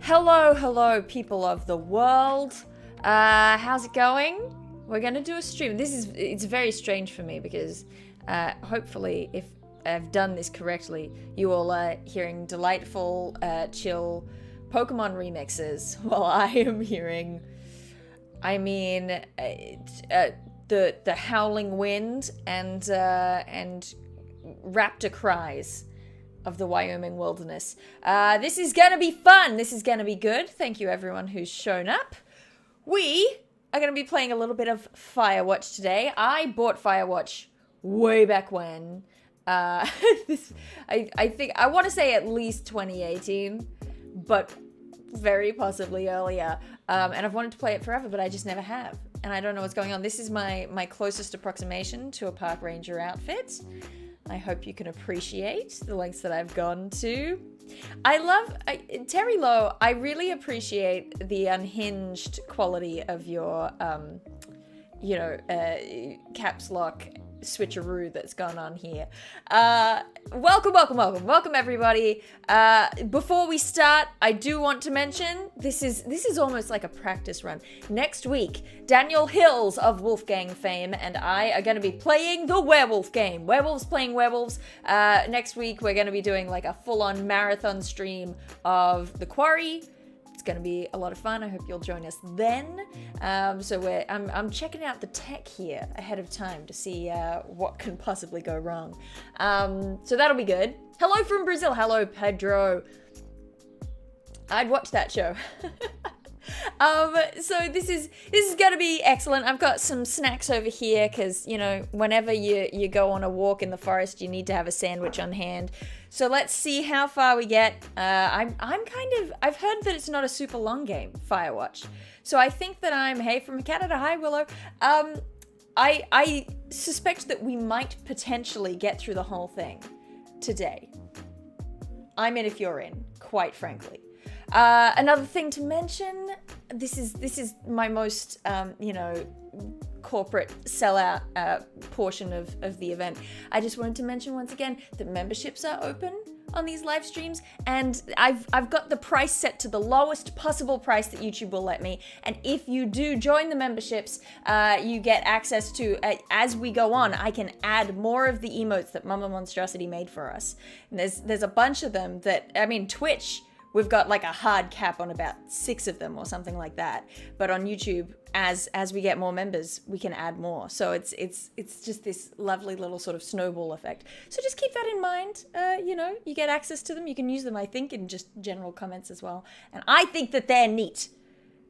Hello, hello, people of the world. How's it going? We're gonna do a stream. It's very strange for me because hopefully, if I've done this correctly, you all are hearing delightful, chill Pokemon remixes while I am hearing, the howling wind and raptor cries of the Wyoming wilderness. This is gonna be fun. This is gonna be good. Thank you everyone who's shown up. We are gonna be playing a little bit of Firewatch today. I bought Firewatch way back when. I think I want to say at least 2018, but very possibly earlier. And I've wanted to play it forever, but I just never have. And I don't know what's going on. This is my closest approximation to a park ranger outfit. I hope you can appreciate the lengths that I've gone to. Terry Lowe, I really appreciate the unhinged quality of your, caps lock switcheroo that's gone on here. Welcome everybody. Before we start, I do want to mention this is almost like a practice run. Next week, Daniel Hills of Wolfgang fame and I are going to be playing the werewolf game. Werewolves playing werewolves. Next week we're going to be doing like a full-on marathon stream of The Quarry. It's going to be a lot of fun. I hope you'll join us then. I'm checking out the tech here ahead of time to see what can possibly go wrong. So that'll be good. Hello from Brazil. Hello, Pedro. I'd watch that show. So this is gonna be excellent. I've got some snacks over here because whenever you go on a walk in the forest, you need to have a sandwich on hand. So let's see how far we get. I've heard that it's not a super long game, Firewatch. So I think that hey from Canada, hi Willow. I suspect that we might potentially get through the whole thing today. I'm in if you're in, quite frankly. Another thing to mention, this is my most, corporate sellout portion of the event. I just wanted to mention once again that memberships are open on these live streams, and I've got the price set to the lowest possible price that YouTube will let me. And if you do join the memberships, you get access to, as we go on, I can add more of the emotes that Mama Monstrosity made for us. And there's a bunch of them that, Twitch, we've got like a hard cap on about 6 of them or something like that. But on YouTube, as we get more members, we can add more. So it's just this lovely little sort of snowball effect. So just keep that in mind. You get access to them. You can use them, I think, in just general comments as well. And I think that they're neat.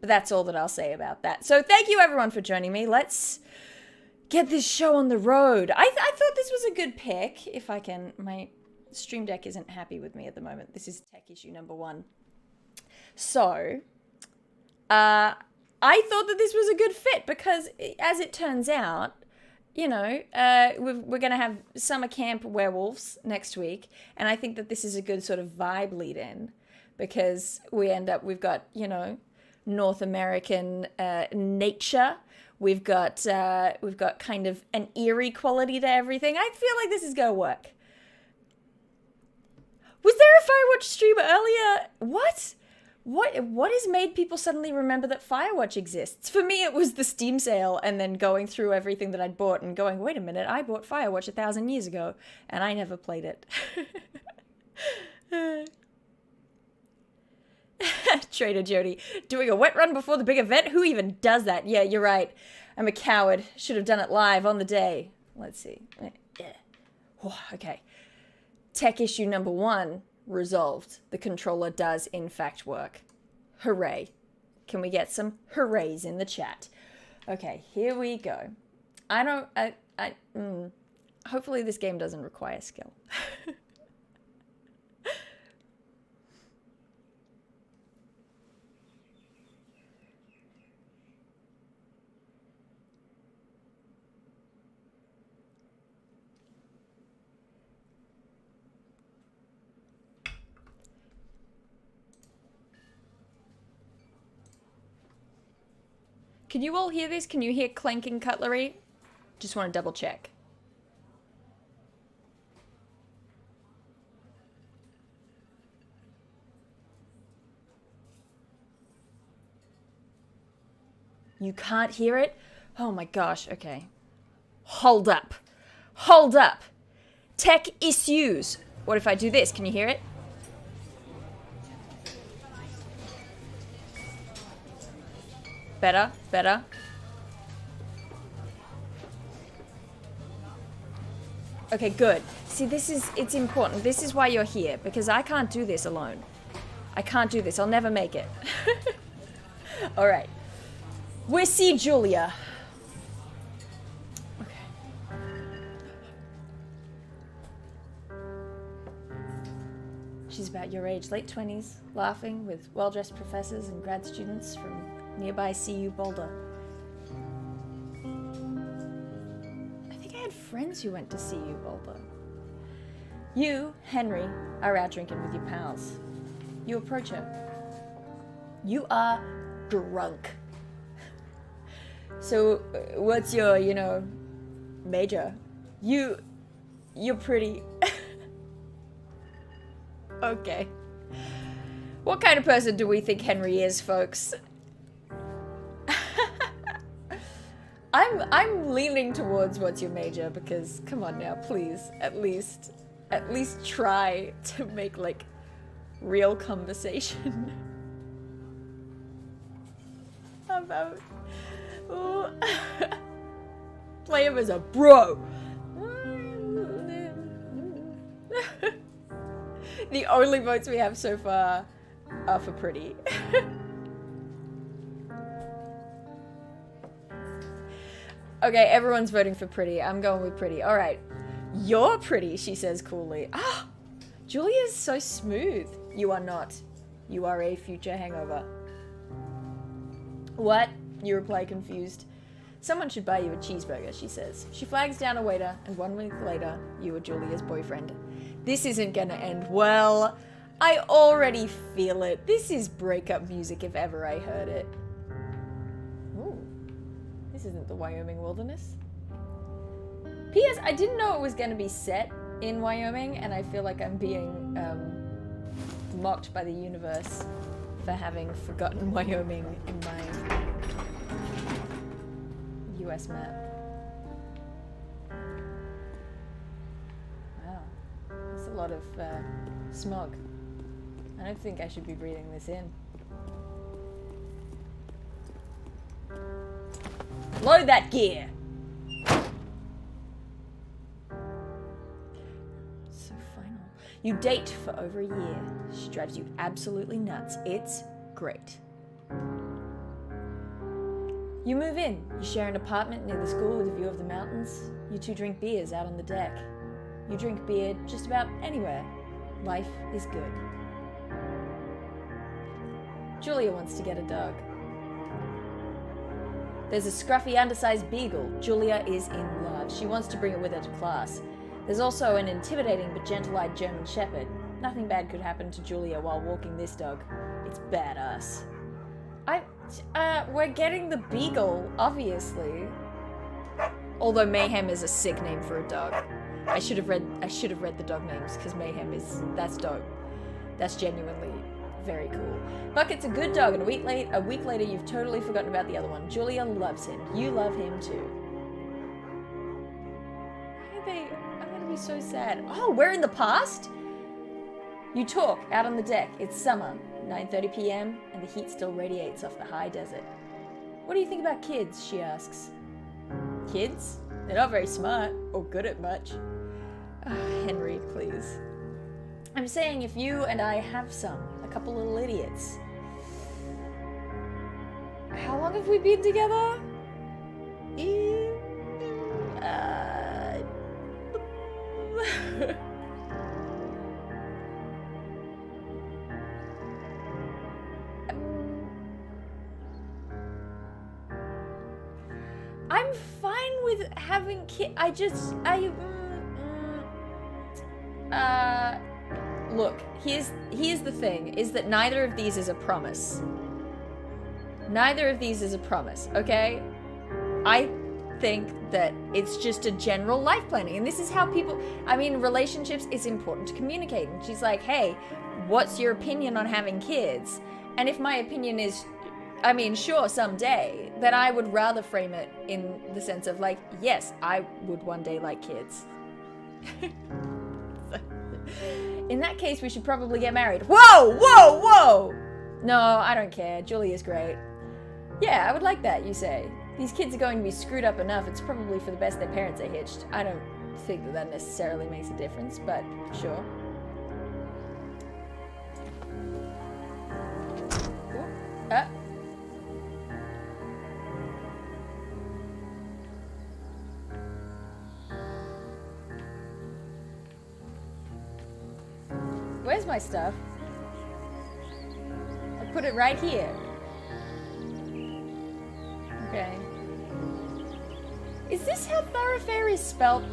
But that's all that I'll say about that. So thank you everyone for joining me. Let's get this show on the road. I thought this was a good pick. If I can, my Stream Deck isn't happy with me at the moment. This is tech issue number 1. So, I thought that this was a good fit because, as it turns out, we're going to have summer camp werewolves next week, and I think that this is a good sort of vibe lead-in because we've got, North American nature. We've got kind of an eerie quality to everything. I feel like this is going to work. Was there a Firewatch stream earlier? What has made people suddenly remember that Firewatch exists? For me, it was the Steam sale and then going through everything that I'd bought and going, wait a minute, I bought Firewatch 1,000 years ago and I never played it. Trader Jody, doing a wet run before the big event? Who even does that? Yeah, you're right. I'm a coward. Should have done it live on the day. Let's see. Yeah. Oh, okay. Tech issue number 1 resolved. The controller does in fact work. Hooray. Can we get some hoorays in the chat? Okay, here we go. Hopefully this game doesn't require skill. Can you all hear this? Can you hear clanking cutlery? Just want to double check. You can't hear it? Oh my gosh, okay. Hold up. Hold up. Tech issues. What if I do this? Can you hear it? Better, better. Okay, good. See, it's important. This is why you're here, because I can't do this alone. I can't do this. I'll never make it. All right. We see Julia. Okay. She's about your age, late 20s, laughing with well-dressed professors and grad students from nearby CU Boulder. I think I had friends who went to CU Boulder. You, Henry, are out drinking with your pals. You approach her. You are drunk. So, what's your, major? You're pretty. Okay. What kind of person do we think Henry is, folks? I'm leaning towards what's your major because, come on now, please, at least try to make, like, real conversation. About... Ooh. Play him as a bro. The only votes we have so far are for pretty. Okay, everyone's voting for pretty. I'm going with pretty. All right. You're pretty, she says coolly. Ah, Julia's so smooth. You are not. You are a future hangover. What? You reply confused. Someone should buy you a cheeseburger, she says. She flags down a waiter, and 1 week later, you are Julia's boyfriend. This isn't gonna end well. I already feel it. This is breakup music if ever I heard it. Ooh. This isn't the Wyoming wilderness. P.S. I didn't know it was gonna be set in Wyoming, and I feel like I'm being mocked by the universe for having forgotten Wyoming in my US map. Wow, that's a lot of smog. I don't think I should be breathing this in. Load that gear! So final. You date for over a year. She drives you absolutely nuts. It's great. You move in. You share an apartment near the school with a view of the mountains. You two drink beers out on the deck. You drink beer just about anywhere. Life is good. Julia wants to get a dog. There's a scruffy, undersized beagle. Julia is in love. She wants to bring it with her to class. There's also an intimidating but gentle-eyed German shepherd. Nothing bad could happen to Julia while walking this dog. It's badass. We're getting the beagle, obviously. Although Mayhem is a sick name for a dog. I should have read the dog names because Mayhem that's dope. That's genuinely very cool. Bucket's a good dog, and a week later you've totally forgotten about the other one. Julia loves him. You love him too. I'm gonna be so sad. Oh, we're in the past? You talk out on the deck. It's summer, 9:30 p.m., and the heat still radiates off the high desert. What do you think about kids? She asks. Kids? They're not very smart or good at much. Oh, Henry, please. I'm saying if you and I have some, a couple little idiots. How long have we been together? I'm fine with having kids. Look, here's the thing, is that neither of these is a promise. Neither of these is a promise, okay? I think that it's just a general life planning, and this is how people, relationships, it's important to communicate. And she's like, hey, what's your opinion on having kids? And if my opinion is, I mean, sure, someday, then I would rather frame it in the sense of like, yes, I would one day like kids. In that case, we should probably get married. Whoa, whoa, whoa! No, I don't care. Julia's great. Yeah, I would like that, you say. These kids are going to be screwed up enough. It's probably for the best their parents are hitched. I don't think that necessarily makes a difference, but sure. Ooh. Where's my stuff? I put it right here. Okay. Is this how thoroughfare is spelled?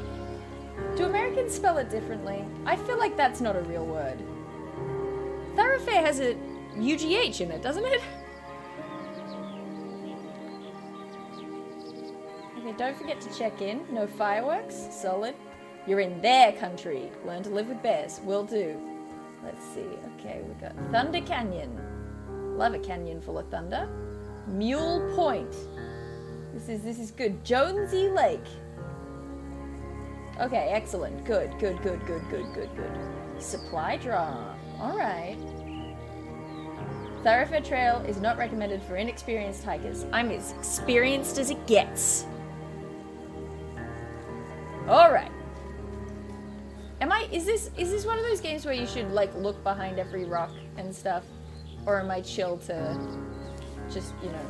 Do Americans spell it differently? I feel like that's not a real word. Thoroughfare has a UGH in it, doesn't it? Okay, don't forget to check in. No fireworks. Solid. You're in their country. Learn to live with bears. Will do. Let's see. Okay, we got Thunder Canyon. Love a canyon full of thunder. Mule Point. This is good. Jonesy Lake. Okay, excellent. Good. Supply draw. Alright. Thoroughfare Trail is not recommended for inexperienced hikers. I'm as experienced as it gets. Alright. Is this one of those games where you should like look behind every rock and stuff? Or am I chill to just, you know,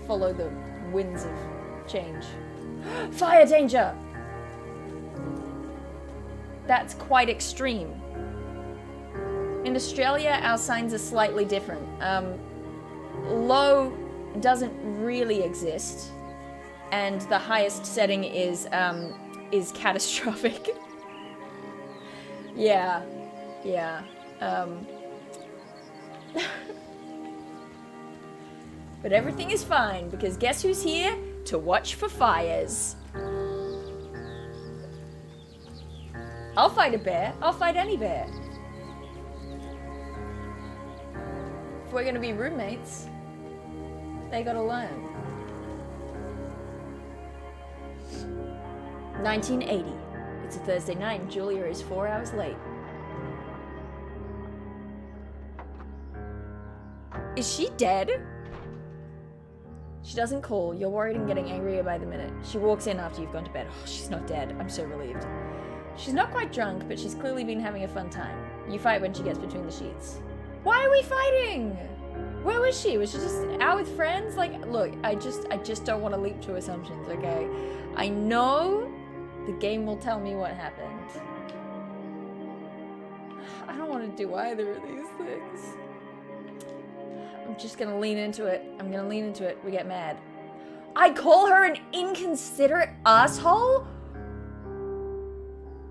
follow the winds of change? Fire danger! That's quite extreme. In Australia, our signs are slightly different. Low doesn't really exist, and the highest setting is catastrophic. Yeah. But everything is fine, because guess who's here to watch for fires? I'll fight a bear. I'll fight any bear. If we're gonna be roommates, they gotta learn. 1980. It's a Thursday night and Julia is 4 hours late. Is she dead? She doesn't call. You're worried and getting angrier by the minute. She walks in after you've gone to bed. Oh, she's not dead. I'm so relieved. She's not quite drunk, but she's clearly been having a fun time. You fight when she gets between the sheets. Why are we fighting? Where was she? Was she just out with friends? Like, look, I just don't want to leap to assumptions, okay? I know the game will tell me what happened. I don't want to do either of these things. I'm just gonna lean into it. I'm gonna lean into it. We get mad. I call her an inconsiderate asshole?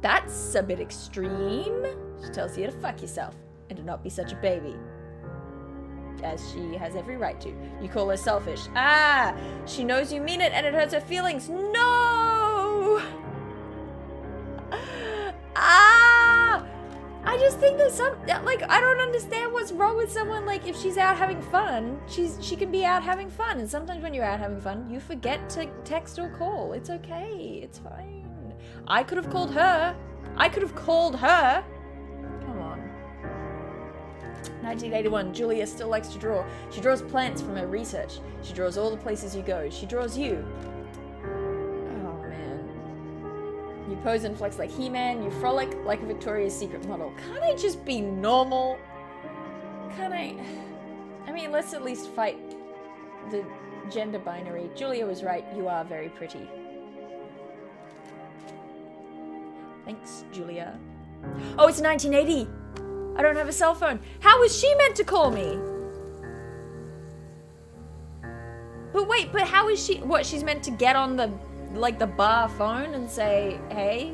That's a bit extreme. She tells you to fuck yourself and to not be such a baby. As she has every right to. You call her selfish. Ah! She knows you mean it and it hurts her feelings. No! Ah! I just think there's some, like, I don't understand what's wrong with someone, like, if she's out having fun, she can be out having fun, and sometimes when you're out having fun, you forget to text or call. It's okay. It's fine. I could have called her. Come on. 1981, Julia still likes to draw. She draws plants from her research. She draws all the places you go. She draws you. Oh, man. You pose and flex like He-Man. You frolic like a Victoria's Secret model. Can't I just be normal? Can't I mean, let's at least fight the gender binary. Julia was right. You are very pretty. Thanks, Julia. Oh, it's 1980. I don't have a cell phone. How was she meant to call me? But wait, but how is she, what, she's meant to get on the, like, the bar phone and say, hey?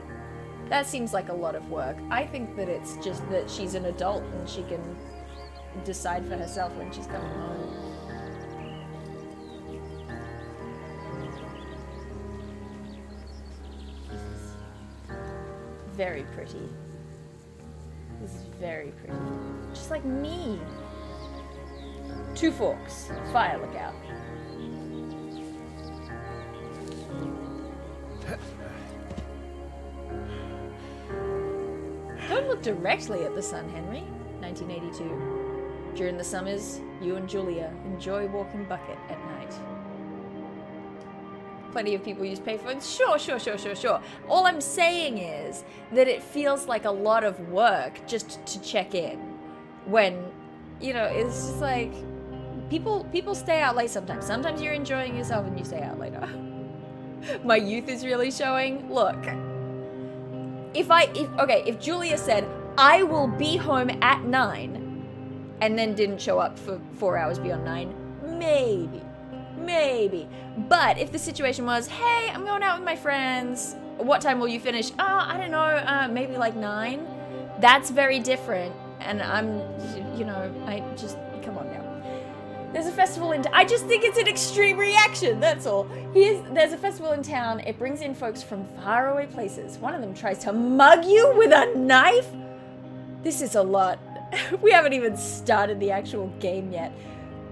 That seems like a lot of work. I think that it's just that she's an adult and she can decide for herself when she's coming home. Very pretty. This is very pretty. Just like me. Two Forks. Fire lookout. Don't look directly at the sun, Henry. 1982. During the summers, you and Julia enjoy walking bucket at night. Plenty of people use payphones. Sure. All I'm saying is that it feels like a lot of work just to check in. When, you know, it's just like, people stay out late sometimes. Sometimes you're enjoying yourself and you stay out later. My youth is really showing. Look, if Julia said, I will be home at 9, and then didn't show up for 4 hours beyond 9, maybe. But if the situation was, hey, I'm going out with my friends, what time will you finish? I don't know, maybe like 9. That's very different. And I'm, you know, I just, come on now. There's a festival in I just think it's an extreme reaction, that's all. There's a festival in town. It brings in folks from faraway places. One of them tries to mug you with a knife. This is a lot. We haven't even started the actual game yet.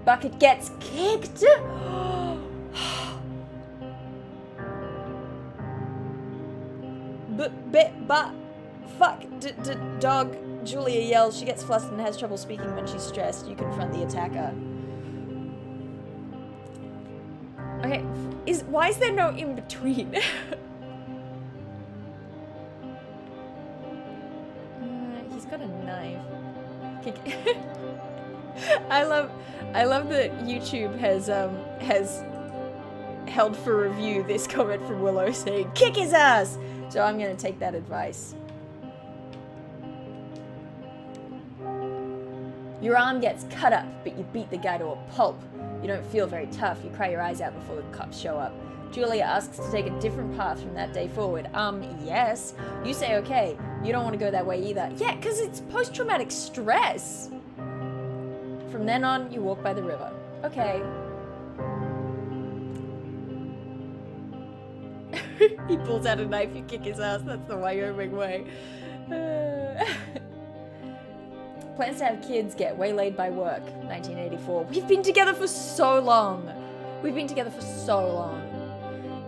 Bucket gets kicked. Fuck. Dog. Julia yells. She gets flustered and has trouble speaking when she's stressed. You confront the attacker. Okay, why is there no in between? He's got a knife. I love that YouTube has held for review this comment from Willow saying, kick his ass! So I'm gonna take that advice. Your arm gets cut up, but you beat the guy to a pulp. You don't feel very tough. You cry your eyes out before the cops show up. Julia asks to take a different path from that day forward. Yes. You say okay. You don't want to go that way either. Yeah, because it's post-traumatic stress. From then on, you walk by the river. Okay. He pulls out a knife, you kick his ass. That's the Wyoming way. Plans to have kids get waylaid by work. 1984. We've been together for so long.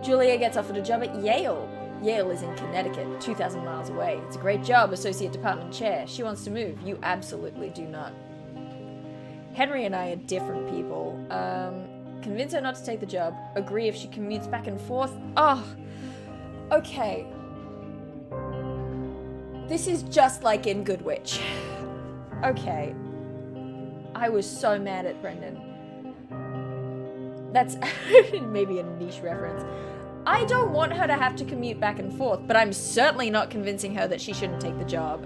Julia gets offered a job at Yale. Yale is in Connecticut, 2,000 miles away. It's a great job, associate department chair. She wants to move. You absolutely do not. Henry and I are different people. Convince her not to take the job. Agree if she commutes back and forth. Okay. This is just like in Good Witch. Okay. I was so mad at Brendan. That's maybe a niche reference. I don't want her to have to commute back and forth, but I'm certainly not convincing her that she shouldn't take the job.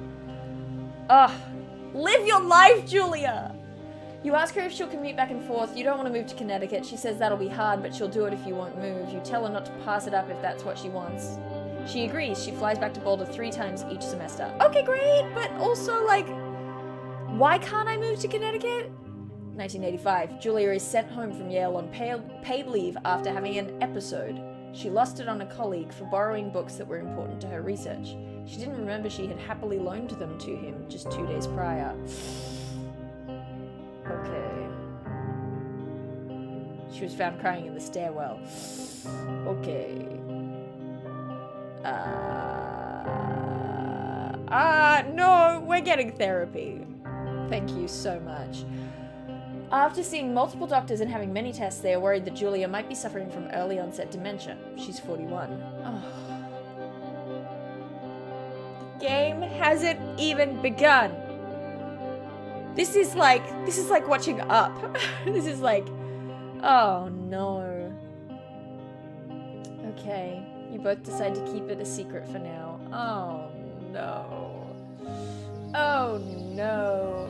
Live your life, Julia! You ask her if she'll commute back and forth. You don't want to move to Connecticut. She says that'll be hard, but she'll do it if you won't move. You tell her not to pass it up if that's what she wants. She agrees. She flies back to Boulder 3 times each semester. Okay, great, but also, like, why can't I move to Connecticut? 1985. Julia is sent home from Yale on paid leave after having an episode. She lost it on a colleague for borrowing books that were important to her research. She didn't remember she had happily loaned them to him just 2 days prior. Okay. She was found crying in the stairwell. Okay. No, we're getting therapy. Thank you so much. After seeing multiple doctors and having many tests, they are worried that Julia might be suffering from early onset dementia. She's 41. The game hasn't even begun. This is like watching Up. This is like, oh no. Okay, you both decide to keep it a secret for now. Oh no. Oh no.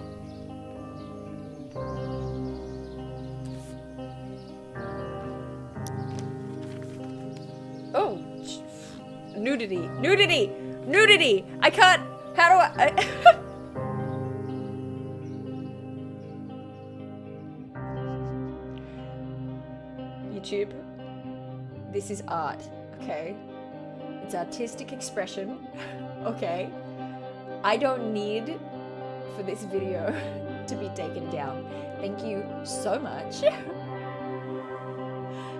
Oh, nudity. I can't. How do I? YouTube. This is art, okay? It's artistic expression, okay? I don't need for this video to be taken down. Thank you so much.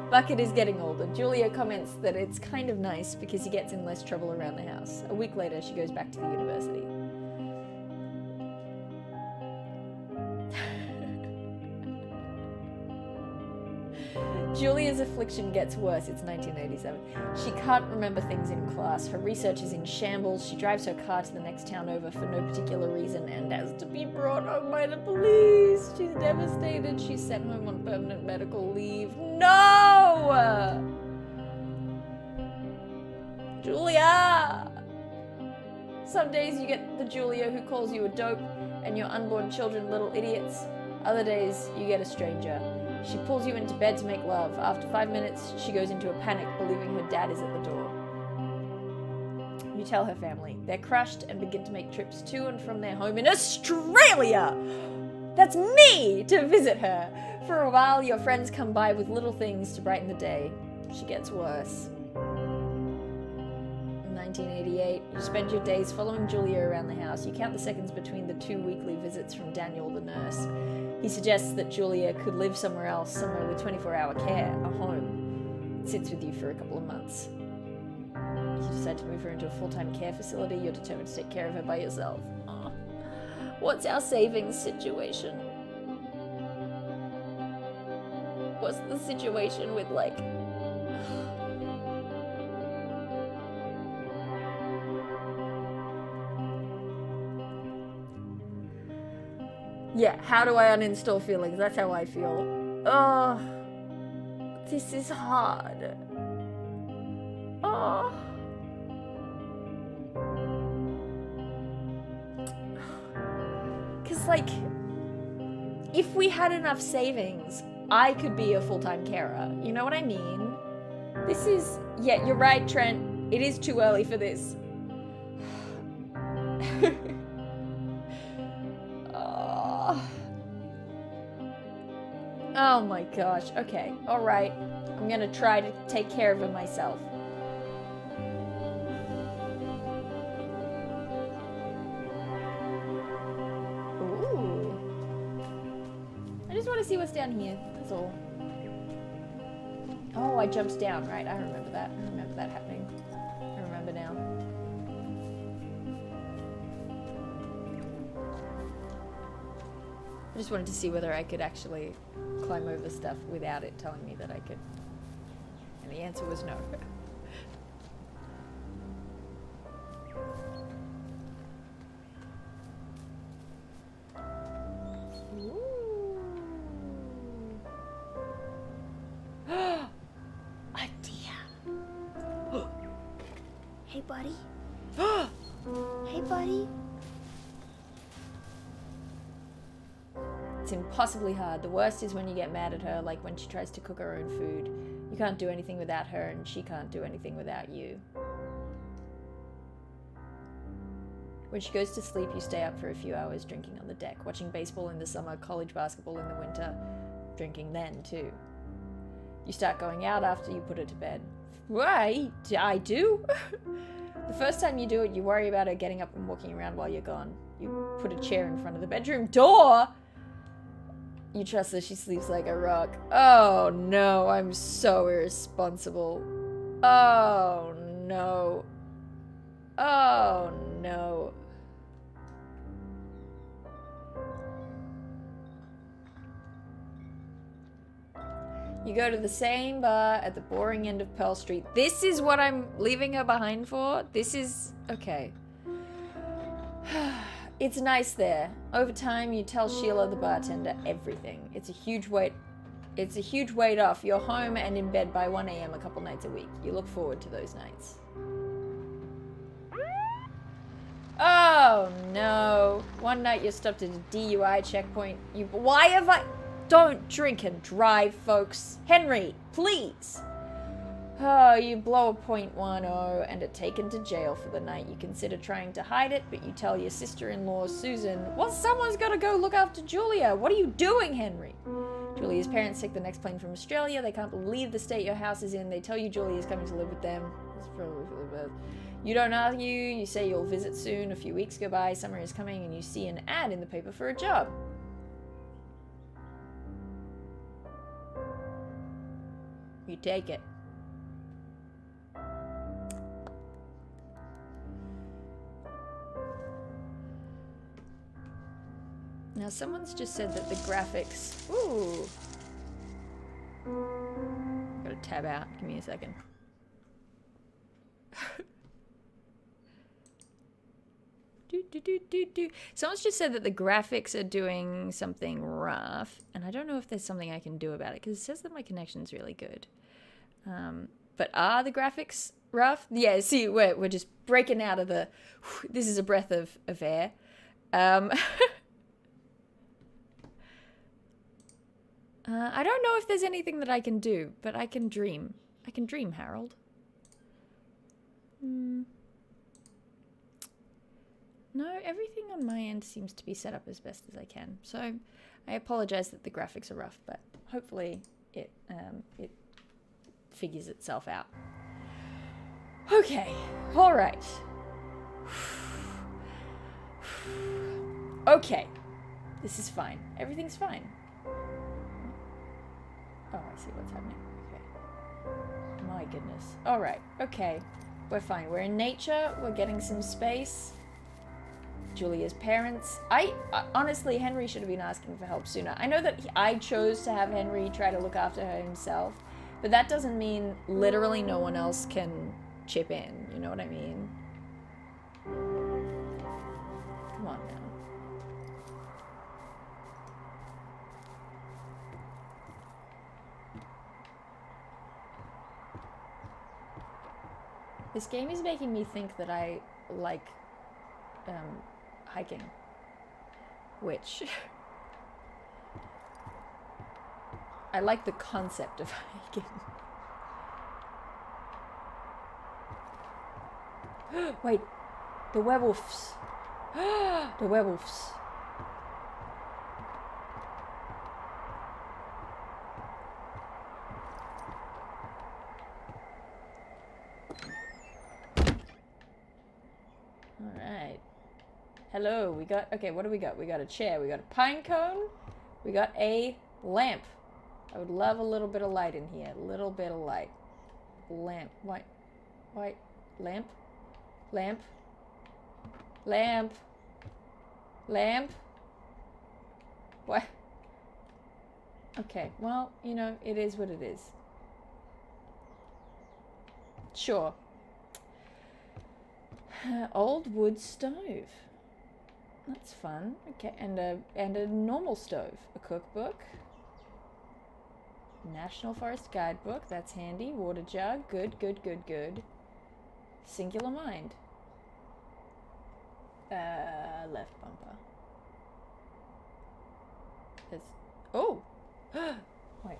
Bucket is getting older. Julia comments that it's kind of nice because he gets in less trouble around the house. A week later, she goes back to the university. Julia's affliction gets worse. It's 1987. She can't remember things in class. Her research is in shambles. She drives her car to the next town over for no particular reason and has to be brought home by the police. She's devastated. She's sent home on permanent medical leave. No! Julia! Some days you get the Julia who calls you a dope and your unborn children little idiots. Other days you get a stranger. She pulls you into bed to make love. After 5 minutes, she goes into a panic, believing her dad is at the door. You tell her family. They're crushed and begin to make trips to and from their home in Australia. That's me to visit her. For a while, your friends come by with little things to brighten the day. She gets worse. In 1988, you spend your days following Julia around the house. You count the seconds between the 2 weekly visits from Daniel, the nurse. He suggests that Julia could live somewhere else, somewhere with 24-hour care, a home. It sits with you for a couple of months. You decide to move her into a full-time care facility. You're determined to take care of her by yourself. Oh. What's our savings situation? What's the situation with, like... Yeah, how do I uninstall feelings? That's how I feel. Oh, this is hard. Oh. Because, like, if we had enough savings, I could be a full-time carer. You know what I mean? This is... Yeah, you're right, Trent. It is too early for this. Oh my gosh. Okay. All right. I'm going to try to take care of it myself. Ooh. I just want to see what's down here. That's all. Oh, I jumped down. Right. I remember that. I remember that happening. I remember now. I just wanted to see whether I could actually climb over stuff without it telling me that I could. And the answer was no. Idea. Hey, buddy. Hey, buddy. It's impossibly hard. The worst is when you get mad at her, like when she tries to cook her own food. You can't do anything without her, and she can't do anything without you. When she goes to sleep, you stay up for a few hours drinking on the deck, watching baseball in the summer, college basketball in the winter, drinking then too. You start going out after you put her to bed. Why? I do? The first time you do it, you worry about her getting up and walking around while you're gone. You put a chair in front of the bedroom door. You trust that she sleeps like a rock. Oh no, I'm so irresponsible. Oh no. Oh no. You go to the same bar at the boring end of Pearl Street. This is what I'm leaving her behind for? This is... okay. It's nice there. Over time, you tell Sheila, the bartender, everything. It's a huge weight off. You're home and in bed by 1 a.m. a couple nights a week. You look forward to those nights. Oh, no. One night you're stopped at a DUI checkpoint. Why have I... Don't drink and drive, folks. Henry, please. Oh, you blow a .10 and are taken to jail for the night. You consider trying to hide it, but you tell your sister-in-law, Susan, well, someone's got to go look after Julia. What are you doing, Henry? Julia's parents take the next plane from Australia. They can't believe the state your house is in. They tell you Julia's coming to live with them. It's probably for the best. You don't argue. You say you'll visit soon. A few weeks go by. Summer is coming and you see an ad in the paper for a job. You take it. Now, someone's just said that the graphics... Ooh. Gotta tab out. Give me a second. Someone's just said that the graphics are doing something rough, and I don't know if there's something I can do about it, because it says that my connection's really good. But are the graphics rough? Yeah, see, we're just breaking out of the... This is a breath of air. I don't know if there's anything that I can do, but I can dream. I can dream, Harold. No, everything on my end seems to be set up as best as I can. So I apologize that the graphics are rough, but hopefully it figures itself out. Okay, all right. Okay, this is fine. Everything's fine. Oh, I see what's happening. Okay. My goodness. All right. Okay. We're fine. We're in nature. We're getting some space. Julia's parents. Honestly, Henry should have been asking for help sooner. I know that I chose to have Henry try to look after her himself, but that doesn't mean literally no one else can chip in. You know what I mean? Come on now. This game is making me think that I like hiking, which I like the concept of hiking. Wait, the werewolves. The werewolves. Hello, we got, okay, what do we got? We got a chair, we got a pine cone, we got a lamp. I would love a little bit of light in here, a little bit of light. Lamp, white, lamp, lamp, lamp, lamp. What? Okay, well, you know, it is what it is. Sure. Old wood stove. That's fun. Okay, and a normal stove. A cookbook. National Forest Guidebook. That's handy. Water jug. Good, good, good, good. Singular mind. Left bumper. There's... Oh! Wait.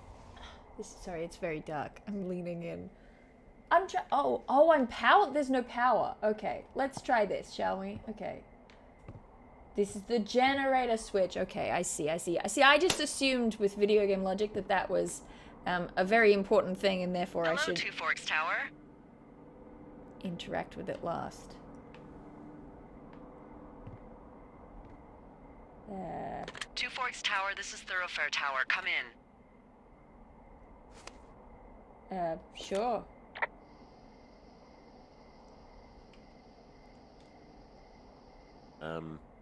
Sorry, it's very dark. I'm leaning in. I'm powered. There's no power. Okay, let's try this, shall we? Okay. This is the generator switch. Okay, I see. I just assumed with video game logic that that was a very important thing, and therefore I should... Two Forks Tower. Interact with it last. Two Forks Tower, this is Thoroughfare Tower. Come in. Sure.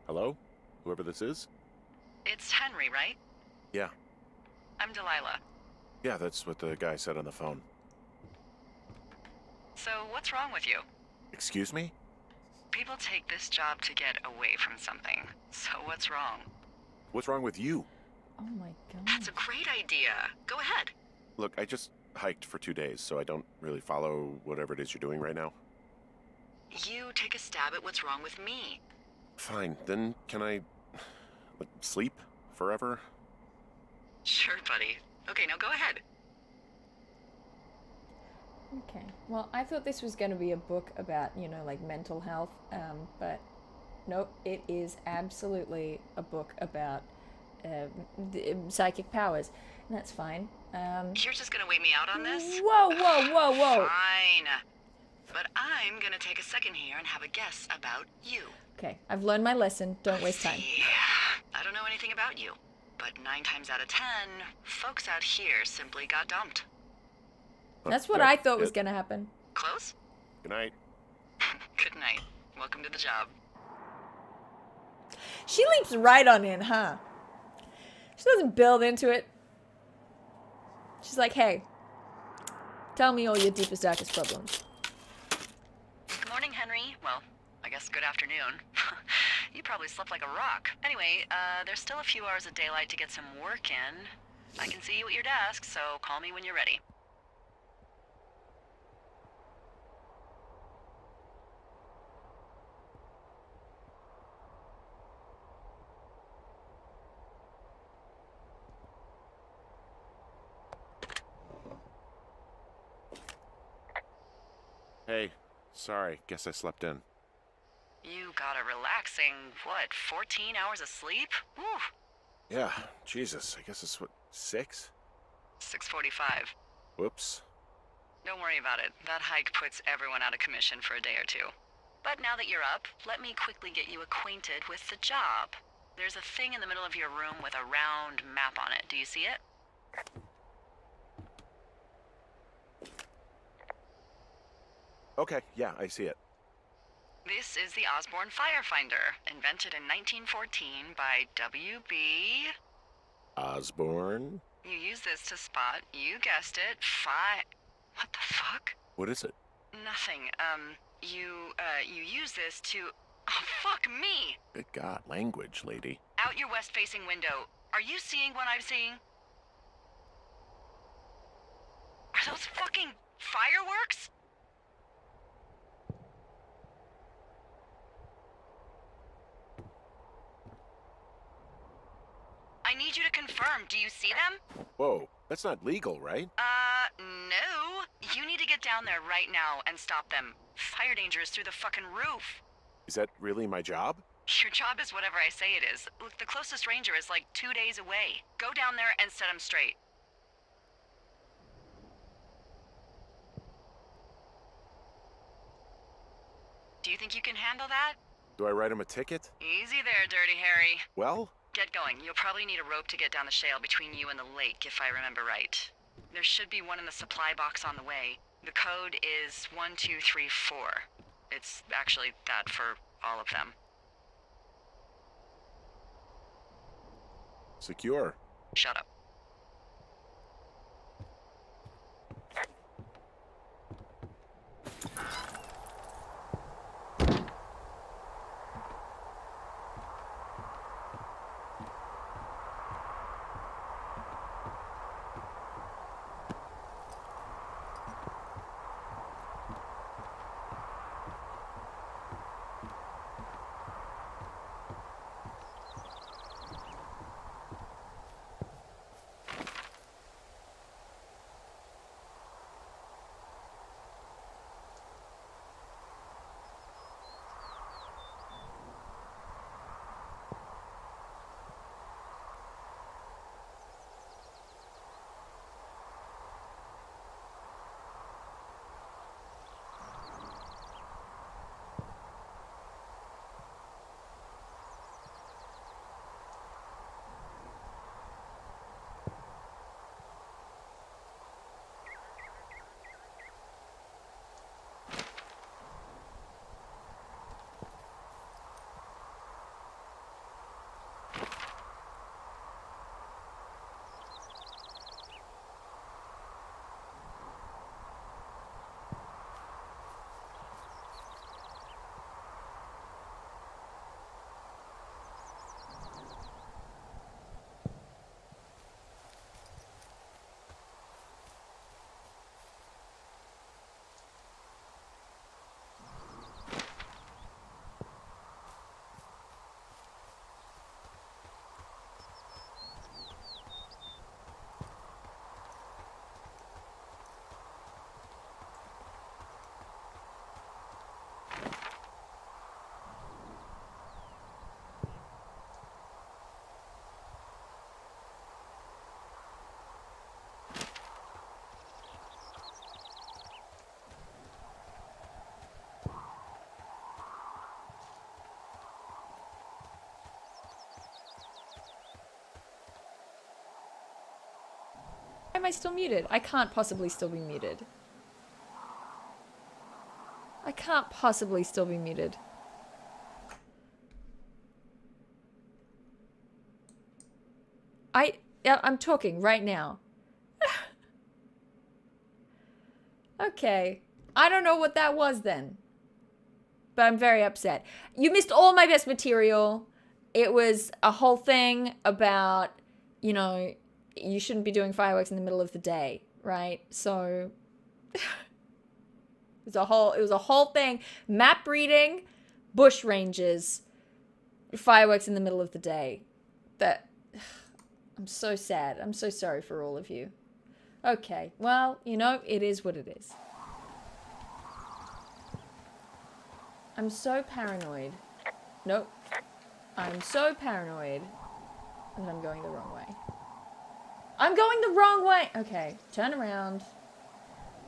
Hello? Whoever this is? It's Henry, right? Yeah. I'm Delilah. Yeah, that's what the guy said on the phone. So, what's wrong with you? Excuse me? People take this job to get away from something. So, what's wrong? What's wrong with you? Oh my god. That's a great idea. Go ahead. Look, I just hiked for 2 days, so I don't really follow whatever it is you're doing right now. You take a stab at what's wrong with me. Fine, then can I... like, sleep? Forever? Sure, buddy. Okay, now go ahead. Okay. Well, I thought this was going to be a book about, you know, like mental health, but nope, it is absolutely a book about psychic powers, and that's fine. You're just gonna wait me out on this? Whoa, whoa, whoa, whoa! Fine. But I'm gonna take a second here and have a guess about you. Okay, I've learned my lesson. Don't waste time. I don't know anything about you, but 9 times out of 10, folks out here simply got dumped. That's what yeah, I thought was yeah. gonna happen. Close? Good night. Good night. Welcome to the job. She leaps right on in, huh? She doesn't build into it. She's like, hey, tell me all your deepest, darkest problems. Good morning, Henry. Well, I guess good afternoon. You probably slept like a rock. Anyway, there's still a few hours of daylight to get some work in. I can see you at your desk, so call me when you're ready. Hey, sorry. Guess I slept in. You got a relaxing, 14 hours of sleep? Woo! Yeah, Jesus. I guess it's what, 6? 6:45. Whoops. Don't worry about it. That hike puts everyone out of commission for a day or two. But now that you're up, let me quickly get you acquainted with the job. There's a thing in the middle of your room with a round map on it. Do you see it? Okay, yeah, I see it. This is the Osborne Firefinder, invented in 1914 by W.B. Osborne? You use this to spot, you guessed it, What the fuck? What is it? Nothing. You use this to... Oh, fuck me! Good God, language, lady. Out your west-facing window. Are you seeing what I'm seeing? Are those fucking fireworks? I need you to confirm. Do you see them? Whoa, that's not legal, right? No. You need to get down there right now and stop them. Fire danger is through the fucking roof. Is that really my job? Your job is whatever I say it is. Look, the closest ranger is like 2 days away. Go down there and set him straight. Do you think you can handle that? Do I write him a ticket? Easy there, Dirty Harry. Well, Get going. You'll probably need a rope to get down the shale between you and the lake, if I remember right. There should be one in the supply box on the way. The code is 1234. It's actually that for all of them. secure. Shut up. Why am I still muted? I can't possibly still be muted. can't possibly still be muted. Yeah, I'm talking right now. Okay. I don't know what that was then. But I'm very upset. You missed all my best material. It was a whole thing about, you know, you shouldn't be doing fireworks in the middle of the day, right? So it was a whole thing. Map reading, bush rangers, fireworks in the middle of the day. I'm so sad. I'm so sorry for all of you. Okay, well, you know, it is what it is. I'm so paranoid. Nope. I'm so paranoid that I'm going the wrong way. I'm going the wrong way! Okay, turn around.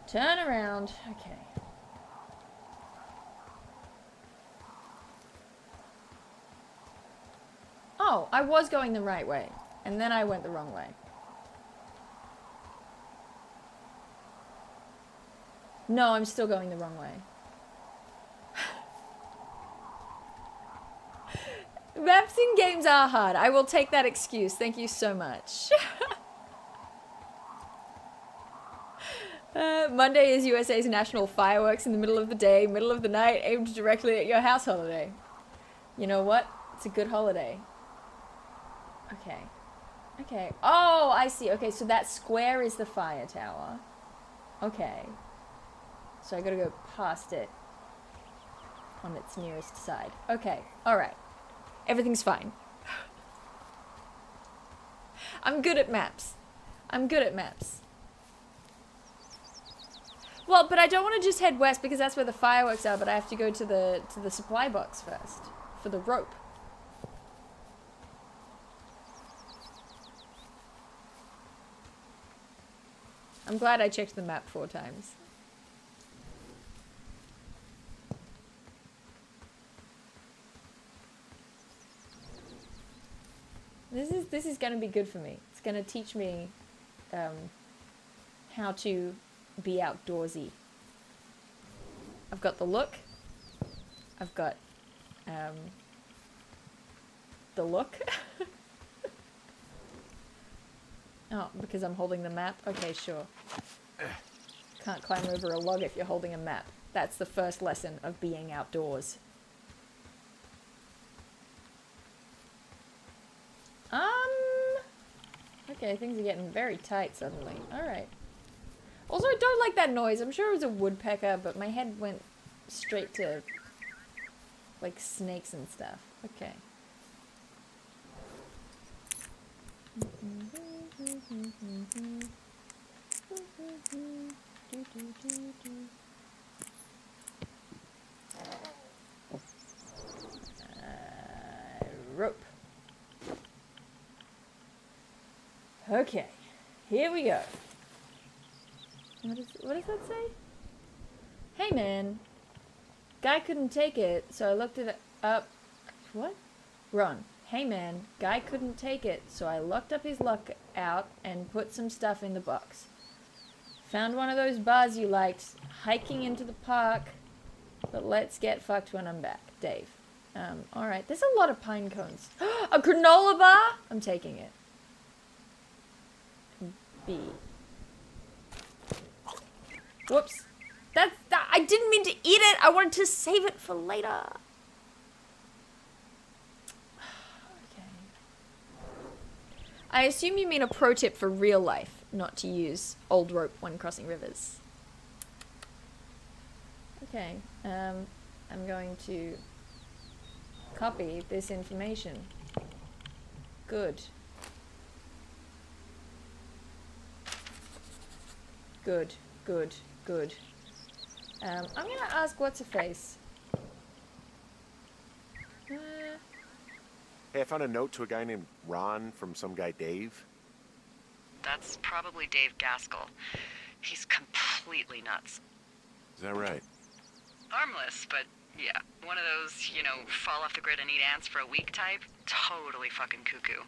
Turn around. Okay. Oh, I was going the right way. And then I went the wrong way. No, I'm still going the wrong way. Maps in games are hard. I will take that excuse. Thank you so much. Monday is USA's national fireworks in the middle of the day, middle of the night, aimed directly at your house holiday. You know what? It's a good holiday. Okay. Okay. Oh, I see. Okay, so that square is the fire tower. Okay. So I gotta go past it on its nearest side. Okay. Alright. Everything's fine. I'm good at maps. I'm good at maps. Well, but I don't want to just head west because that's where the fireworks are, but I have to go to the supply box first for the rope. I'm glad I checked the map 4 times. This is gonna be good for me. It's gonna teach me how to be outdoorsy. I've got the look. I've got the look. Oh, because I'm holding the map? Okay, sure. Can't climb over a log if you're holding a map. That's the first lesson of being outdoors. Okay, things are getting very tight suddenly. Alright. Also, I don't like that noise. I'm sure it was a woodpecker, but my head went straight to, like, snakes and stuff. Okay. Rope. Okay, here we go. What does that say? Hey man, guy couldn't take it, so I looked it up. What? Run. Hey man, guy couldn't take it, so I locked up his luck out and put some stuff in the box. Found one of those bars you liked, hiking into the park, but let's get fucked when I'm back. Dave. Alright, there's a lot of pine cones. A granola bar? I'm taking it. B. Whoops. I didn't mean to eat it. I wanted to save it for later. Okay. I assume you mean a pro tip for real life, not to use old rope when crossing rivers. Okay. I'm going to copy this information. Good. Good, good, good. I'm gonna ask what's her face. Hey, I found a note to a guy named Ron from some guy Dave. That's probably Dave Gaskell. He's completely nuts. Is that right? Harmless, but yeah, one of those, you know, fall off the grid and eat ants for a week type. Totally fucking cuckoo.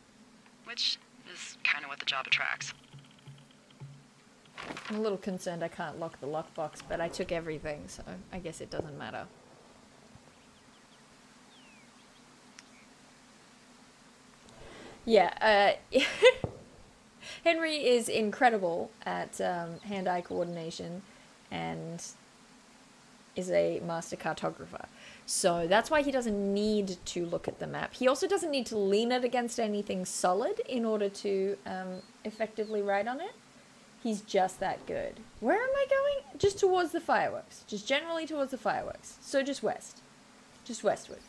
Which is kind of what the job attracts. I'm a little concerned I can't lock the lockbox, but I took everything, so I guess it doesn't matter. Yeah, Henry is incredible at hand-eye coordination and is a master cartographer. So that's why he doesn't need to look at the map. He also doesn't need to lean it against anything solid in order to effectively write on it. He's just that good. Where am I going? Just towards the fireworks. Just generally towards the fireworks. So just west. Just westward.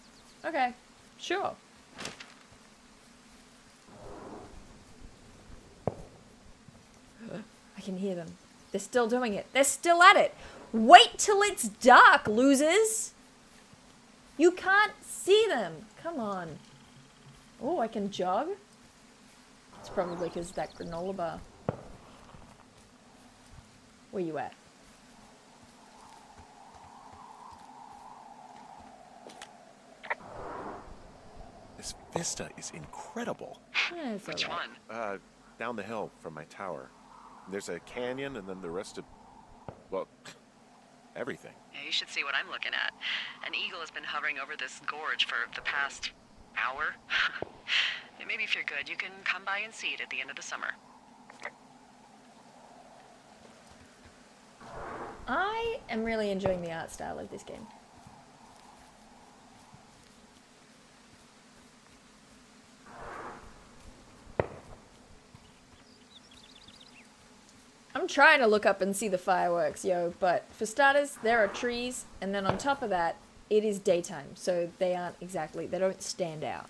Okay, sure. I can hear them. They're still doing it. They're still at it. Wait till it's dark, losers. You can't see them. Come on. Oh, I can jog? It's probably because of that granola bar. Where you at? This vista is incredible. Yeah, it's Which alright. one? Down the hill from my tower. There's a canyon and then the rest of, well, everything. Yeah, you should see what I'm looking at. An eagle has been hovering over this gorge for the past hour. And maybe if you're good, you can come by and see it at the end of the summer. I am really enjoying the art style of this game. I'm trying to look up and see the fireworks, yo, but for starters, there are trees, and then on top of that, it is daytime, so they don't stand out.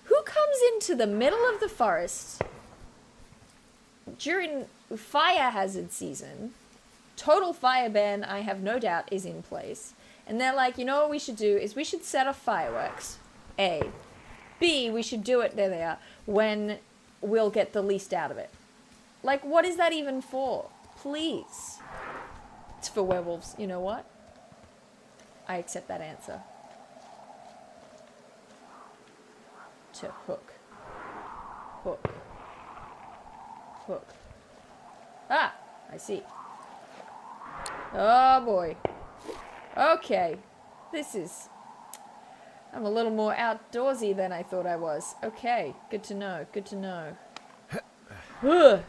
Who comes into the middle of the forest during fire hazard season? Total fire ban, I have no doubt, is in place. And they're like, you know what we should do is we should set off fireworks. A. B, we should do it, there they are, when we'll get the least out of it. Like, what is that even for? Please. It's for werewolves. You know what? I accept that answer. To hook. Hook. Hook. Ah! I see. Oh boy. Okay. This is... I'm a little more outdoorsy than I thought I was. Okay. Good to know. Good to know. Ugh.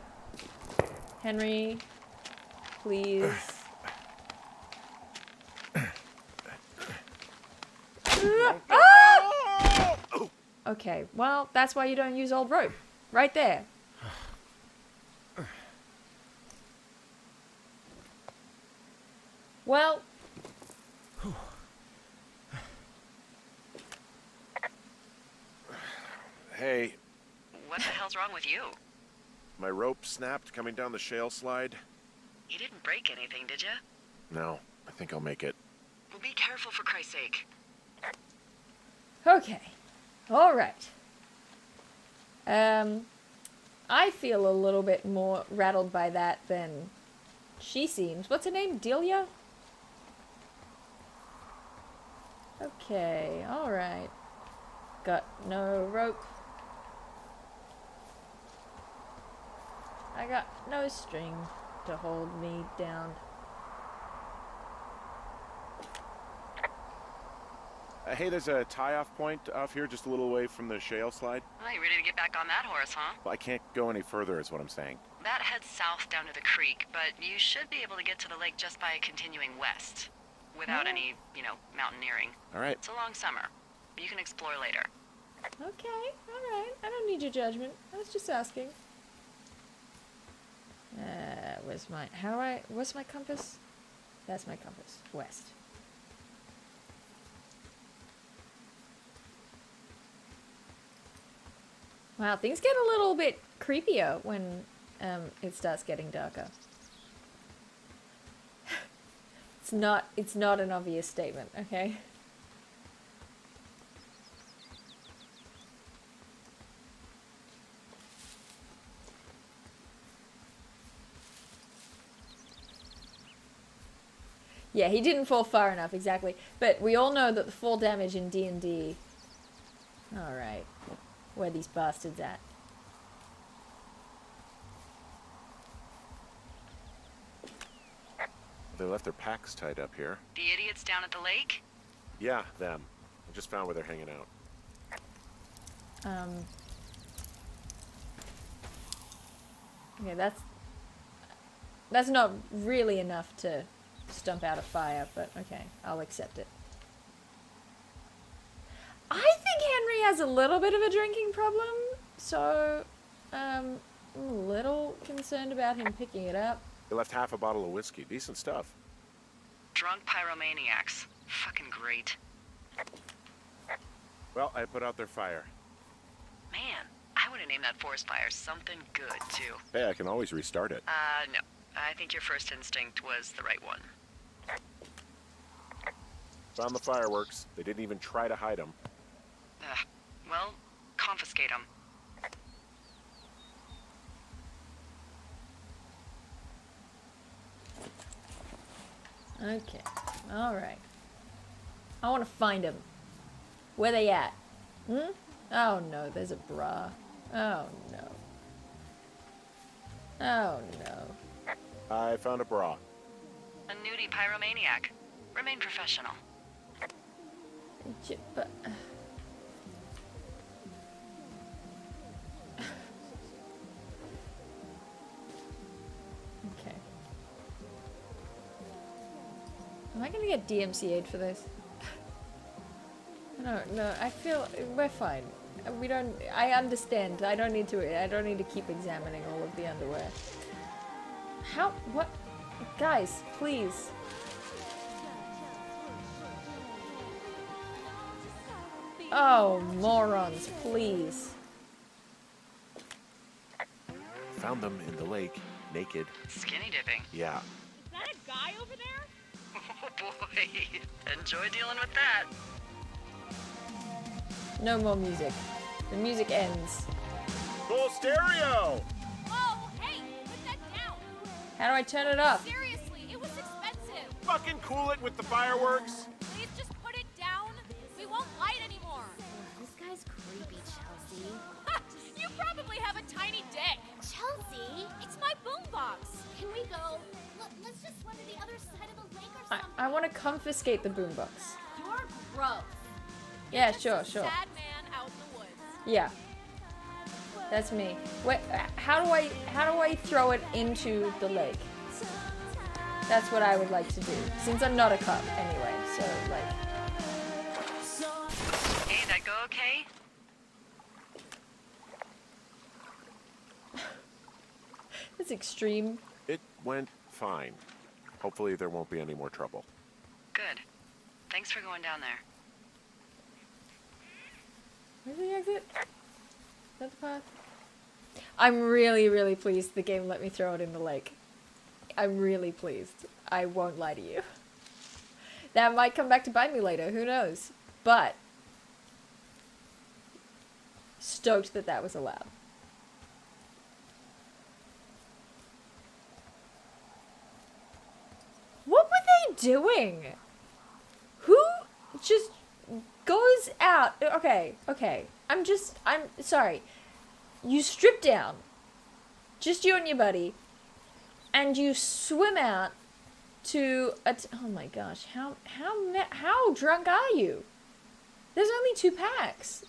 Henry, please. Ah! Okay, well, that's why you don't use old rope. Right there. Well. Hey, What the hell's wrong with you? my rope snapped coming down the shale slide. You didn't break anything, did you? No, I think I'll make it. Well, be careful for Christ's sake. Okay. All right. I feel a little bit more rattled by that than she seems. What's her name? Delia? Okay, all right. Got no rope. I got no string to hold me down. Hey, there's a tie-off point off here just a little away from the shale slide. Well, you ready to get back on that horse, huh? Well, I can't go any further is what I'm saying. That heads south down to the creek, but you should be able to get to the lake just by continuing west. Without any, mountaineering. All right. It's a long summer. You can explore later. Okay, all right. I don't need your judgment. I was just asking. Where's my compass? That's my compass. West. Wow, things get a little bit creepier when it starts getting darker. It's not an obvious statement, okay? Yeah, he didn't fall far enough, exactly. But we all know that the fall damage in D&D... Alright. Where are these bastards at? They left their packs tied up here. The idiots down at the lake? Yeah, them. I just found where they're hanging out. Okay, that's not really enough to stump out a fire, but okay, I'll accept it. I think Henry has a little bit of a drinking problem, so I'm a little concerned about him picking it up. They left half a bottle of whiskey. Decent stuff. Drunk pyromaniacs. Fucking great. Well, I put out their fire. Man, I would have named that forest fire something good, too. Hey, I can always restart it. No. I think your first instinct was the right one. Found the fireworks. They didn't even try to hide them. Well, confiscate them. Okay, alright. I want to find them. Where they at? Hmm? Oh no, there's a bra. Oh no. Oh no. I found a bra. A nudie pyromaniac. Remain professional. But... okay. Am I gonna get DMCA'd for this? No, I feel we're fine. We don't, I understand. I don't need to keep examining all of the underwear. How, what? Guys, please. Oh, morons, please. Found them in the lake, naked. Skinny dipping. Yeah. Is that a guy over there? Oh boy. Enjoy dealing with that. No more music. The music ends. Full stereo! Oh, hey, put that down. How do I turn it up? Seriously, it was expensive. Fucking cool it with the fireworks! Please just put it down. We won't light anymore. This guy's creepy, Chelsea. Ha! You probably have a tiny dick. Chelsea? It's my boombox. Can we go? Let's just swim to the other side of the lake or something. I want to confiscate the boombox. You're gross. Yeah, Just sure, a sure. Sad man out in the woods. Yeah. That's me. Wait, how do I throw it into the lake? That's what I would like to do. Since I'm not a cop anyway, so like. Hey, that go okay? It's extreme. It went fine. Hopefully there won't be any more trouble. Good. Thanks for going down there. Where's the exit? Is that the path? I'm really, really pleased the game let me throw it in the lake. I'm really pleased. I won't lie to you. That might come back to bite me later, who knows? But stoked that that was allowed. What were they doing? Who just goes out? Okay. I'm sorry. You strip down, just you and your buddy, and you swim out to oh my gosh, how drunk are you? There's only 2 packs.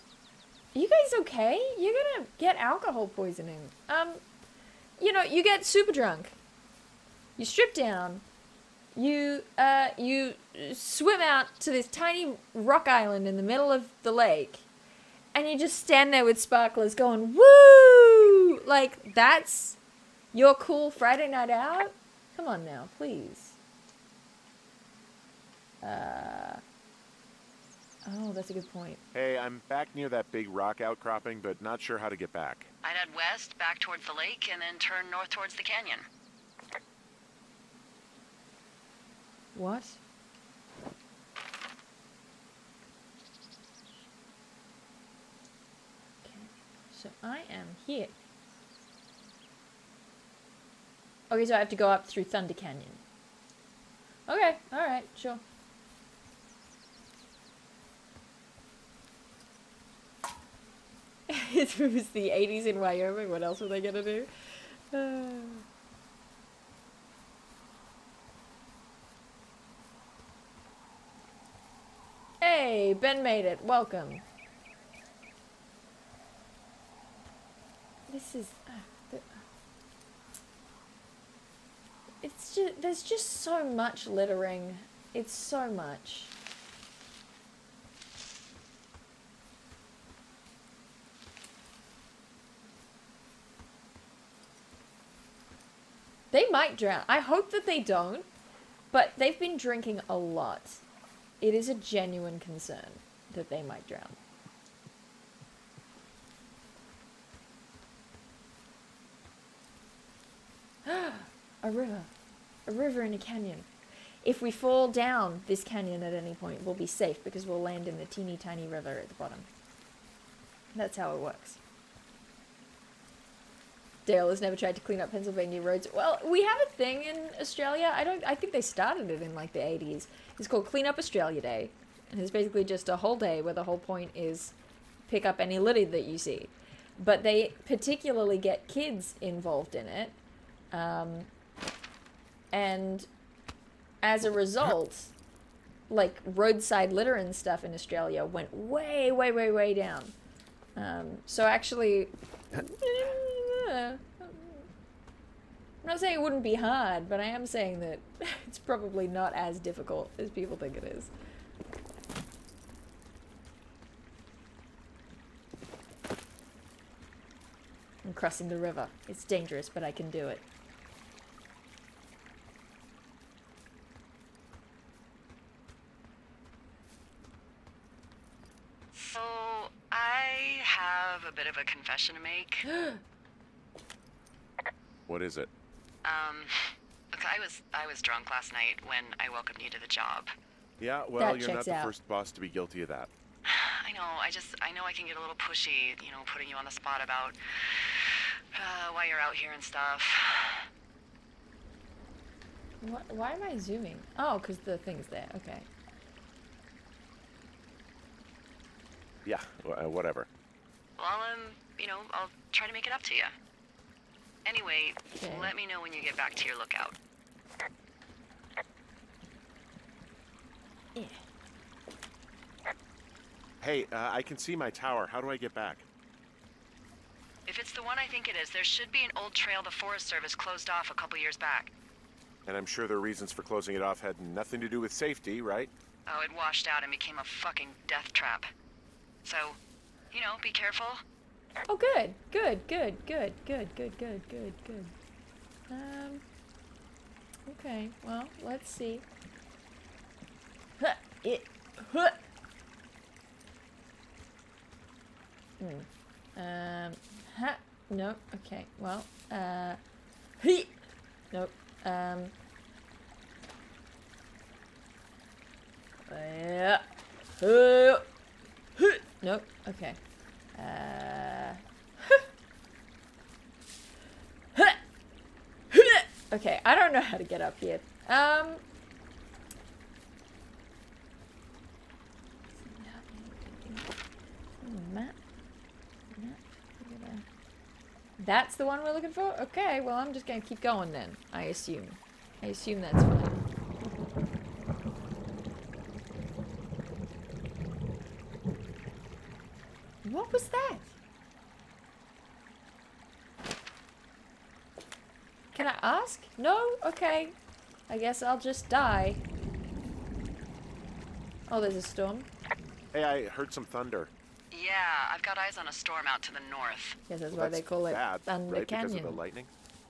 Are you guys okay? You're gonna get alcohol poisoning. You get super drunk. You strip down. You swim out to this tiny rock island in the middle of the lake, and you just stand there with sparklers going, woo! Like, that's your cool Friday night out? Come on now, please. Oh, that's a good point. Hey, I'm back near that big rock outcropping, but not sure how to get back. I'd head west, back towards the lake, and then turn north towards the canyon. What? Okay, so I am here. Okay, so I have to go up through Thunder Canyon. Okay, alright, sure. It was the 80s in Wyoming, what else were they gonna do? Hey, Ben made it. Welcome. This is... it's just... There's just so much littering. It's so much. They might drown. I hope that they don't, but they've been drinking a lot. It is a genuine concern that they might drown. A river. A river in a canyon. If we fall down this canyon at any point, we'll be safe because we'll land in the teeny tiny river at the bottom. That's how it works. Dael has never tried to clean up Pennsylvania roads. Well, we have a thing in Australia. I think they started it in like the 80s. It's called Clean Up Australia Day. And it's basically just a whole day where the whole point is pick up any litter that you see. But they particularly get kids involved in it. And as a result, like roadside litter and stuff in Australia went way, way, way, way down. So actually... I'm not saying it wouldn't be hard, but I am saying that it's probably not as difficult as people think it is. I'm crossing the river. It's dangerous, but I can do it. So, I have a bit of a confession to make. What is it? Look, I was drunk last night when I welcomed you to the job. Yeah, well, That you're not checks the out. first boss to be guilty of that. I know, I know I can get a little pushy, you know, putting you on the spot about why you're out here and stuff. Why am I zooming? Oh, because the thing's there. Okay. Yeah, whatever. Well, you know, I'll try to make it up to you. Anyway, Okay. let me know when you get back to your lookout. Yeah. Hey, I can see my tower. How do I get back? If it's the one I think it is, there should be an old trail the Forest Service closed off a couple years back. And I'm sure their reasons for closing it off had nothing to do with safety, right? Oh, it washed out and became a fucking death trap. So, you know, be careful. Oh, good. Good, good, good, good, good, good, good, good. Okay, well, let's see. Huh, it, huh. Ha, nope, okay, well, he, nope, yeah, nope, okay, okay, I don't know how to get up here. Map. That's the one we're looking for? Okay, well, I'm just gonna keep going then, I assume. I assume that's fine. What was that? Can I ask? No? Okay. I guess I'll just die. Oh, there's a storm. Hey, I heard some thunder. Yeah, I've got eyes on a storm out to the north. Guess that's Well, why they call it bad, Thunder right? Because of Canyon. the lightning?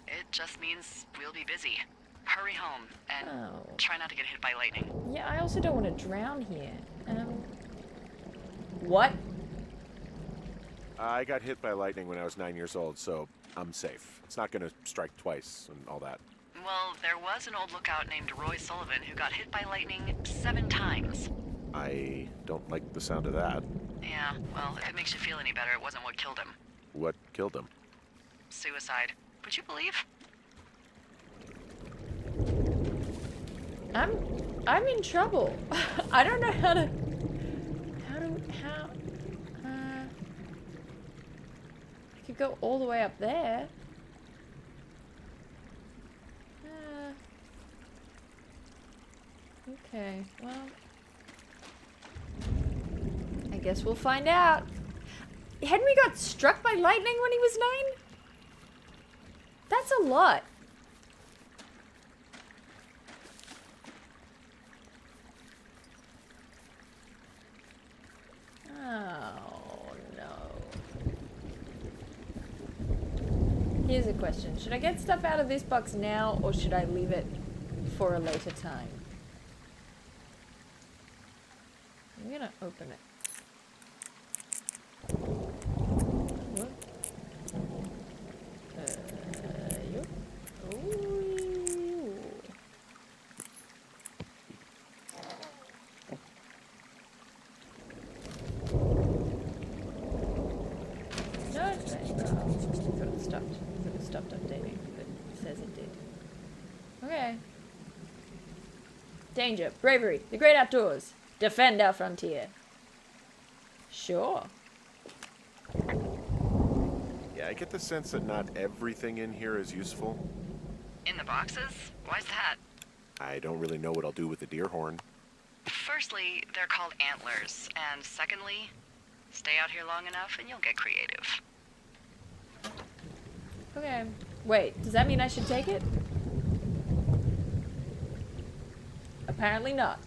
It just means we'll be busy. Hurry home and Oh. try not to get hit by lightning. Yeah, I also don't want to drown here. What? I got hit by lightning when I was 9 years old, so I'm safe. It's not going to strike twice and all that. Well, there was an old lookout named Roy Sullivan who got hit by lightning 7 times. I don't like the sound of that. Yeah, well, if it makes you feel any better, it wasn't what killed him. What killed him? Suicide. Would you believe? I'm in trouble. I don't know how I could go all the way up there. Okay, well. guess we'll find out. Henry got struck by lightning when he was 9? That's a lot. Oh, no. Here's a question. Should I get stuff out of this box now, or should I leave it for a later time? I'm gonna open it. What? Yup. Ooh. No, I thought it stopped. I thought it stopped updating, but it says it did. Okay. Danger, bravery, the great outdoors. Defend our frontier. Sure. Yeah, I get the sense that not everything in here is useful. In the boxes? Why's that? I don't really know what I'll do with the deer horn. Firstly, they're called antlers. And secondly, stay out here long enough and you'll get creative. Okay. Wait, does that mean I should take it? Apparently not.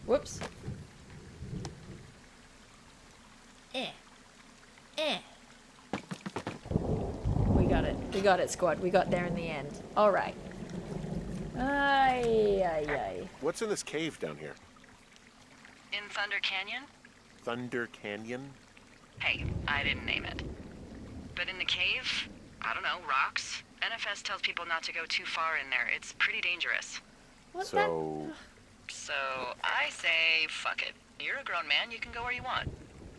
Whoops. We got it. We got it, squad. We got there in the end. Alright. Ay, ay, ay. What's in this cave down here? In Thunder Canyon? Thunder Canyon? Hey, I didn't name it. But in the cave, I don't know, rocks? NFS tells people not to go too far in there. It's pretty dangerous. What So, So I say, fuck it. You're a grown man, you can go where you want.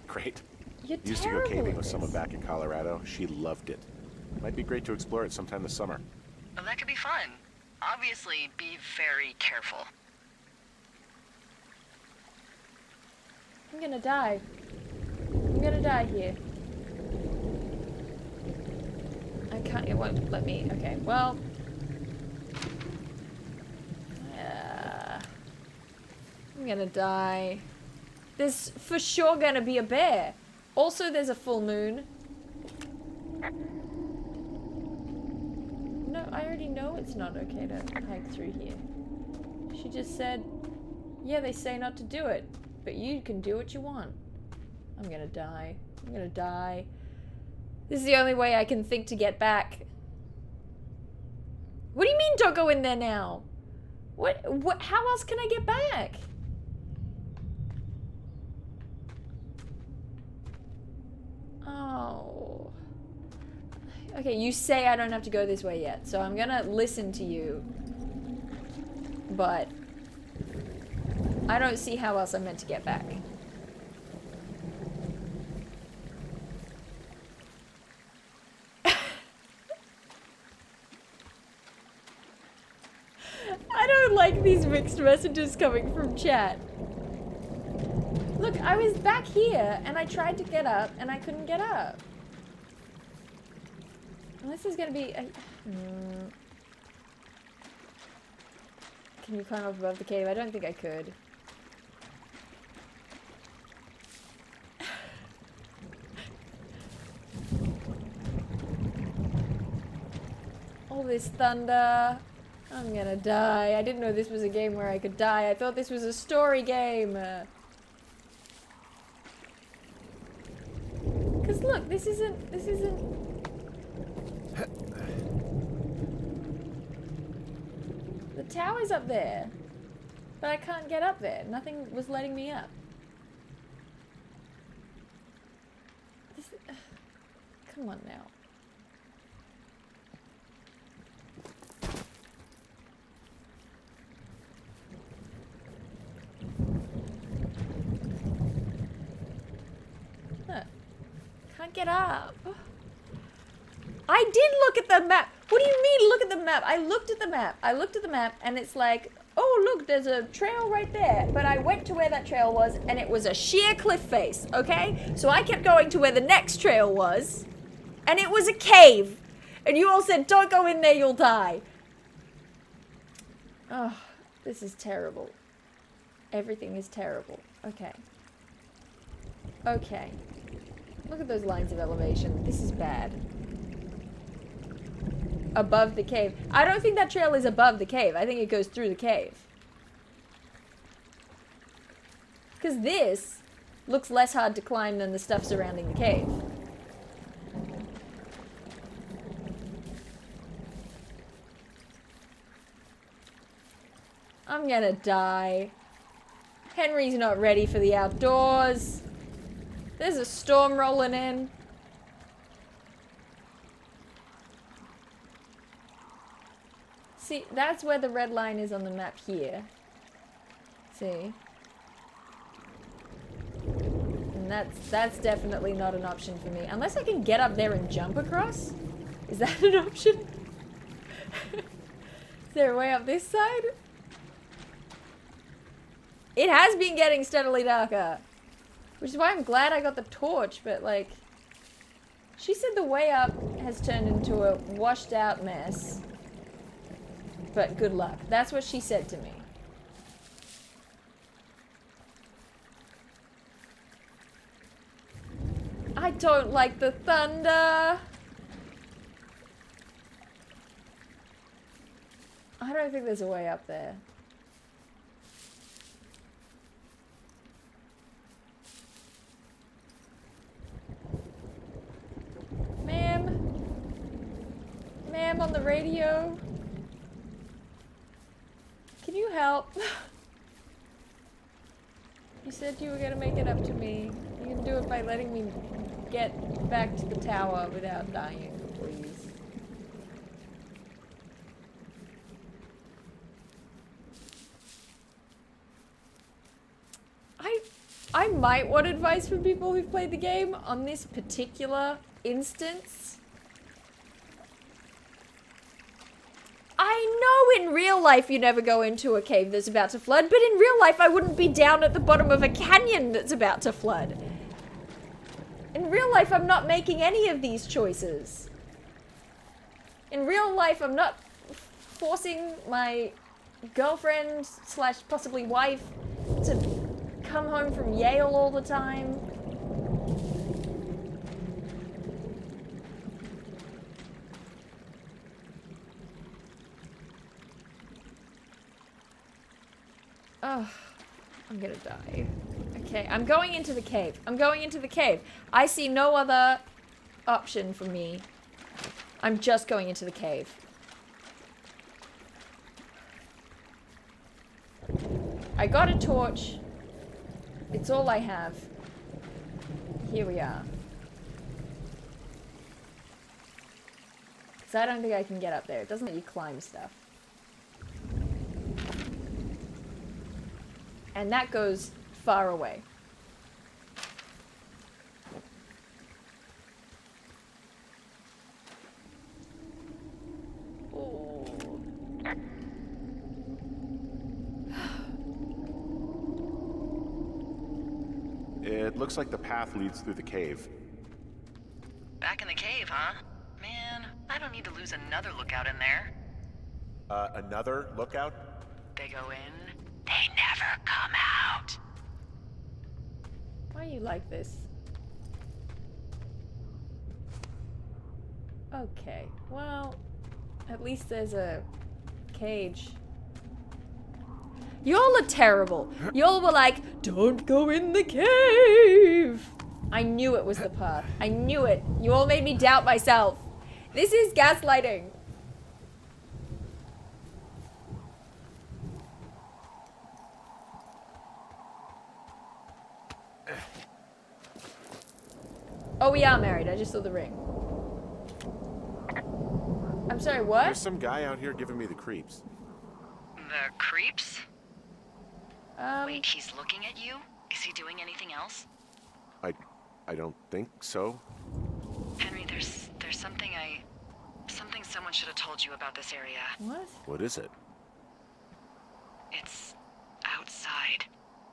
great. You're Used to go terrible caving at with someone this. back in Colorado. She loved it. Might be great to explore it sometime this summer. Well, that could be fun. Obviously, be very careful. I'm gonna die. I'm gonna die here. I can't, it won't let me. Okay, well. I'm gonna die. There's for sure gonna be a bear. Also, there's a full moon. No, I already know it's not okay to hike through here. She just said, yeah, they say not to do it, but you can do what you want. I'm gonna die. I'm gonna die. This is the only way I can think to get back. What do you mean don't go in there now? What, how else can I get back? Oh. Okay, you say I don't have to go this way yet, so I'm gonna listen to you. But I don't see how else I'm meant to get back. I don't like these mixed messages coming from chat. Look, I was back here and I tried to get up and I couldn't get up. And this is gonna be a... Can you climb up above the cave? I don't think I could. All this thunder. I'm gonna die. I didn't know this was a game where I could die. I thought this was a story game. Cause look, this isn't... The tower's up there. But I can't get up there. Nothing was letting me up. This, come on now. Look. Can't get up. I did look at the map. What do you mean look at the map? I looked at the map. I looked at the map and it's like, oh look, there's a trail right there. But I went to where that trail was and it was a sheer cliff face, okay? So I kept going to where the next trail was and it was a cave. And you all said, don't go in there, you'll die. Oh, this is terrible. Everything is terrible. Okay. Okay. Look at those lines of elevation. This is bad. Above the cave. I don't think that trail is above the cave. I think it goes through the cave. Because this looks less hard to climb than the stuff surrounding the cave. I'm gonna die. Henry's not ready for the outdoors. There's a storm rolling in. See, that's where the red line is on the map here. See? And that's definitely not an option for me. Unless I can get up there and jump across? Is that an option? Is there a way up this side? It has been getting steadily darker. Which is why I'm glad I got the torch, but like... She said the way up has turned into a washed out mess. But good luck. That's what she said to me. I don't like the thunder. I don't think there's a way up there. Ma'am? Ma'am on the radio? Can you help? You said you were gonna make it up to me. You can do it by letting me get back to the tower without dying, please. I might want advice from people who've played the game on this particular instance. I know in real life you never go into a cave that's about to flood, but in real life I wouldn't be down at the bottom of a canyon that's about to flood. In real life I'm not making any of these choices. In real life I'm not forcing my girlfriend slash possibly wife to come home from Yale all the time. Oh, I'm gonna die. Okay, I'm going into the cave. I'm going into the cave. I see no other option for me. I'm just going into the cave. I got a torch. It's all I have. Here we are. So I don't think I can get up there. It doesn't let you climb stuff. And that goes far away. Oh. It looks like the path leads through the cave. Back in the cave, huh? Man, I don't need to lose another lookout in there. Another lookout? They go in, they never come out. Why are you like this? Okay, well, at least there's a cage. Y'all are terrible. Y'all were like, don't go in the cave. I knew it was the path. I knew it. You all made me doubt myself. This is gaslighting. Oh, we are married. I just saw the ring. I'm sorry, what? There's some guy out here giving me the creeps. The creeps? Wait, he's looking at you? Is he doing anything else? I don't think so. Henry, there's something someone should have told you about this area. What? What is it? It's outside.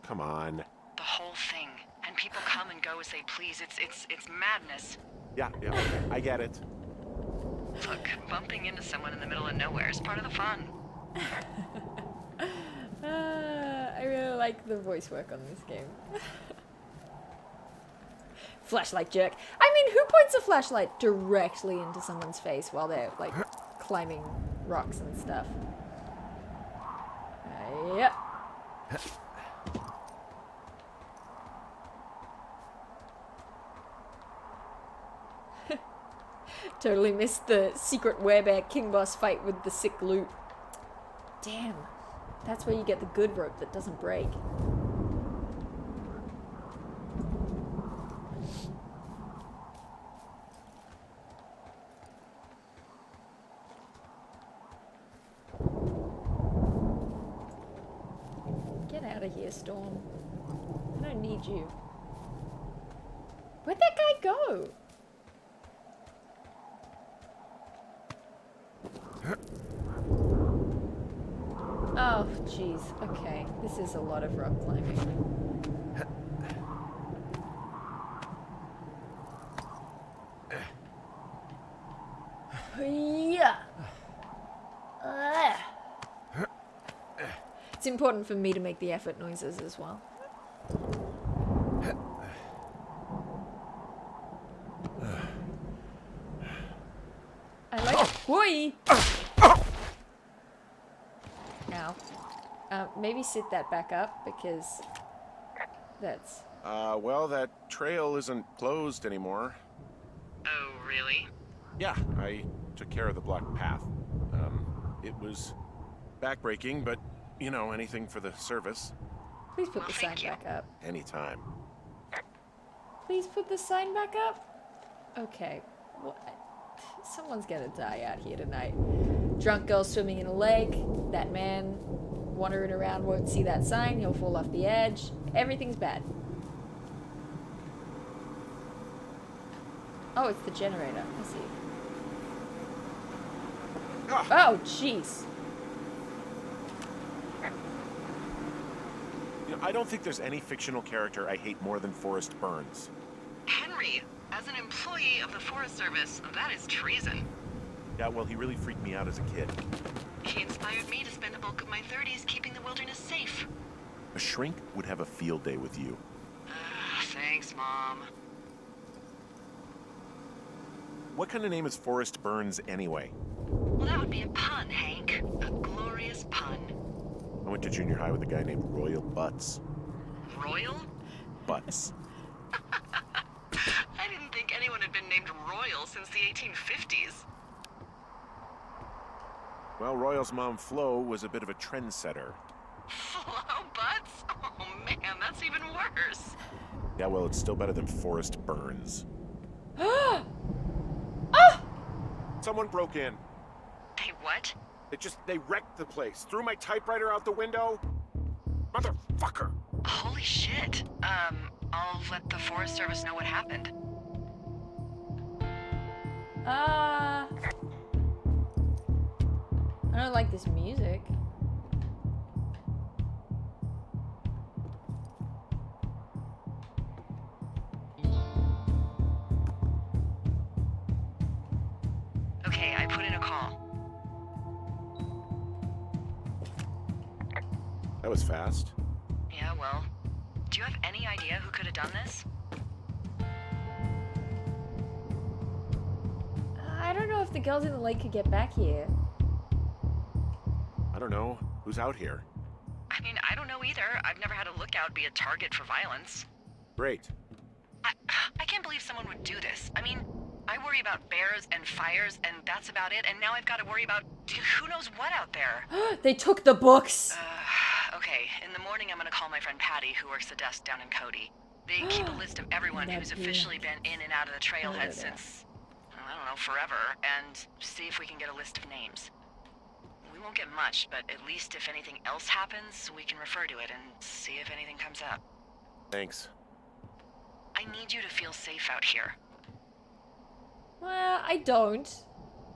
Come on. The whole thing. And people come and go as they please. It's madness. Yeah, okay. I get it. Look, bumping into someone in the middle of nowhere is part of the fun. I really like the voice work on this game. Flashlight jerk. I mean, who points a flashlight directly into someone's face while they're, like, climbing rocks and stuff? Yep. Totally missed the secret werebear king boss fight with the sick loot. Damn. That's where you get the good rope that doesn't break. Get out of here, Storm. I don't need you. Where'd that guy go? Oh, jeez. Okay. This is a lot of rock climbing. Yeah. It's important for me to make the effort noises as well. I like it. Whoi! Ow. Maybe sit that back up because that's... Well, that trail isn't closed anymore. Oh, really? Yeah, I took care of the blocked path. It was backbreaking, but, you know, anything for the service. Please put the sign thank you. back up. Anytime. Please put the sign back up? Okay. What? Someone's gonna die out here tonight. Drunk girl swimming in a lake. That man wandering around won't see that sign. He'll fall off the edge. Everything's bad. Oh, it's the generator. I see. Oh, jeez. You know, I don't think there's any fictional character I hate more than Forrest Burns. Henry, as an employee of the Forest Service, that is treason. Yeah, well, he really freaked me out as a kid. He inspired me to spend the bulk of my 30s keeping the wilderness safe. A shrink would have a field day with you. Thanks, Mom. What kind of name is Forrest Burns anyway? Well, that would be a pun, Hank. A glorious pun. I went to junior high with a guy named Royal Butts. Royal? Butts. I didn't think anyone had been named Royal since the 1850s. Well, Royal's mom, Flo, was a bit of a trendsetter. Flo Butts? Oh man, that's even worse. Yeah, well, it's still better than Forrest Burns. Ah! Someone broke in. Hey, what? They wrecked the place. Threw my typewriter out the window. Motherfucker. Holy shit. I'll let the Forest Service know what happened. I don't like this music. Okay, I put in a call. That was fast. Yeah, well, do you have any idea who could have done this? I don't know if the girls in the lake could get back here. I don't know. Who's out here? I mean, I don't know either. I've never had a lookout be a target for violence. Great. I can't believe someone would do this. I mean, I worry about bears and fires, and that's about it, and now I've got to worry about who knows what out there. They took the books. Okay, in the morning I'm gonna call my friend Patty, who works the desk down in Cody. They keep a list of everyone who's officially been in and out of the trailhead since, I don't know, forever, and see if we can get a list of names. We won't get much, but at least if anything else happens, we can refer to it and see if anything comes up. Thanks. I need you to feel safe out here. Well, I don't.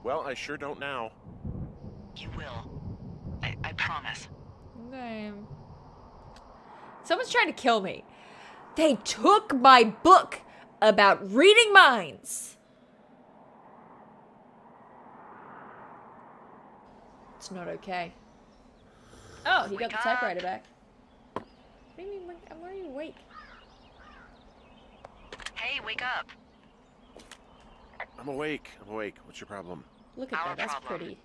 Well, I sure don't now. You will. I promise. Okay. Someone's trying to kill me. They took my book about reading minds. It's not okay. Oh, he got the typewriter back. What do you mean? I'm already awake. Hey, Hey, wake up. I'm awake. What's your problem? Look at Our that. That's problem. pretty.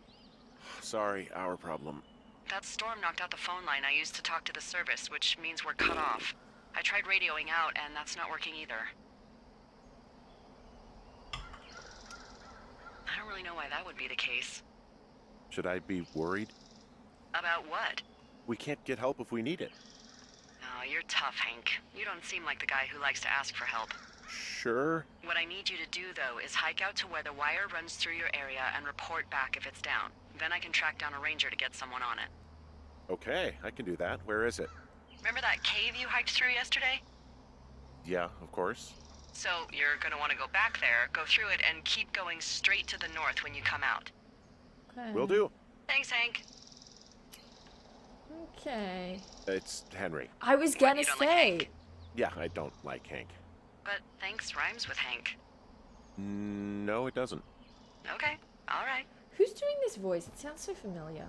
Sorry, our problem. That storm knocked out the phone line I used to talk to the service, which means we're cut off. I tried radioing out, and that's not working either. I don't really know why that would be the case. Should I be worried? About what? We can't get help if we need it. Oh, you're tough, Hank. You don't seem like the guy who likes to ask for help. Sure. What I need you to do, though, is hike out to where the wire runs through your area and report back if it's down. Then I can track down a ranger to get someone on it. Okay, I can do that. Where is it? Remember that cave you hiked through yesterday? Yeah, of course. So you're gonna want to go back there, go through it, and keep going straight to the north when you come out. Okay. Will do. Thanks, Hank. Okay. It's Henry. I was What, gonna you don't like say. Hank? Yeah, I don't like Hank. But thanks rhymes with Hank. No, it doesn't. Okay, all right. Who's doing this voice? It sounds so familiar.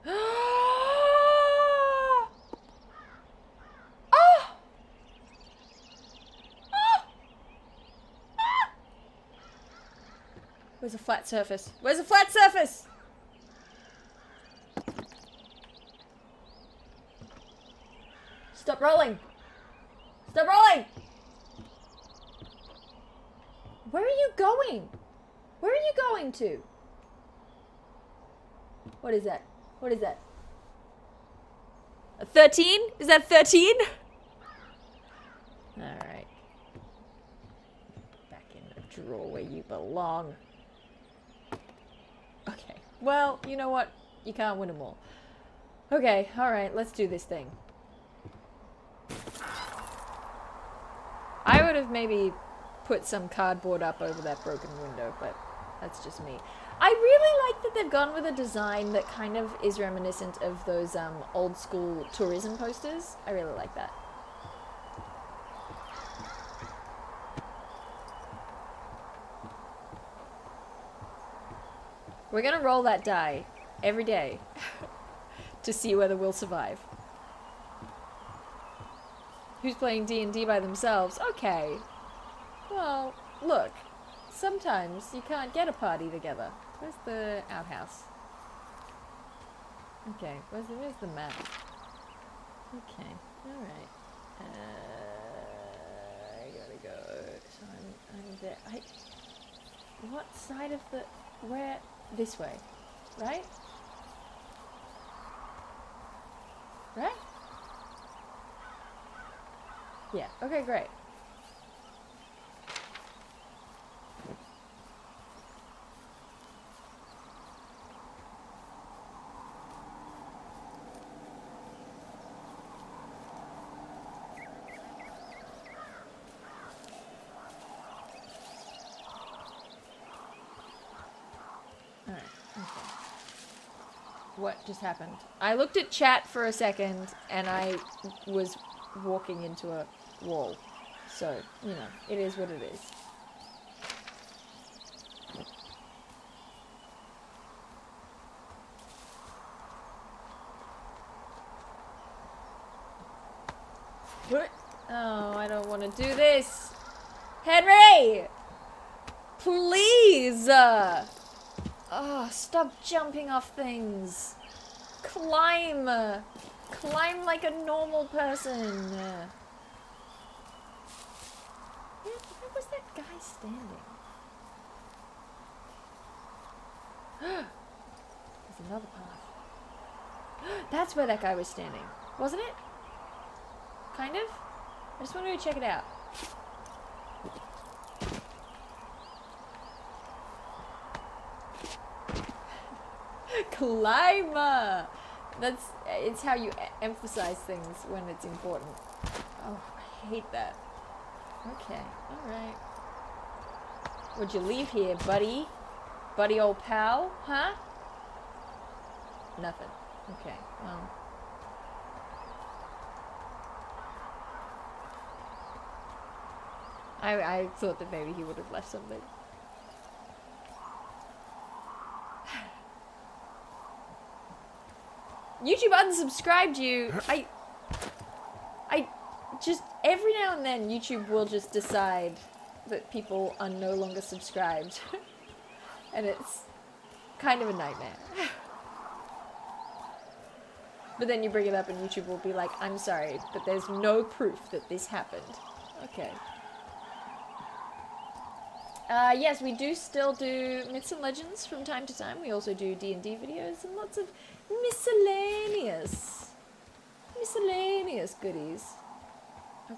Oh! Oh! Where's a flat surface? Where's a flat surface? Stop rolling. Stop rolling. Where are you going? Where are you going to? What is that? What is that? A 13? Is that 13? Alright. Back in the drawer where you belong. Okay. Well, you know what? You can't win them all. Okay, alright, let's do this thing. I would have maybe put some cardboard up over that broken window, but that's just me. I really like that they've gone with a design that kind of is reminiscent of those old school tourism posters. I really like that. We're gonna roll that die every day to see whether we'll survive. Who's playing D&D by themselves? Okay. Well, look. Sometimes you can't get a party together. Where's the outhouse? Okay, where's the map? Okay, alright. I gotta go. So I'm there. What side of the... Where? This way. Right? Right? Yeah, okay, great. Alright, okay. What just happened? I looked at chat for a second and I was walking into a wall. So, you know, it is what it is. What? Oh, I don't want to do this. Henry! Please! Oh, stop jumping off things. Climb! Climb like a normal person. Where was that guy standing? There's another path. That's where that guy was standing, wasn't it? Kind of? I just wanted to check it out. Climber! It's how you emphasize things when it's important. Oh, I hate that. Okay, alright. What'd you leave here, buddy? Buddy old pal? Huh? Nothing. Okay, well. I thought that maybe he would have left something. YouTube unsubscribed you. I just every now and then YouTube will just decide that people are no longer subscribed. And it's kind of a nightmare. But then you bring it up and YouTube will be like, I'm sorry, but there's no proof that this happened. Okay. Yes, we do still do Myths and Legends from time to time. We also do D&D videos and lots of miscellaneous goodies. Oh.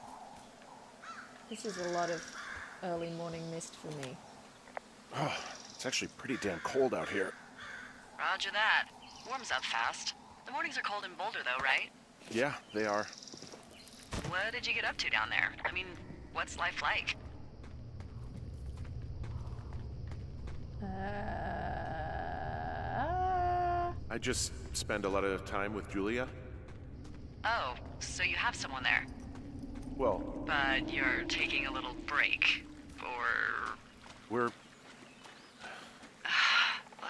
This is a lot of early morning mist for me. Oh, it's actually pretty damn cold out here. Roger that. Warms up fast. The mornings are cold in Boulder, though, right? Yeah, they are. What did you get up to down there? I mean, what's life like? I just spend a lot of time with Julia. Oh, so you have someone there. Well, But you're taking a little break. Or... we're... Look,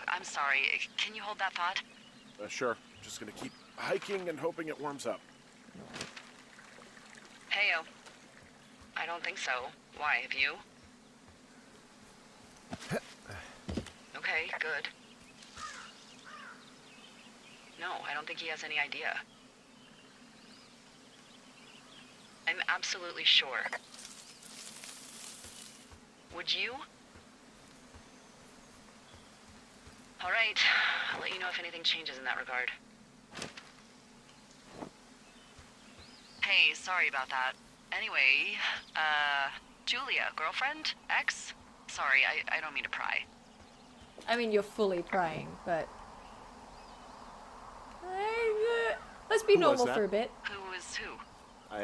I'm sorry. Can you hold that thought? Sure. Just gonna keep hiking and hoping it warms up. Heyo. I don't think so. Why, have you? Okay, good. No, I don't think he has any idea. I'm absolutely sure. Would you? All right, I'll let you know if anything changes in that regard. Hey, sorry about that. Anyway, Julia, girlfriend? Ex? Sorry, I don't mean to pry. I mean, you're fully prying, but... let's be Who was normal that? for a bit. Who is who?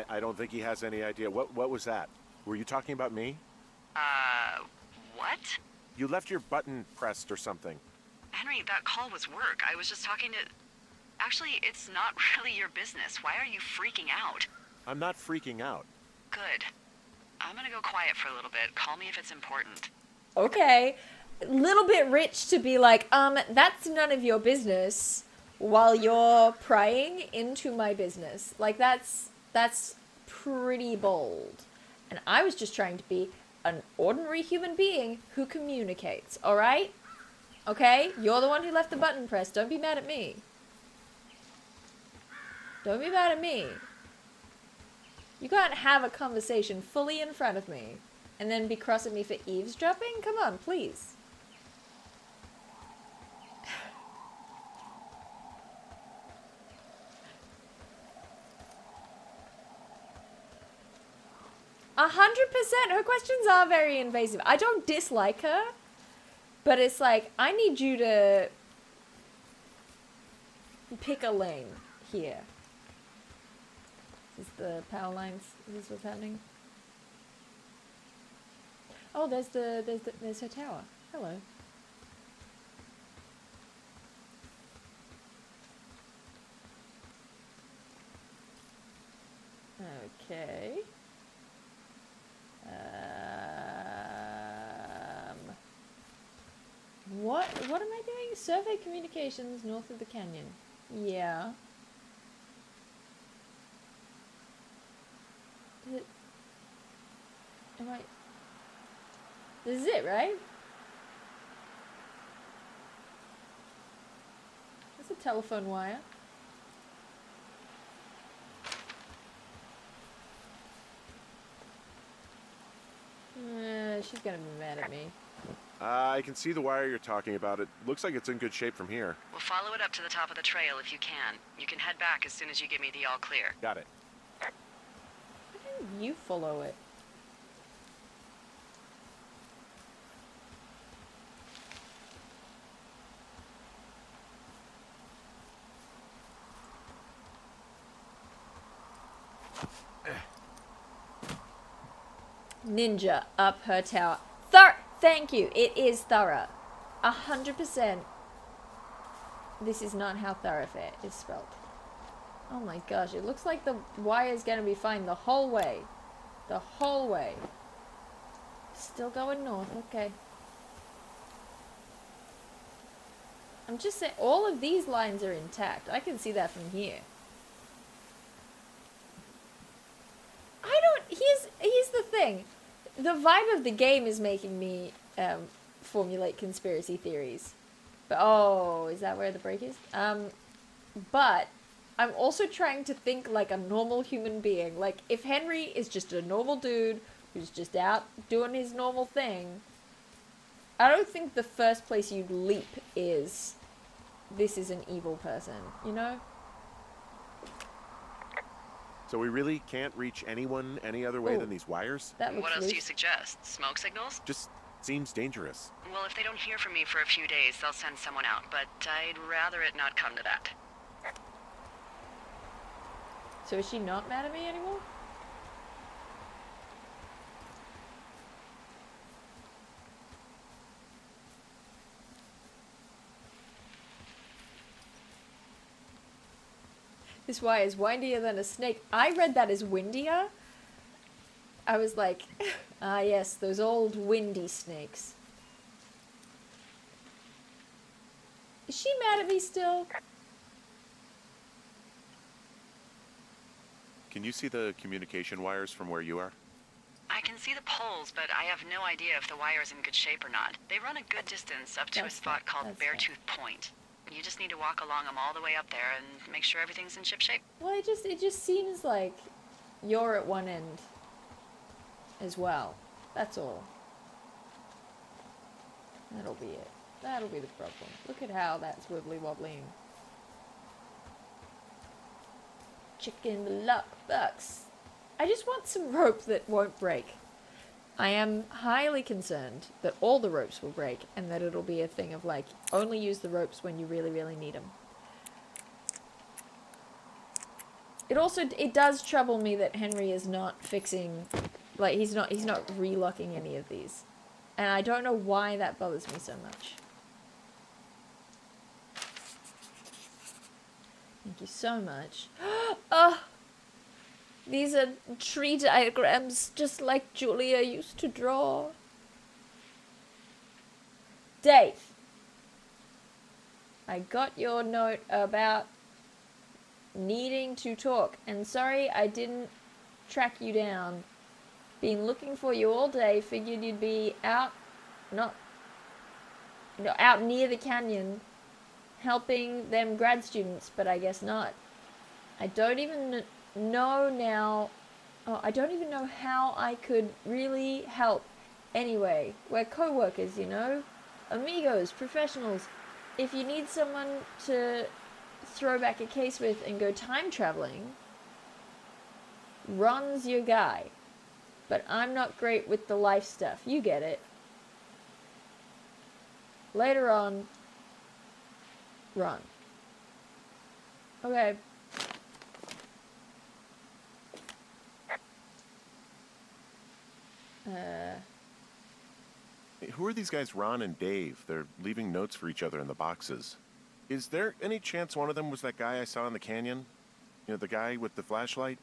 I don't think he has any idea. What was that? Were you talking about me? What? You left your button pressed or something. Henry, that call was work. I was just talking to... Actually, it's not really your business. Why are you freaking out? I'm not freaking out. Good. I'm gonna go quiet for a little bit. Call me if it's important. Okay. Little bit rich to be like, that's none of your business while you're prying into my business. Like, that's pretty bold. And I was just trying to be an ordinary human being who communicates, alright? Okay? You're the one who left the button pressed. Don't be mad at me. Don't be mad at me. You can't have a conversation fully in front of me and then be cross at me for eavesdropping? Come on, please. $100%. Her questions are very invasive. I don't dislike her, but it's like, I need you to pick a lane here. Is this the power lines? Is this what's happening? Oh, there's her tower. Hello. Okay. What am I doing? Survey communications north of the canyon. Yeah. This is it, right? That's a telephone wire. She's gonna be mad at me. I can see the wire you're talking about. It looks like it's in good shape from here. We'll follow it up to the top of the trail if you can. You can head back as soon as you give me the all clear. Got it. Why don't you follow it? Ninja up her tower. Thank you. It is thorough. 100%. This is not how thoroughfare is spelled. Oh my gosh, it looks like the wire's gonna be fine the whole way. The whole way. Still going north, okay. I'm just saying, all of these lines are intact. I can see that from here. I don't thing. The vibe of the game is making me formulate conspiracy theories. But oh, is that where the break is? But I'm also trying to think like a normal human being. Like, if Henry is just a normal dude who's just out doing his normal thing, I don't think the first place you'd leap is, this is an evil person, you know? So we really can't reach anyone any other way Ooh. than these wires? That looks What else do you loose. suggest? Smoke signals? Just seems dangerous. Well, if they don't hear from me for a few days, they'll send someone out, but I'd rather it not come to that. So is she not mad at me anymore? This wire is windier than a snake. I read that as windier. I was like, ah yes, those old windy snakes. Is she mad at me still? Can you see the communication wires from where you are? I can see the poles, but I have no idea if the wire's in good shape or not. They run a good distance up to That's a spot fair. called That's fair. Beartooth Point. You just need to walk along them all the way up there and make sure everything's in ship shape. Well, it just seems like you're at one end as well. That's all. That'll be it. That'll be the problem. Look at how that's wibbly wobbling. Chicken luck bucks. I just want some rope that won't break. I am highly concerned that all the ropes will break and that it'll be a thing of like, only use the ropes when you really, really need them. It does trouble me that Henry is not fixing, like he's not relocking any of these. And I don't know why that bothers me so much. Thank you so much. Oh! These are tree diagrams, just like Julia used to draw. Dave, I got your note about needing to talk, and sorry I didn't track you down. Been looking for you all day, figured you'd be out near the canyon, helping them grad students, but I guess not. I don't even know now. Oh, I don't even know how I could really help. Anyway, we're co-workers, you know? Amigos, professionals. If you need someone to throw back a case with and go time traveling, Ron's your guy. But I'm not great with the life stuff. You get it. Later on, Ron. Okay. Hey, who are these guys, Ron and Dave? They're leaving notes for each other in the boxes. Is there any chance one of them was that guy I saw in the canyon? You know, the guy with the flashlight?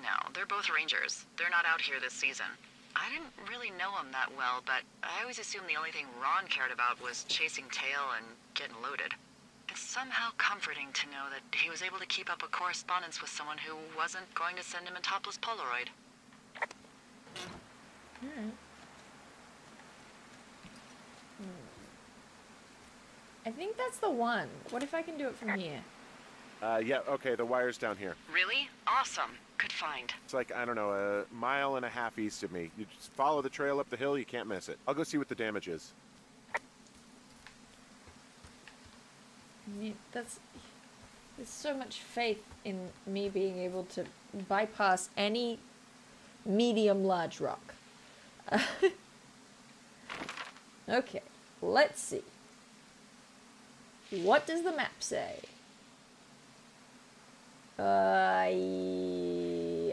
No, they're both rangers. They're not out here this season. I didn't really know him that well, but I always assumed the only thing Ron cared about was chasing tail and getting loaded. It's somehow comforting to know that he was able to keep up a correspondence with someone who wasn't going to send him a topless Polaroid. I think that's the one. What if I can do it from here? Yeah, okay, the wire's down here. Really? Awesome. Good find. It's like, I don't know, a mile and a half east of me. You just follow the trail up the hill, you can't miss it. I'll go see what the damage is. I mean, there's so much faith in me being able to bypass any medium-large rock. Okay, let's see. What does the map say?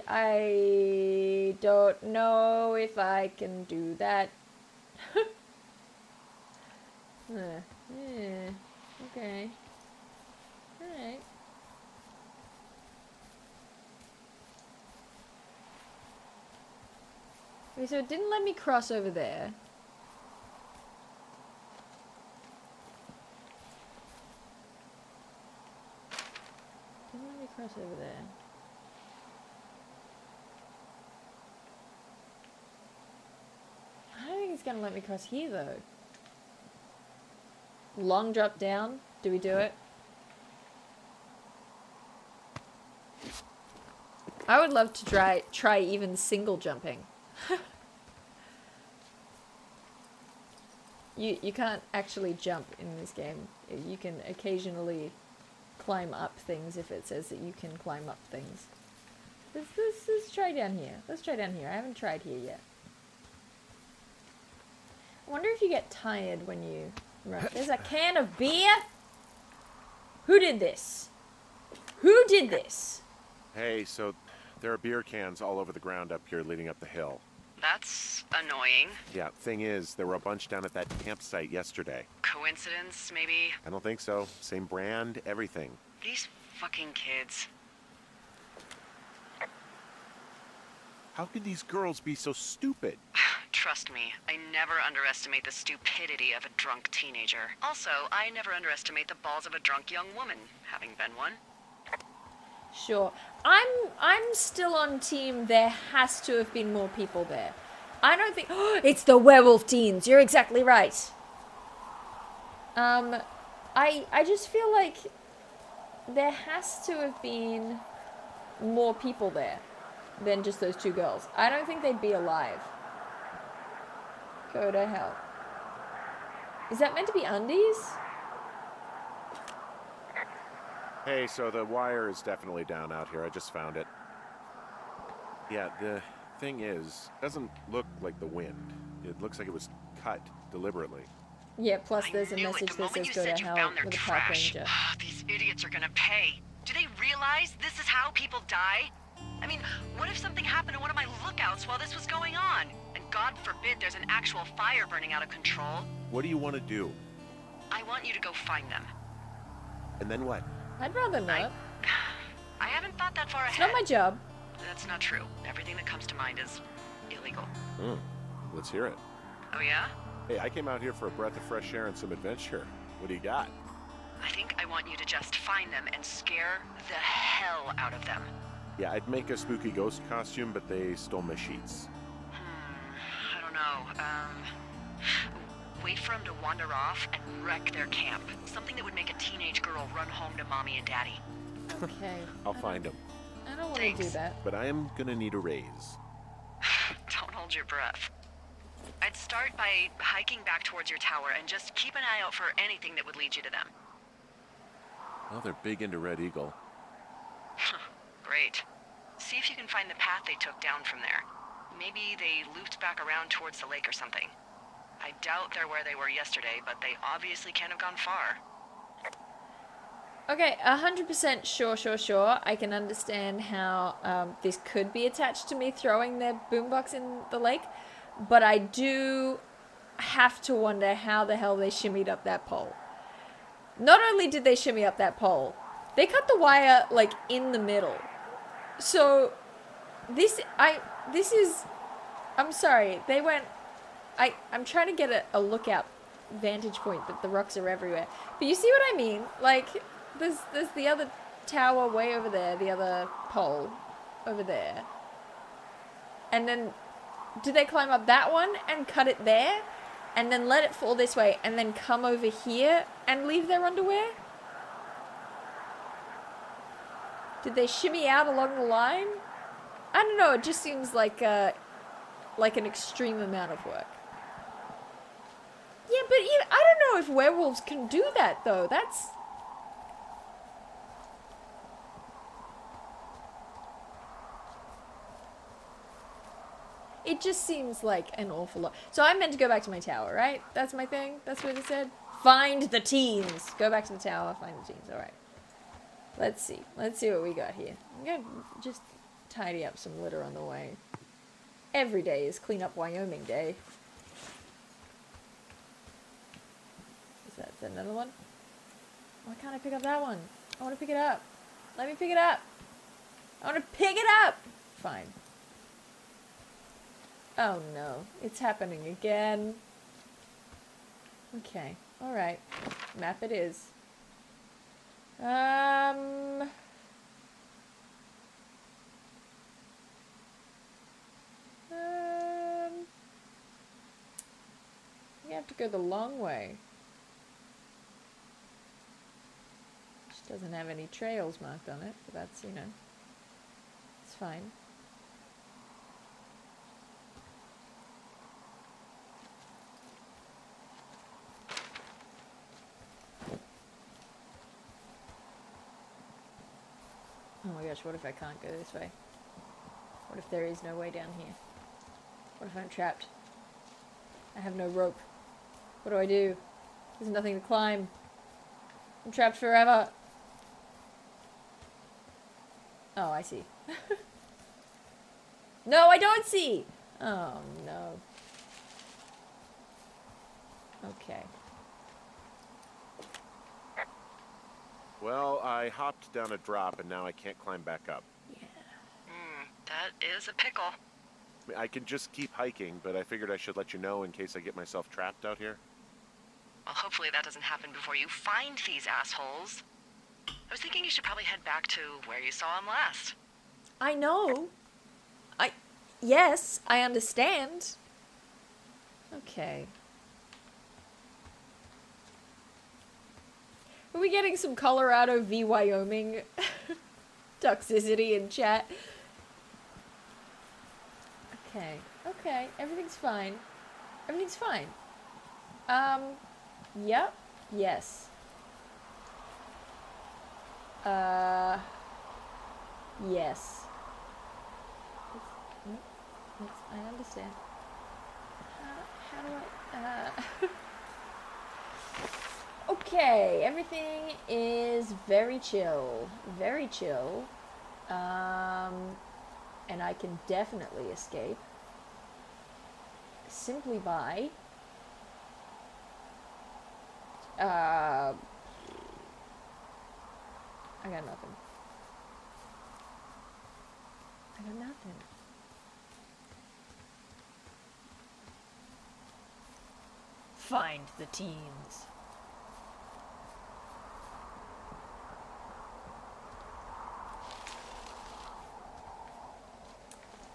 I don't know if I can do that. Okay. Alright. Okay, so it didn't let me cross over there. Didn't let me cross over there. it's gonna let me cross here though. Long drop down. Do we do it? I would love to try even single jumping. You can't actually jump in this game. You can occasionally climb up things if it says that you can climb up things. Let's try down here. Let's try down here. I haven't tried here yet. I wonder if you get tired when you run. There's a can of beer? Who did this? Who did this? Hey, so there are beer cans all over the ground up here leading up the hill. That's annoying. Yeah, thing is, there were a bunch down at that campsite yesterday. Coincidence, maybe? I don't think so. Same brand, everything. These fucking kids. How could these girls be so stupid? Trust me, I never underestimate the stupidity of a drunk teenager. Also, I never underestimate the balls of a drunk young woman, having been one. Sure. I'm still on team there has to have been more people there. I don't think it's the werewolf teens. You're exactly right. I just feel like there has to have been more people there than just those two girls. I don't think they'd be alive. Go to hell. Is that meant to be undies? Hey, so the wire is definitely down out here. I just found it. Yeah, the thing is, it doesn't look like the wind. It looks like it was cut deliberately. Yeah, plus there's a I knew message it the that moment says you go to said you hell found their with a park trash. ranger. These idiots are gonna pay. Do they realize this is how people die? I mean, what if something happened to one of my lookouts while this was going on? And God forbid there's an actual fire burning out of control. What do you want to do? I want you to go find them. And then what? I'd rather not. I haven't thought that far It's ahead. not my job. That's not true. Everything that comes to mind is illegal. Let's hear it. Oh yeah? Hey, I came out here for a breath of fresh air and some adventure. What do you got? I think I want you to just find them and scare the hell out of them. Yeah, I'd make a spooky ghost costume, but they stole my sheets. I don't know. Wait for them to wander off and wreck their camp. Something that would make a teenage girl run home to mommy and daddy. Okay. I'll find them. I don't want to do Thanks. that. But I am gonna need a raise. Don't hold your breath. I'd start by hiking back towards your tower and just keep an eye out for anything that would lead you to them. Well, they're big into Red Eagle. Great. See if you can find the path they took down from there. Maybe they looped back around towards the lake or something. I doubt they're where they were yesterday, but they obviously can't have gone far. Okay, 100% sure. I can understand how this could be attached to me throwing their boombox in the lake, but I do have to wonder how the hell they shimmied up that pole. Not only did they shimmy up that pole, they cut the wire, like, in the middle. So, I'm sorry, they went, I'm trying to get a lookout vantage point that the rocks are everywhere. But you see what I mean? Like, there's the other tower way over there, the other pole over there. And then, did they climb up that one and cut it there? And then let it fall this way and then come over here and leave their underwear? Did they shimmy out along the line? I don't know, it just seems like an extreme amount of work. Yeah, but I don't know if werewolves can do that, though. That's... It just seems like an awful lot. So I'm meant to go back to my tower, right? That's my thing? That's what it said? Find the teens. Go back to the tower, find the teens. All right. Let's see. Let's see what we got here. I'm going to just tidy up some litter on the way. Every day is Clean Up Wyoming Day. Is that another one? Why can't I pick up that one? I want to pick it up. Let me pick it up. I want to pick it up. Fine. Oh no, it's happening again. Okay, alright. Map it is. You have to go the long way. Which doesn't have any trails marked on it, but that's, you know, it's fine. Oh my gosh, what if I can't go this way? What if there is no way down here? What if I'm trapped? I have no rope. What do I do? There's nothing to climb. I'm trapped forever. Oh, I see. No, I don't see! Oh, no. Okay. Well, I hopped down a drop and now I can't climb back up. That is a pickle. I mean, I can just keep hiking, but I figured I should let you know in case I get myself trapped out here. Well, hopefully that doesn't happen before you find these assholes. I was thinking you should probably head back to where you saw them last. I know. Yes, I understand. Okay. Are we getting some Colorado v. Wyoming toxicity in chat? Okay, okay, everything's fine. Everything's fine. Yep, yes. Yes. I understand. How do I, Okay, everything is very chill. Very chill. And I can definitely escape. Simply by... I got nothing. I got nothing. Find the teens.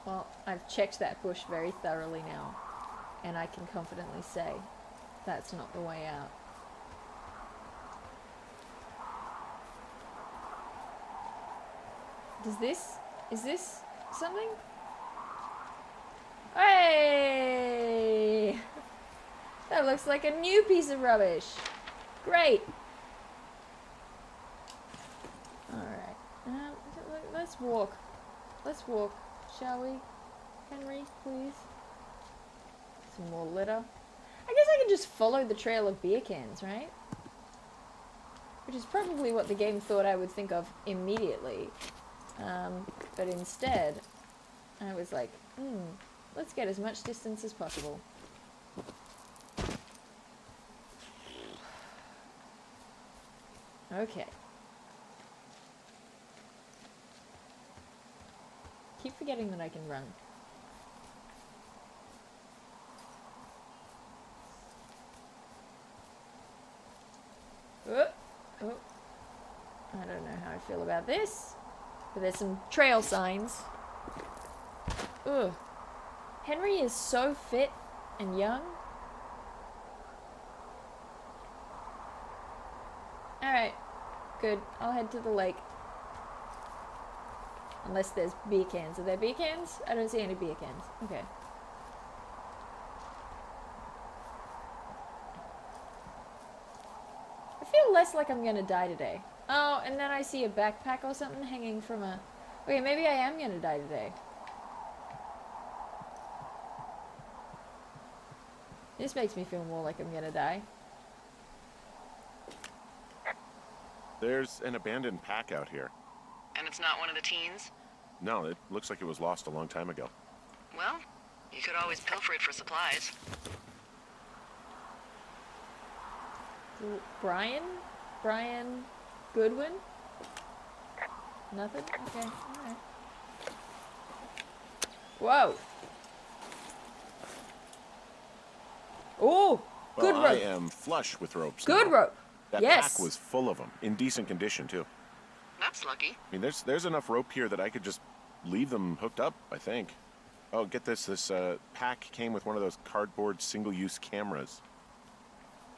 Well, I've checked that bush very thoroughly now, and I can confidently say that's not the way out. Is this something? Hey! That looks like a new piece of rubbish. Great. Alright. Let's walk. Let's walk, shall we? Henry, please. Some more litter. I guess I can just follow the trail of beer cans, right? Which is probably what the game thought I would think of immediately. But instead, I was like, let's get as much distance as possible. Okay. Keep forgetting that I can run. Oh, oh. I don't know how I feel about this. But there's some trail signs. Ugh. Henry is so fit and young. Alright. Good. I'll head to the lake. Unless there's beer cans. Are there beer cans? I don't see any beer cans. Okay. I feel less like I'm gonna die today. Oh, and then I see a backpack or something hanging from a... Okay, maybe I am gonna die today. This makes me feel more like I'm gonna die. There's an abandoned pack out here. And it's not one of the teens? No, it looks like it was lost a long time ago. Well, you could always pilfer it for supplies. Brian? Brian Goodwin? Nothing? Okay, alright. Whoa! Oh! Good Well, rope! I am flush with ropes Good now. rope! That Yes! pack was full of them, in decent condition too. That's lucky. I mean, there's enough rope here that I could just leave them hooked up, I think. Oh, get this. This pack came with one of those cardboard single-use cameras.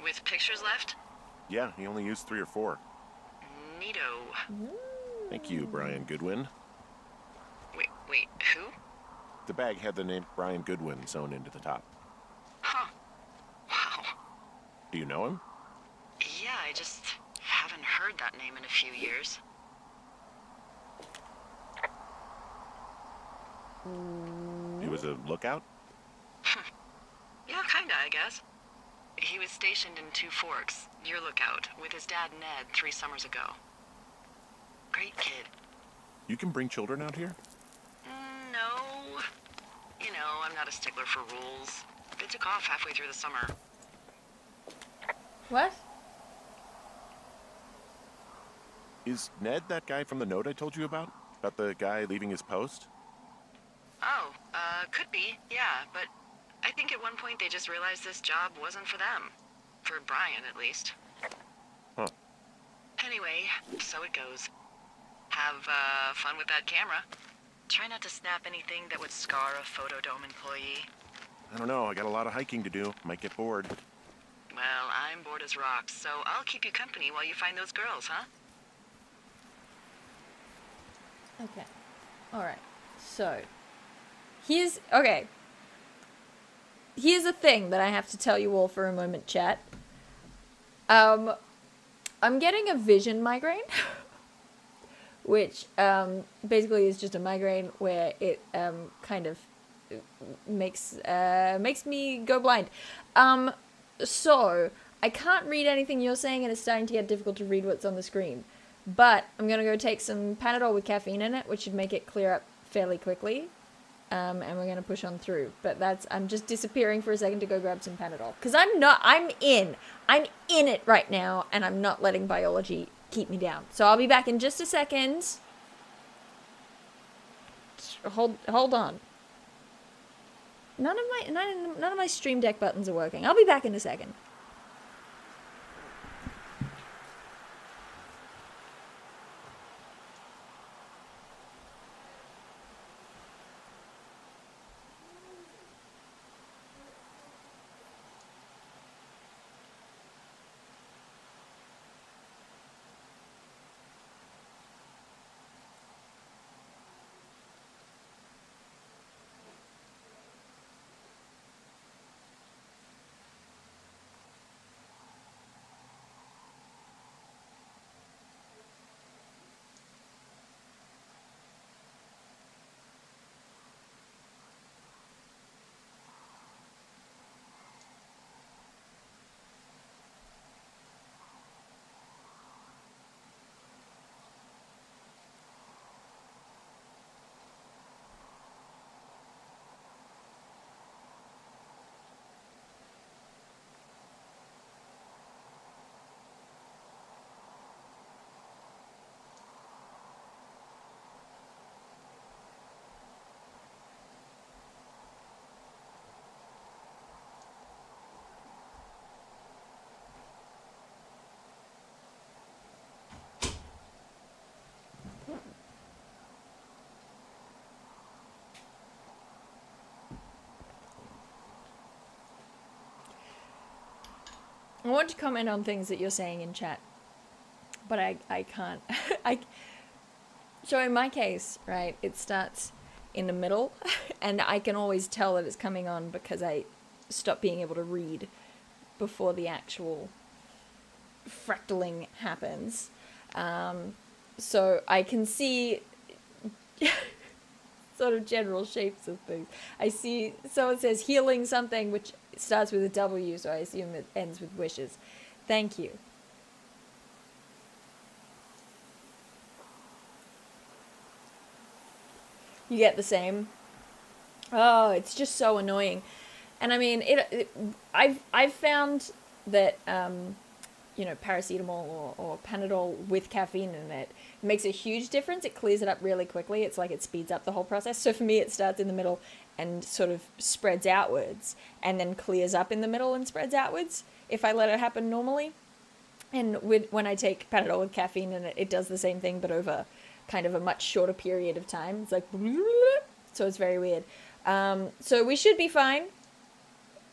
With pictures left? Yeah, he only used 3 or 4. Neato. Thank you, Brian Goodwin. Wait, who? The bag had the name Brian Goodwin sewn into the top. Huh. Wow. Do you know him? Yeah, I just haven't heard that name in a few years. He was a lookout? Yeah, kinda, I guess. He was stationed in Two Forks, your lookout, with his dad Ned 3 summers ago. Great kid. You can bring children out here? No. You know, I'm not a stickler for rules. They took off halfway through the summer. What? Is Ned that guy from the note I told you about? About the guy leaving his post? Oh, could be, yeah, but I think at one point they just realized this job wasn't for them. For Brian, at least. Huh. Anyway, so it goes. Have, fun with that camera. Try not to snap anything that would scar a Photodome employee. I don't know, I got a lot of hiking to do. Might get bored. Well, I'm bored as rocks, so I'll keep you company while you find those girls, huh? Okay. Alright. So, okay. Here's a thing that I have to tell you all for a moment, chat. I'm getting a vision migraine. Which, basically is just a migraine where it, kind of makes me go blind. So, I can't read anything you're saying and it's starting to get difficult to read what's on the screen. But, I'm gonna go take some Panadol with caffeine in it, which should make it clear up fairly quickly. And we're gonna push on through. But I'm just disappearing for a second to go grab some Panadol. Because I'm in it right now, and I'm not letting biology keep me down. So I'll be back in just a second. Hold on. None of my Stream Deck buttons are working. I'll be back in a second. I want to comment on things that you're saying in chat, but I can't. So in my case, right, it starts in the middle, and I can always tell that it's coming on because I stop being able to read before the actual fractaling happens. So I can see sort of general shapes of things. I see, so it says healing something, which starts with a W, so I assume it ends with wishes. Thank you. You get the same? Oh, it's just so annoying. And I mean, I've found that, you know, paracetamol or Panadol with caffeine in it makes a huge difference. It clears it up really quickly. It's like it speeds up the whole process. So for me, it starts in the middle and sort of spreads outwards and then clears up in the middle and spreads outwards if I let it happen normally. And when I take Panadol with caffeine in it, it does the same thing, but over kind of a much shorter period of time. It's like, so it's very weird. So we should be fine.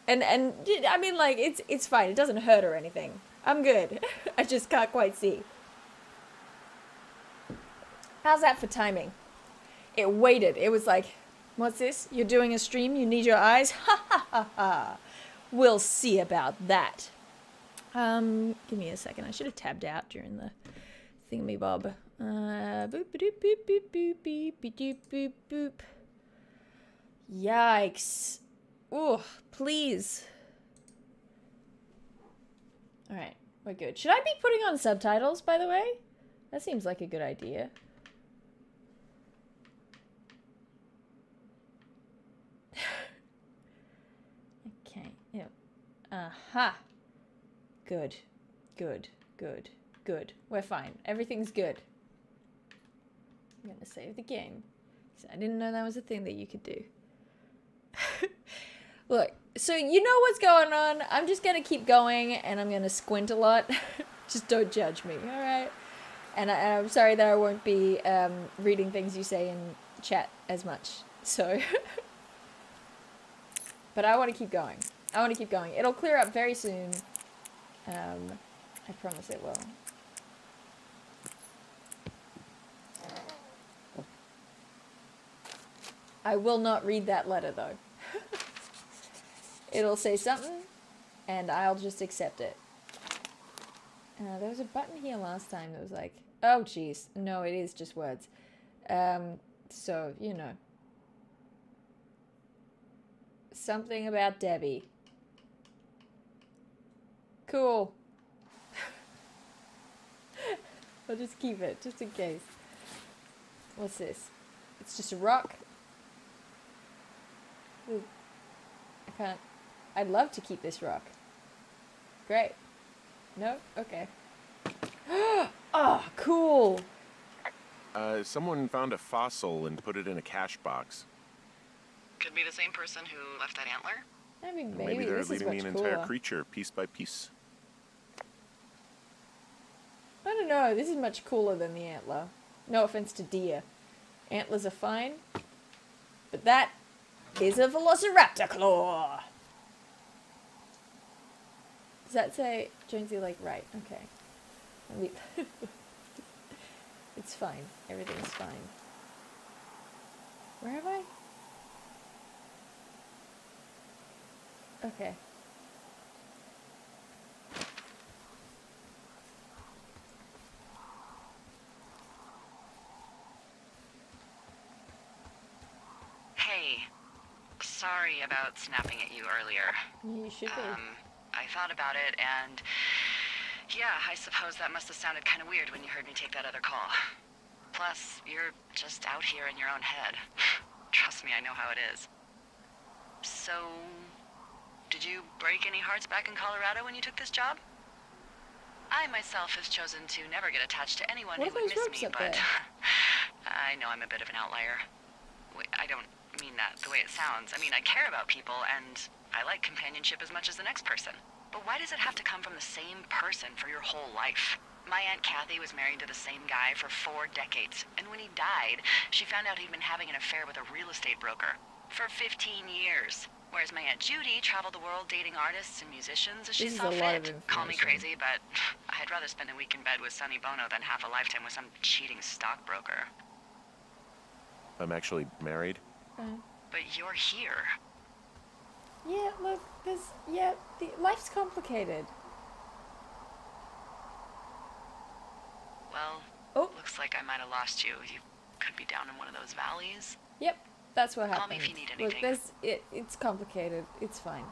And I mean, like, it's fine. It doesn't hurt or anything. I'm good. I just can't quite see. How's that for timing? It waited. It was like, what's this? You're doing a stream? You need your eyes? Ha ha ha ha. We'll see about that. Give me a second. I should have tabbed out during the thingamabob. Boop boop boop boop boop boop boop boop boop. Yikes. Oh, please. Alright, we're good. Should I be putting on subtitles, by the way? That seems like a good idea. Okay, yeah. Aha. Good. Good. Good. Good. We're fine. Everything's good. I'm gonna save the game. I didn't know that was a thing that you could do. Look, so you know what's going on. I'm just gonna keep going and I'm gonna squint a lot. Just don't judge me, alright? And I'm sorry that I won't be reading things you say in chat as much. So, but I want to keep going. I want to keep going. It'll clear up very soon. I promise it will. I will not read that letter though. It'll say something, and I'll just accept it. There was a button here last time that was like, oh jeez, no, it is just words. So, you know. Something about Debbie. Cool. I'll just keep it, just in case. What's this? It's just a rock. Ooh. I can't. I'd love to keep this rock. Great. No? Okay. Oh, cool. Someone found a fossil and put it in a cache box. Could be the same person who left that antler. I mean, Maybe they're this is leaving me much an cooler. entire creature, piece by piece. I don't know. This is much cooler than the antler. No offense to deer. Antlers are fine. But that is a velociraptor claw. Does that say Jonesy like right? Okay. Let me It's fine. Everything's fine. Where am I? Okay. Hey, sorry about snapping at you earlier. You should be. I thought about it, and yeah, I suppose that must have sounded kind of weird when you heard me take that other call. Plus, you're just out here in your own head. Trust me, I know how it is. So, did you break any hearts back in Colorado when you took this job? I myself have chosen to never get attached to anyone What who are would those miss ropes me, up but there? I know I'm a bit of an outlier. I don't mean that the way it sounds. I mean, I care about people, and I like companionship as much as the next person. But why does it have to come from the same person for your whole life? My Aunt Kathy was married to the same guy for 4 decades, and when he died, she found out he'd been having an affair with a real estate broker for 15 years. Whereas my Aunt Judy traveled the world dating artists and musicians as she This is saw a lot of fit. Call me information. crazy, but I'd rather spend a week in bed with Sonny Bono than half a lifetime with some cheating stockbroker. I'm actually married. But you're here. Yeah, look, life's complicated. Well, Oh. looks like I might have lost you. You could be down in one of those valleys. Yep, that's what happened. Call me if you need Look, anything. it's complicated. It's fine.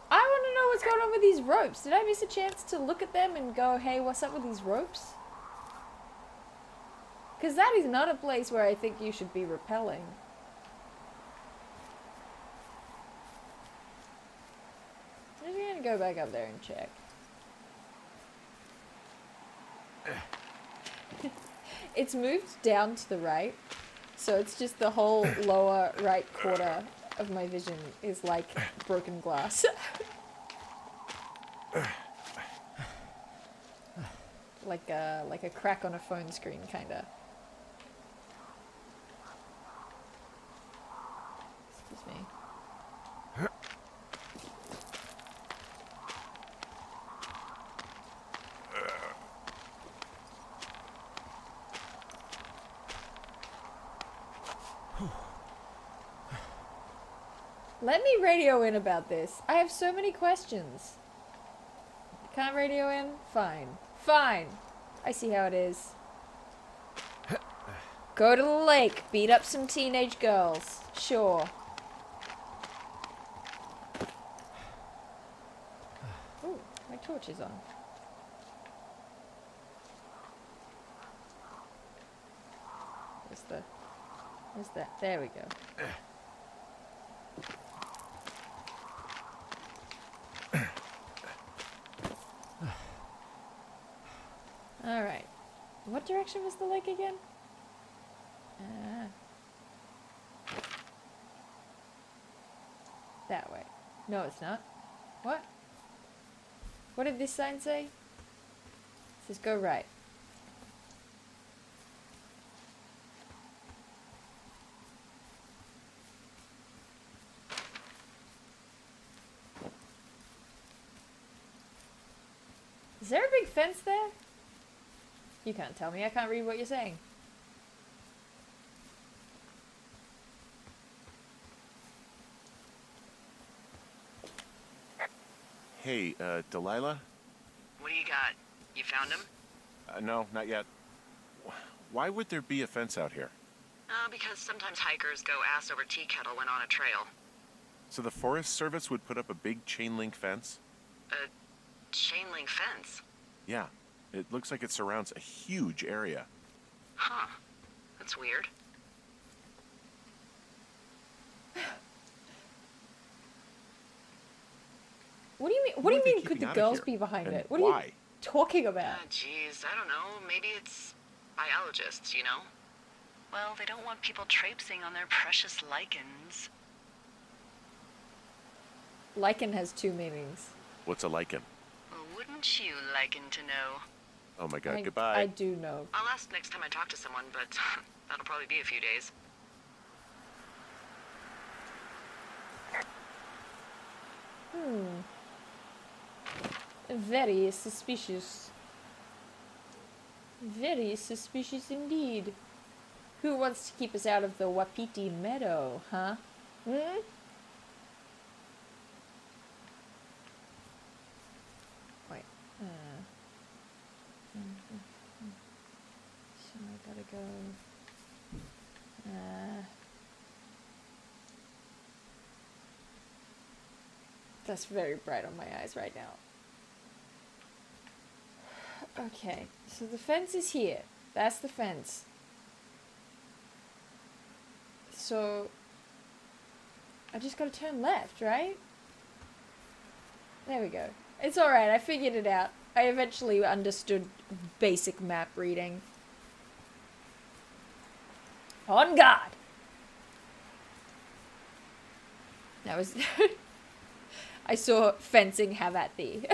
I want to know what's going on with these ropes. Did I miss a chance to look at them and go, hey, what's up with these ropes? Because that is not a place where I think you should be rappelling. I'm just going to go back up there and check. It's moved down to the right, so it's just the whole lower right quarter of my vision is like broken glass. like a crack on a phone screen, kinda. Excuse me. Let me radio in about this. I have so many questions. Can't radio in? Fine. Fine. I see how it is. Go to the lake. Beat up some teenage girls. Sure. Ooh, my torch is on. Where's that? There we go. Alright. What direction was the lake again? That way. No, it's not. What? What did this sign say? It says go right. Is there a big fence there? You can't tell me. I can't read what you're saying. Hey, Delilah? What do you got? You found him? No, not yet. Why would there be a fence out here? Because sometimes hikers go ass over tea kettle when on a trail. So the Forest Service would put up a big chain link fence? A chain link fence? Yeah. It looks like it surrounds a huge area. Huh. That's weird. What do you mean? What do you mean? Could the girls be behind it? What are you talking about? Jeez, I don't know. Maybe it's biologists, you know? Well, they don't want people traipsing on their precious lichens. Lichen has two meanings. What's a lichen? Well, wouldn't you liken to know? Oh my god, goodbye. I do know. I'll ask next time I talk to someone, but that'll probably be a few days. Very suspicious. Very suspicious indeed. Who wants to keep us out of the Wapiti Meadow, huh? Hmm? Wait. So I gotta go. That's very bright on my eyes right now. Okay, so the fence is here. That's the fence. So I just gotta turn left, right? There we go. It's alright, I figured it out. I eventually understood basic map reading. On guard! That was... I saw fencing have at thee.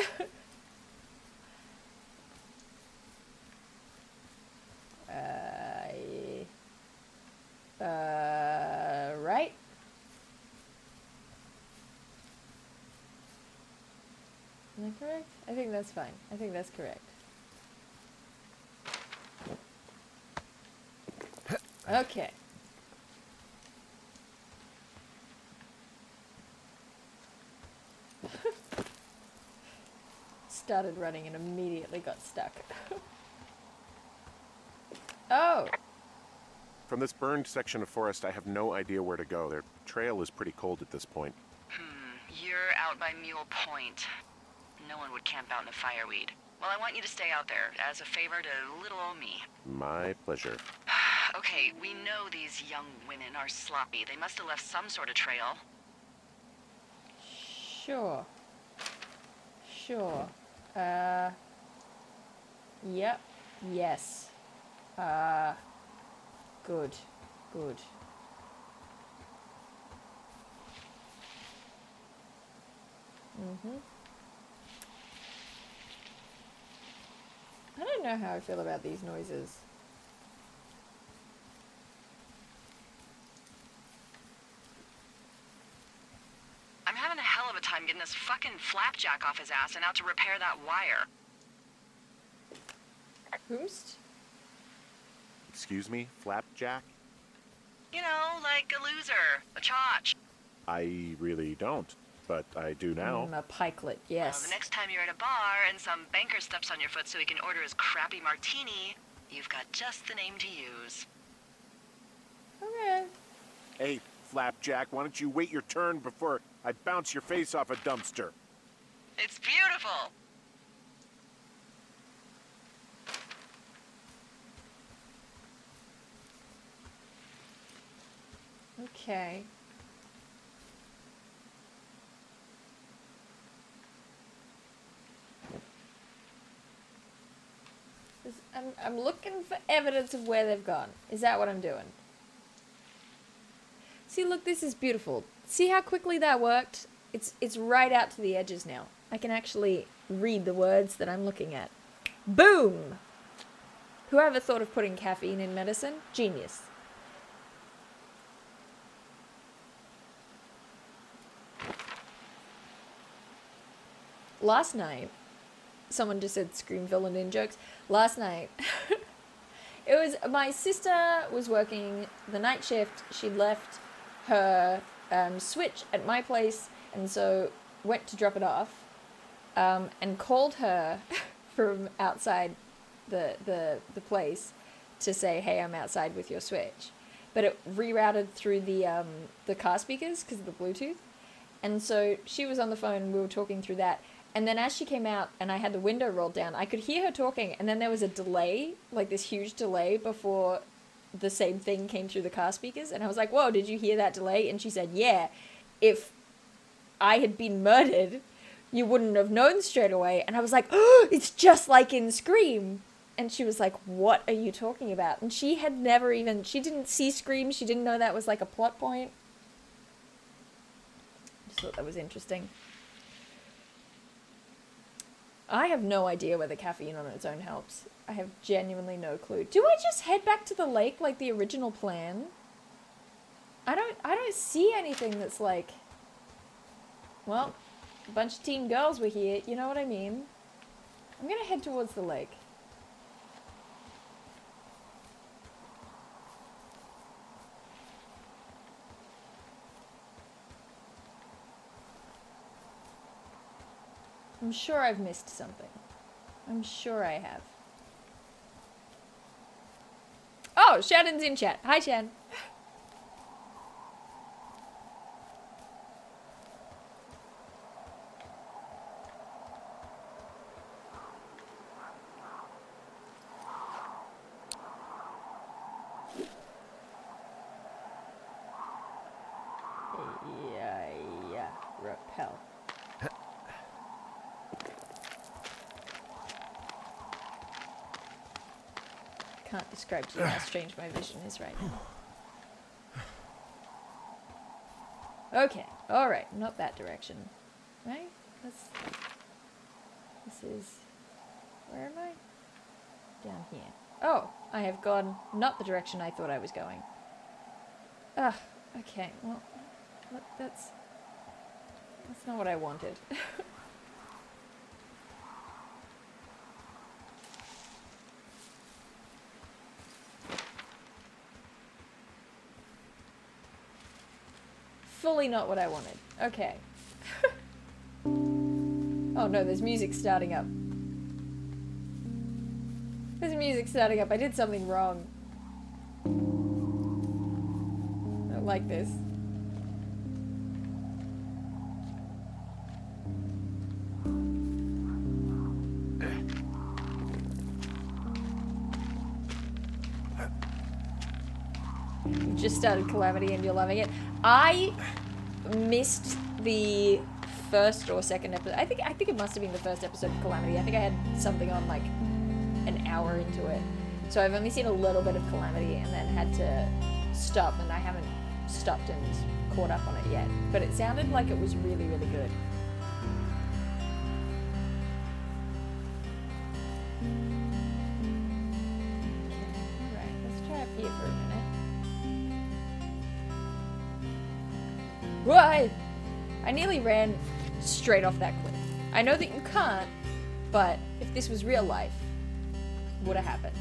Right? Am I correct? I think that's fine. I think that's correct. Okay. Started running and immediately got stuck. Oh! From this burned section of forest, I have no idea where to go. Their trail is pretty cold at this point. You're out by Mule Point. No one would camp out in the fireweed. Well, I want you to stay out there as a favor to little old me. My pleasure. Okay, we know these young women are sloppy. They must have left some sort of trail. Sure. Sure. Yep. Yes. Good. Good. I don't know how I feel about these noises. I'm having a hell of a time getting this fucking flapjack off his ass and out to repair that wire. Who's? Excuse me, Flapjack? You know, like a loser, a chotch. I really don't, but I do now. A pikelet, Well, yes. the next time you're at a bar and some banker steps on your foot so he can order his crappy martini, you've got just the name to use. Okay. Hey, Flapjack, why don't you wait your turn before I bounce your face off a dumpster? It's beautiful. Okay. I'm looking for evidence of where they've gone. Is that what I'm doing? See, look, this is beautiful. See how quickly that worked? It's right out to the edges now. I can actually read the words that I'm looking at. Boom! Whoever thought of putting caffeine in medicine? Genius. Last night, someone just said scream villain in jokes. Last night, it was, my sister was working the night shift. She'd left her Switch at my place, and so went to drop it off, and called her from outside the place to say, hey, I'm outside with your Switch. But it rerouted through the car speakers because of the Bluetooth. And so she was on the phone and we were talking through that. And then as she came out and I had the window rolled down, I could hear her talking, and then there was a delay, like this huge delay before the same thing came through the car speakers. And I was like, whoa, did you hear that delay? And she said, yeah, if I had been murdered, you wouldn't have known straight away. And I was like, oh, it's just like in Scream. And she was like, what are you talking about? And she had never even, she didn't see Scream. She didn't know that was like a plot point. I just thought that was interesting. I have no idea whether caffeine on its own helps. I have genuinely no clue. Do I just head back to the lake like the original plan? I don't see anything that's like, well, a bunch of teen girls were here, you know what I mean? I'm gonna head towards the lake. I'm sure I've missed something. I'm sure I have. Oh, Shannon's in chat. Hi, Shan. Yeah, repel. Can't describe to you how strange my vision is right now. Okay, alright, not that direction. Right? This is... Where am I? Down here. Oh, I have gone not the direction I thought I was going. Ugh, okay, well, that's not what I wanted. Fully not what I wanted. Okay. Oh no, there's music starting up. There's music starting up. I did something wrong. I don't like this. You just started Calamity and you're loving it. I missed the first or second episode. I think it must have been the first episode of Calamity. I think I had something on like an hour into it. So I've only seen a little bit of Calamity and then had to stop, and I haven't stopped and caught up on it yet. But it sounded like it was really, really good. Okay, alright, let's try up here for a minute. Why? I nearly ran straight off that cliff. I know that you can't, but if this was real life, it would have happened.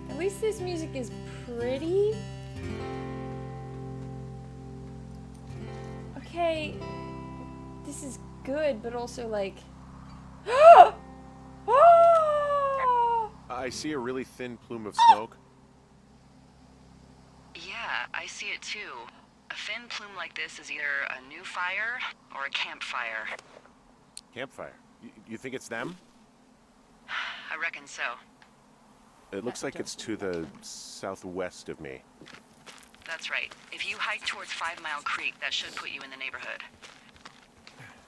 And At least this music is pretty. Okay, this is good, but also like... I see a really thin plume of smoke. Yeah, I see it too. A thin plume like this is either a new fire or a campfire. Campfire. You think it's them? I reckon so. It looks like it's to the southwest of me. That's right. If you hike towards 5 Mile Creek, that should put you in the neighborhood.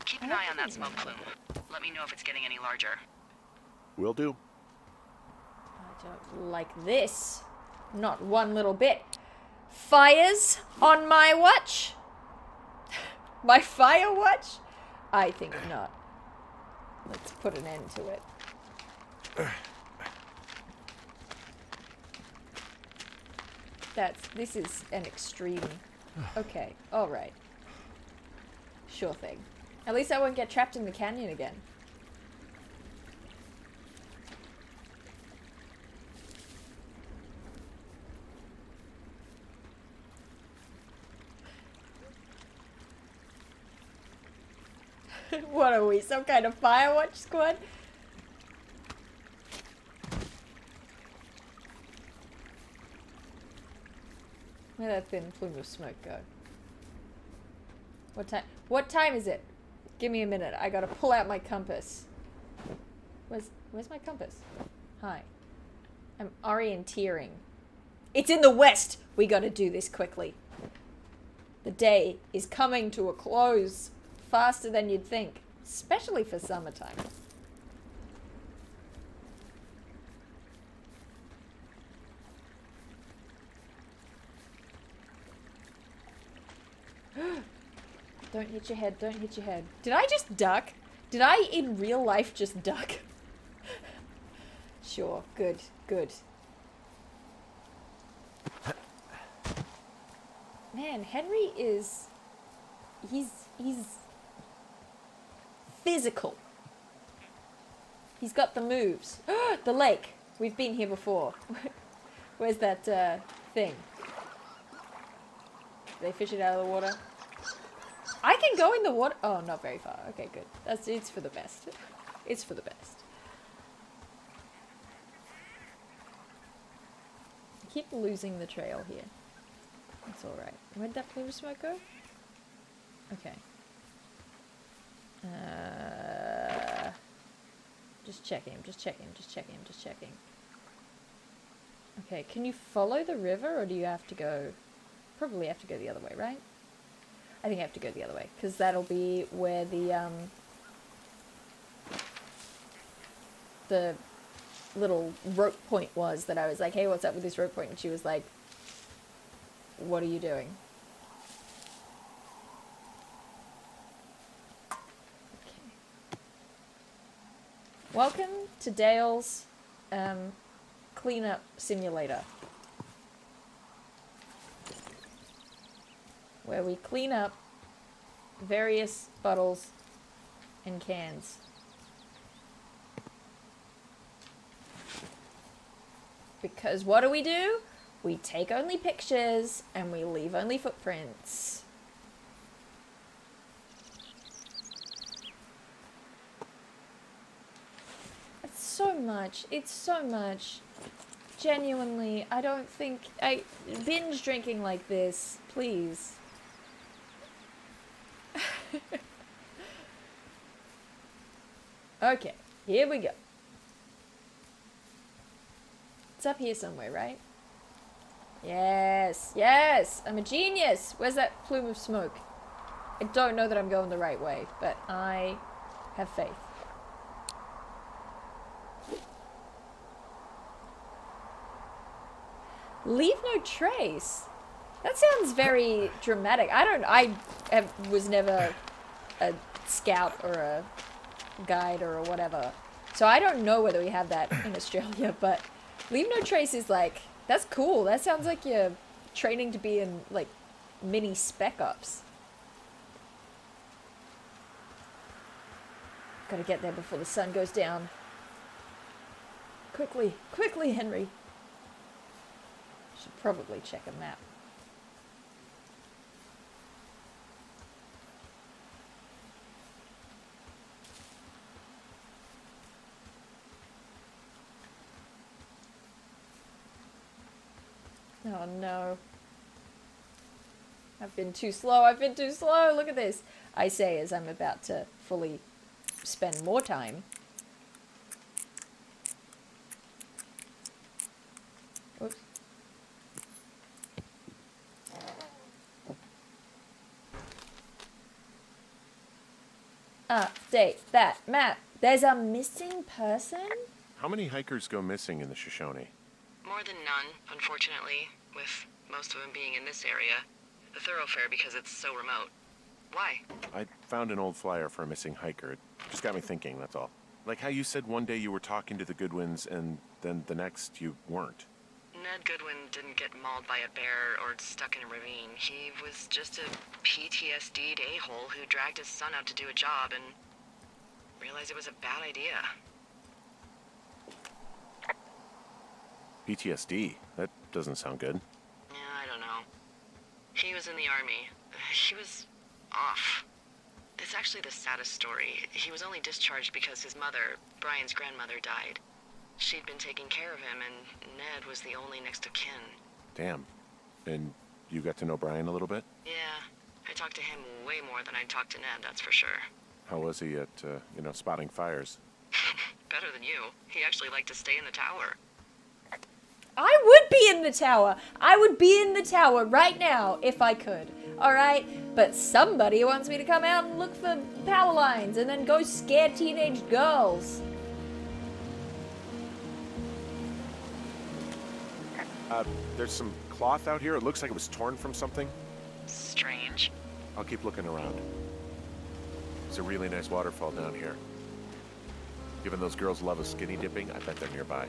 Keep an eye on that smoke plume. Let me know if it's getting any larger. Will do. I don't like this. Not one little bit. Fires on my watch? My fire watch? I think not. Let's put an end to it. This is an extreme. Okay, alright. Sure thing. At least I won't get trapped in the canyon again. What are we, some kind of Firewatch squad? Where'd that thin plume of smoke go? What time is it? Give me a minute. I gotta pull out my compass. Where's my compass? Hi. I'm orienteering. It's in the west! We gotta do this quickly. The day is coming to a close faster than you'd think, especially for summertime. Don't hit your head, don't hit your head. Did I just duck? Did I in real life just duck? Sure, good, good. Man, Henry is... He's physical. He's got the moves. The lake. We've been here before. Where's that thing? Did they fish it out of the water? I can go in the water. Oh, not very far. Okay, good. It's for the best. It's for the best. I keep losing the trail here. That's alright. Where'd that plume of smoke go? Okay. Just checking, just checking, just checking, just checking. Okay, can you follow the river or do you have to go... Probably have to go the other way, right? I think I have to go the other way, because that'll be where the little rope point was that I was like, hey, what's up with this rope point? And she was like, what are you doing? Okay. Welcome to Dael's cleanup simulator, where we clean up various bottles and cans. Because what do? We take only pictures and we leave only footprints. It's so much. It's so much. Genuinely, I don't think... binge drinking like this, please. Okay, here we go. It's up here somewhere, right? Yes, yes, I'm a genius. Where's that plume of smoke? I don't know that I'm going the right way, but I have faith. Leave no trace. That sounds very dramatic. I was never a scout or a guide or whatever. So I don't know whether we have that in Australia, but leave no trace is like, that's cool. That sounds like you're training to be in like mini spec ops. Gotta get there before the sun goes down. Quickly, quickly, Henry. Should probably check a map. Oh no. I've been too slow, I've been too slow. Look at this. I say as I'm about to fully spend more time. Oops. Update that map. There's a missing person? How many hikers go missing in the Shoshone? More than none, unfortunately, with most of them being in this area. The thoroughfare because it's so remote. Why? I found an old flyer for a missing hiker. It just got me thinking, that's all. Like how you said one day you were talking to the Goodwins and then the next you weren't. Ned Goodwin didn't get mauled by a bear or stuck in a ravine. He was just a PTSD'd a-hole who dragged his son out to do a job and realized it was a bad idea. PTSD? That doesn't sound good. Yeah, I don't know. He was in the army. He was off. It's actually the saddest story. He was only discharged because his mother, Brian's grandmother, died. She'd been taking care of him, and Ned was the only next of kin. Damn. And you got to know Brian a little bit? Yeah, I talked to him way more than I'd talked to Ned, that's for sure. How was he at, spotting fires? Better than you. He actually liked to stay in the tower. I would be in the tower. I would be in the tower right now if I could. Alright? But somebody wants me to come out and look for power lines and then go scare teenage girls. There's some cloth out here. It looks like it was torn from something. Strange. I'll keep looking around. There's a really nice waterfall down here. Given those girls' love of skinny dipping, I bet they're nearby.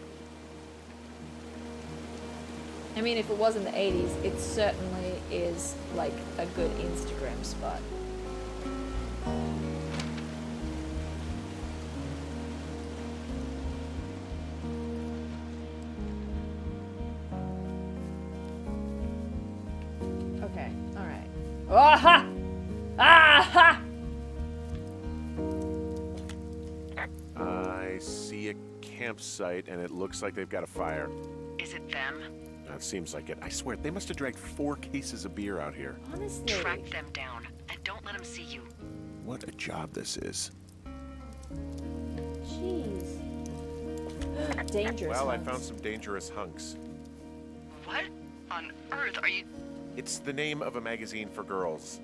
I mean, if it was in the 80s, it certainly is like a good Instagram spot. Okay, alright. Aha! Aha! I see a campsite, and it looks like they've got a fire. Is it them? It seems like it. I swear, they must have dragged 4 cases of beer out here. Honestly. Track them down, and don't let them see you. What a job this is. Jeez. Dangerous. Well, I ones. found some dangerous hunks. What on earth are you... It's the name of a magazine for girls.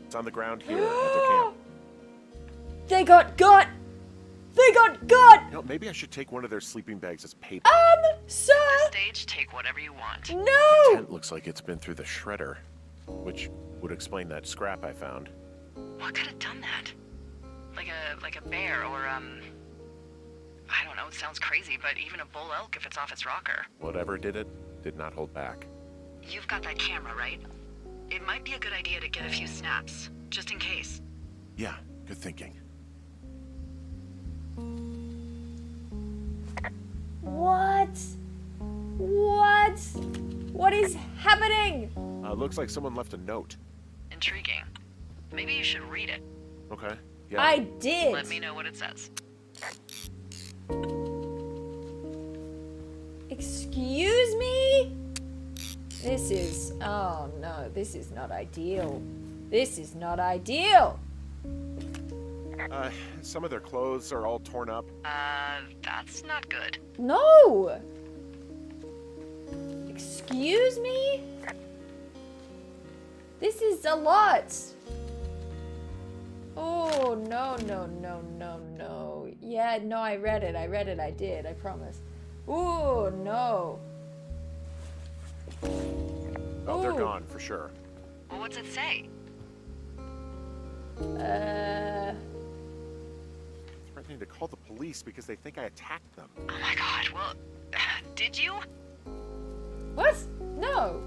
It's on the ground here at their camp. They got got! They got got! You know, maybe I should take one of their sleeping bags as paper. Sir! Stage, take whatever you want. No! Tent looks like it's been through the shredder, which would explain that scrap I found. What could have done that? Like a bear or, I don't know, it sounds crazy, but even a bull elk if it's off its rocker. Whatever did it, did not hold back. You've got that camera, right? It might be a good idea to get a few snaps, just in case. Yeah, good thinking. What? What? What is happening? Looks like someone left a note. Intriguing. Maybe you should read it. Okay, yeah. I did. Let me know what it says. Excuse me? This is... Oh no, this is not ideal. This is not ideal. Some of their clothes are all torn up. That's not good. No! Excuse me? This is a lot. Oh, no, no, no, no, no. Yeah, no, I read it, I did, I promise. Oh, no. Oh, they're Ooh. gone, for sure. Well, what's it say? Threatening to call the police because they think I attacked them. Oh my god, well, did you? What? No.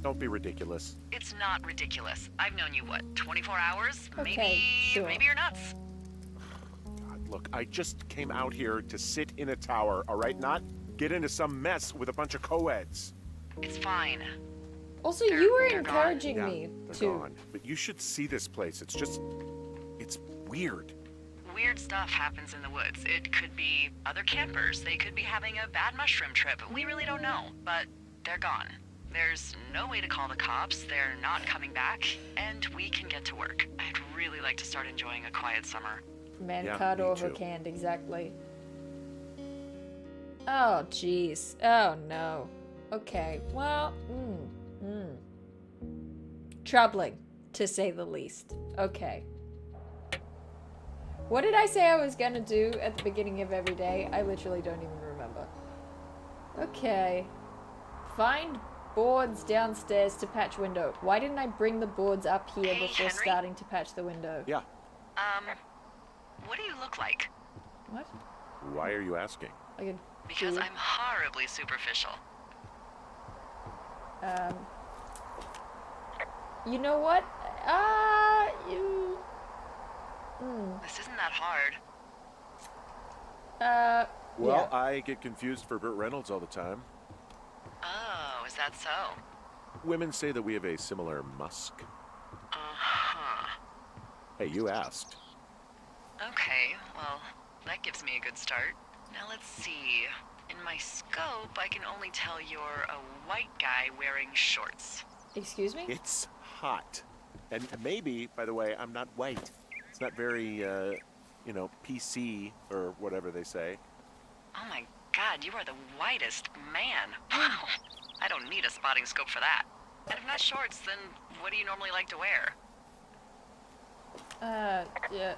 Don't be ridiculous. It's not ridiculous. I've known you, what, 24 hours? Okay, sure. Maybe you're nuts. God, look, I just came out here to sit in a tower, all right? Not get into some mess with a bunch of co-eds. It's fine. Also, They're- you were they're gone. encouraging Yeah, me they're to. gone. But you should see this place. It's weird. Weird stuff happens in the woods. It could be other campers. They could be having a bad mushroom trip. We really don't know, but they're gone. There's no way to call the cops. They're not coming back, and we can get to work. I'd really like to start enjoying a quiet summer. Man Yeah, caught me or too. hook hand, exactly. Oh, jeez. Oh, no. Okay, well, troubling, to say the least. Okay. What did I say I was gonna do at the beginning of every day? I literally don't even remember. Okay. Find boards downstairs to patch window. Why didn't I bring the boards up here Hey, before Henry? starting to patch the window? Yeah. What do you look like? What? Why are you asking? Like a Because dude? I'm horribly superficial. You know what? You... This isn't that hard. Well, yeah. I get confused for Burt Reynolds all the time. Oh, is that so? Women say that we have a similar musk. Uh-huh. Hey, you asked. Okay, well, that gives me a good start. Now let's see. In my scope, I can only tell you're a white guy wearing shorts. Excuse me? It's hot. And maybe, by the way, I'm not white. It's not very, PC or whatever they say. Oh my god, you are the whitest man. Wow. I don't need a spotting scope for that. And if not shorts, then what do you normally like to wear? Yeah.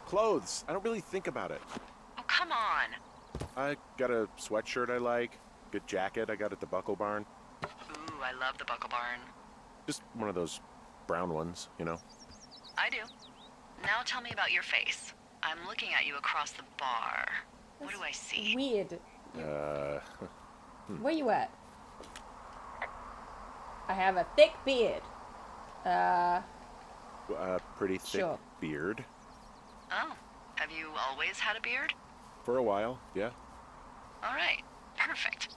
Clothes. I don't really think about it. Oh, come on. I got a sweatshirt I like. Good jacket I got at the Buckle Barn. Ooh, I love the Buckle Barn. Just one of those brown ones, you know? I do. Now tell me about your face. I'm looking at you across the bar. What do I see? Weird. Where you at? I have a thick beard. A pretty thick Sure. beard. Oh, have you always had a beard? For a while, yeah. All right, perfect.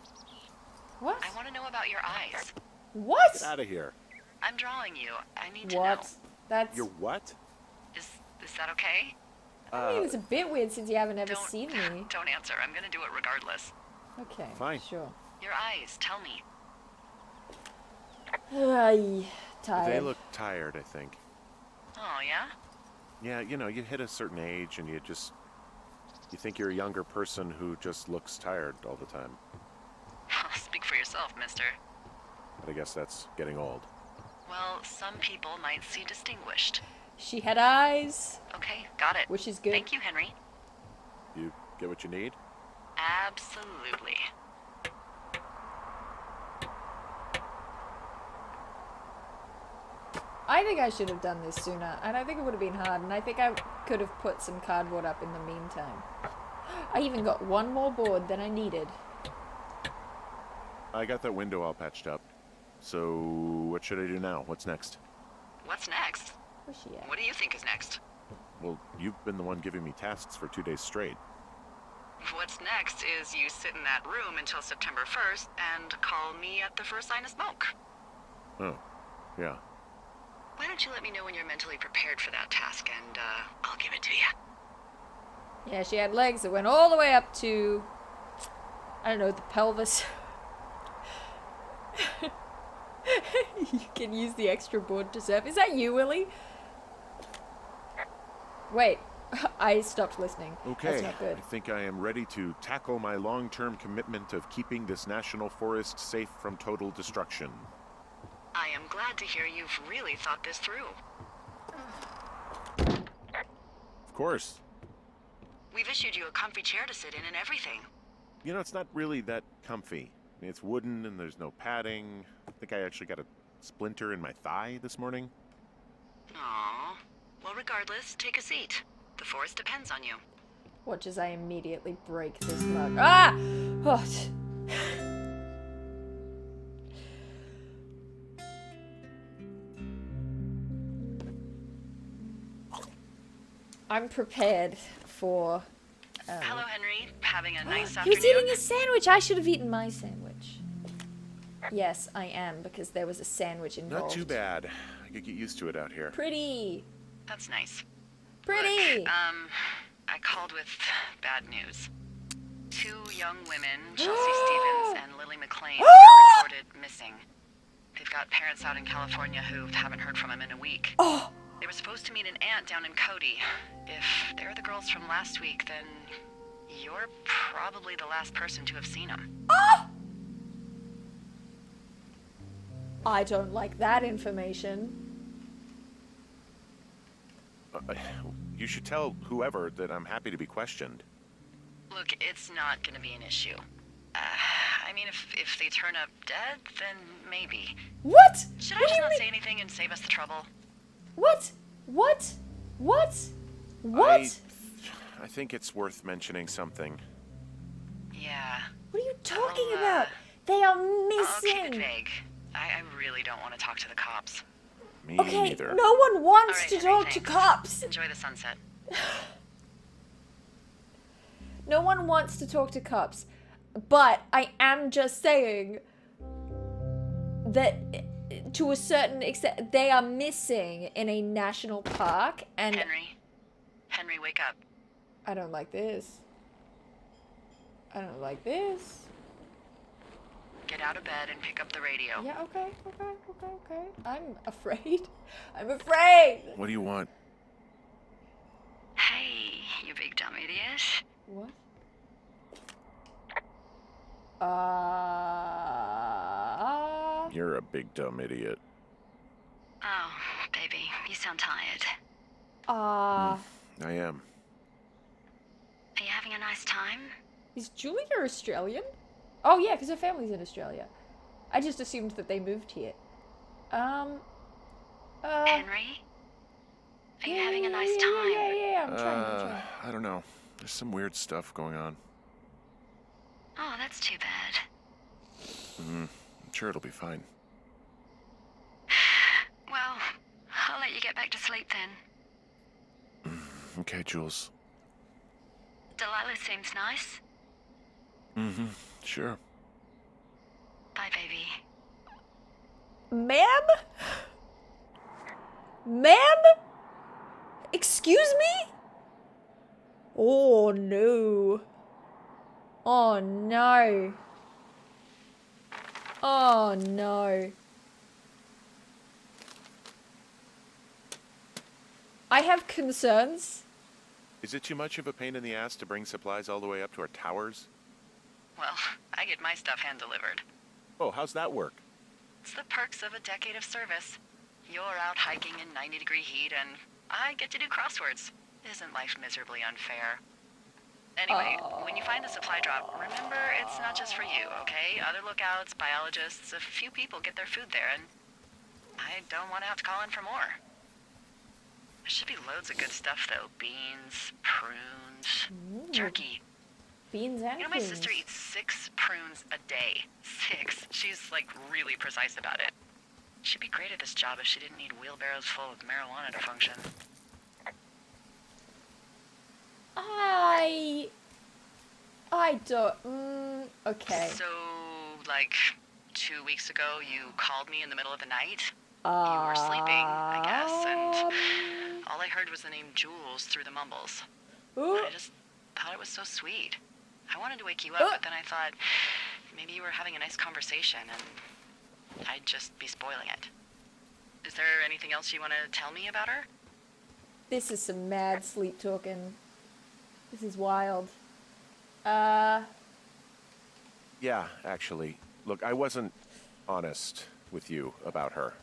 What? I want to know about your eyes. What? Get out of here. I'm drawing you. I need to What? know. That's. You're what? Is that okay? I mean, it's a bit weird since you haven't ever Don't seen me. Don't answer. I'm gonna do it regardless. Okay. Fine. Sure. Your eyes. Tell me. Ay, tired. They look tired, I think. Oh yeah. Yeah, you hit a certain age and you think you're a younger person who just looks tired all the time. Speak for yourself, mister. But I guess that's getting old. Well, some people might see distinguished. She had eyes, Okay, got it. which is good. Thank you, Henry. You get what you need? Absolutely. I think I should have done this sooner, and I think it would have been hard, and I think I could have put some cardboard up in the meantime. I even got one more board than I needed. I got that window all patched up. So, what should I do now? What's next? What's next? Where's she at? What do you think is next? Well, you've been the one giving me tasks for 2 days straight. What's next is you sit in that room until September 1st and call me at the first sign of smoke. Oh, yeah. Why don't you let me know when you're mentally prepared for that task, and I'll give it to you. Yeah, she had legs that went all the way up to, I don't know, the pelvis. You can use the extra board to surf. Is that you, Willie? Wait, I stopped listening. Okay, That's not good. I think I am ready to tackle my long-term commitment of keeping this national forest safe from total destruction. I am glad to hear you've really thought this through. Of course. We've issued you a comfy chair to sit in and everything. You know, it's not really that comfy. I mean, it's wooden and there's no padding. I think I actually got a splinter in my thigh this morning. Aww. Well, regardless, take a seat. The forest depends on you. Watch as I immediately break this mug. Ah! Oh. I'm prepared for Hello, Henry. Having a nice He was afternoon? eating a sandwich. I should have eaten my sandwich. Yes, I am, because there was a sandwich involved. Not too bad. I could get used to it out here. Pretty. That's nice. Pretty. Look, I called with bad news. 2 young women, Chelsea Stevens and Lily McLean, are reported missing. They've got parents out in California who haven't heard from them in a week. Oh, They were supposed to meet an aunt down in Cody. If they're the girls from last week, then you're probably the last person to have seen them. I don't like that information. You should tell whoever that I'm happy to be questioned. Look, it's not gonna be an issue. I mean, if they turn up dead, then maybe. What? Should I What do just you not mean? say anything and save us the trouble? What? What? What? What? I think it's worth mentioning something. Yeah. What are you talking I'll, about? They are I'll keep it missing. vague. I really don't want to talk to the cops. Me Okay, neither. no one wants All right, to Henry, talk to thanks. cops. Enjoy the sunset. No one wants to talk to cops. But I am just saying that to a certain extent, they are missing in a national park, and Henry, wake up. I don't like this. I don't like this. Get out of bed and pick up the radio. Yeah, okay. I'm afraid. I'm afraid. What do you want? Hey, you big dumb idiot. What? You're a big dumb idiot. Oh, baby, you sound tired. I am. Are you having a nice time? Is Julia Australian? Oh yeah, because her family's in Australia. I just assumed that they moved here. Henry? Are you yeah, having a yeah, nice yeah, time? Yeah, I'm trying. I don't know. There's some weird stuff going on. Oh, that's too bad. I'm sure it'll be fine. Well, I'll let you get back to sleep then. Okay, Jules. Delilah seems nice. Sure. Bye, baby. Ma'am? Ma'am? Excuse me? Oh no. Oh no. Oh no. I have concerns. Is it too much of a pain in the ass to bring supplies all the way up to our towers? Well, I get my stuff hand-delivered. Oh, how's that work? It's the perks of a decade of service. You're out hiking in 90-degree heat, and I get to do crosswords. Isn't life miserably unfair? Anyway, when you find the supply drop, remember it's not just for you, okay? Other lookouts, biologists, a few people get their food there, and I don't want to have to call in for more. There should be loads of good stuff, though. Beans, prunes, turkey. Beans and You know, my prunes. sister eats 6 prunes a day. 6. She's, like, really precise about it. She'd be great at this job if she didn't need wheelbarrows full of marijuana to function. I don't. Okay. So, like, 2 weeks ago, you called me in the middle of the night? You were sleeping, I guess, and all I heard was the name Jules through the mumbles. Ooh. I just thought it was so sweet. I wanted to wake you up, but then I thought maybe you were having a nice conversation, and I'd just be spoiling it. Is there anything else you want to tell me about her? This is some mad sleep talking. This is wild. Yeah, actually. Look, I wasn't honest with you about her.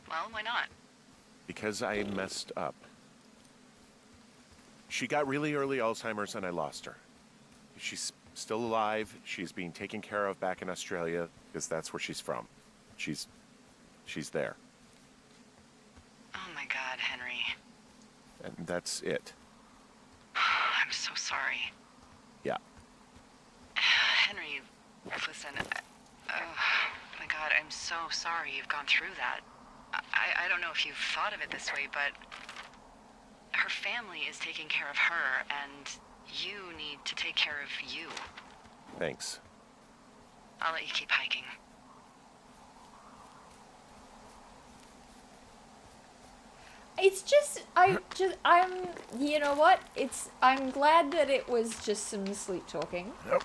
Well, why not? Because I messed up. She got really early Alzheimer's and I lost her. She's still alive. She's being taken care of back in Australia because that's where she's from. She's there. Oh my God, Henry. And that's it. I'm so sorry. Yeah. Henry, listen, oh my God, I'm so sorry you've gone through that. I don't know if you've thought of it this way, but her family is taking care of her, and You need to take care of you. Thanks. I'll let you keep hiking. It's just, you know what? I'm glad that it was just some sleep talking. Yep.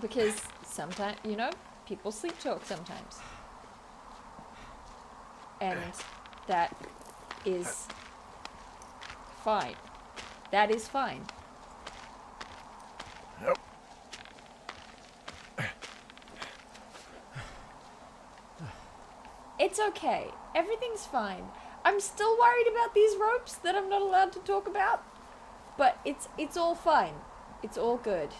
Because sometimes, people sleep talk sometimes. And that is fine. That is fine. Yep. It's okay. Everything's fine. I'm still worried about these ropes that I'm not allowed to talk about. But it's all fine. It's all good.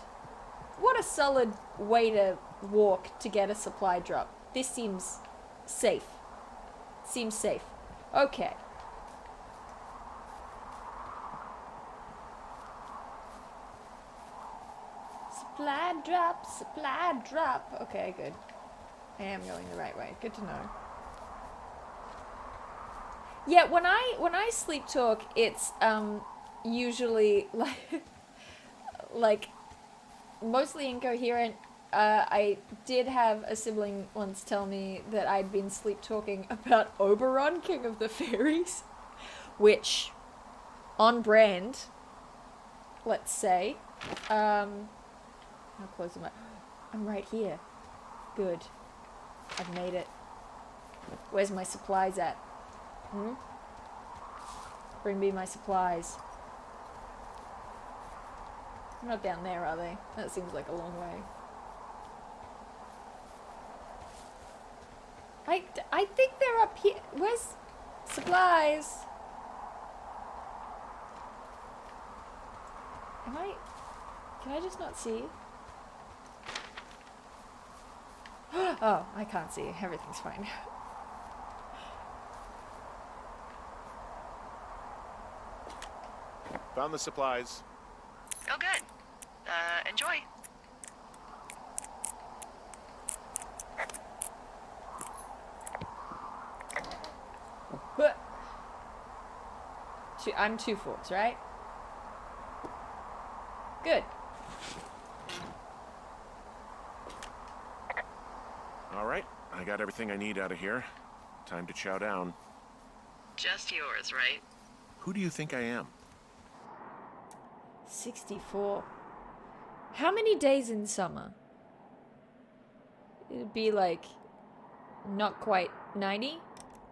What a solid way to walk to get a supply drop. This seems safe. Seems safe. Okay. Supply drop, supply drop. Okay, good. I am going the right way. Good to know. Yeah, when I sleep talk, it's usually like mostly incoherent. I did have a sibling once tell me that I'd been sleep talking about Oberon, King of the Fairies, which on brand, let's say. How close am I? I'm right here. Good. I've made it. Where's my supplies at? Bring me my supplies. They're not down there, are they? That seems like a long way. I think they're up here. Where's supplies? Can I just not see? Oh, I can't see. Everything's fine. Found the supplies. Oh, good. Enjoy. I'm 2 forks, right? Good. All right, I got everything I need out of here. Time to chow down. Just yours, right? Who do you think I am? 64. How many days in summer? It'd be like not quite 90?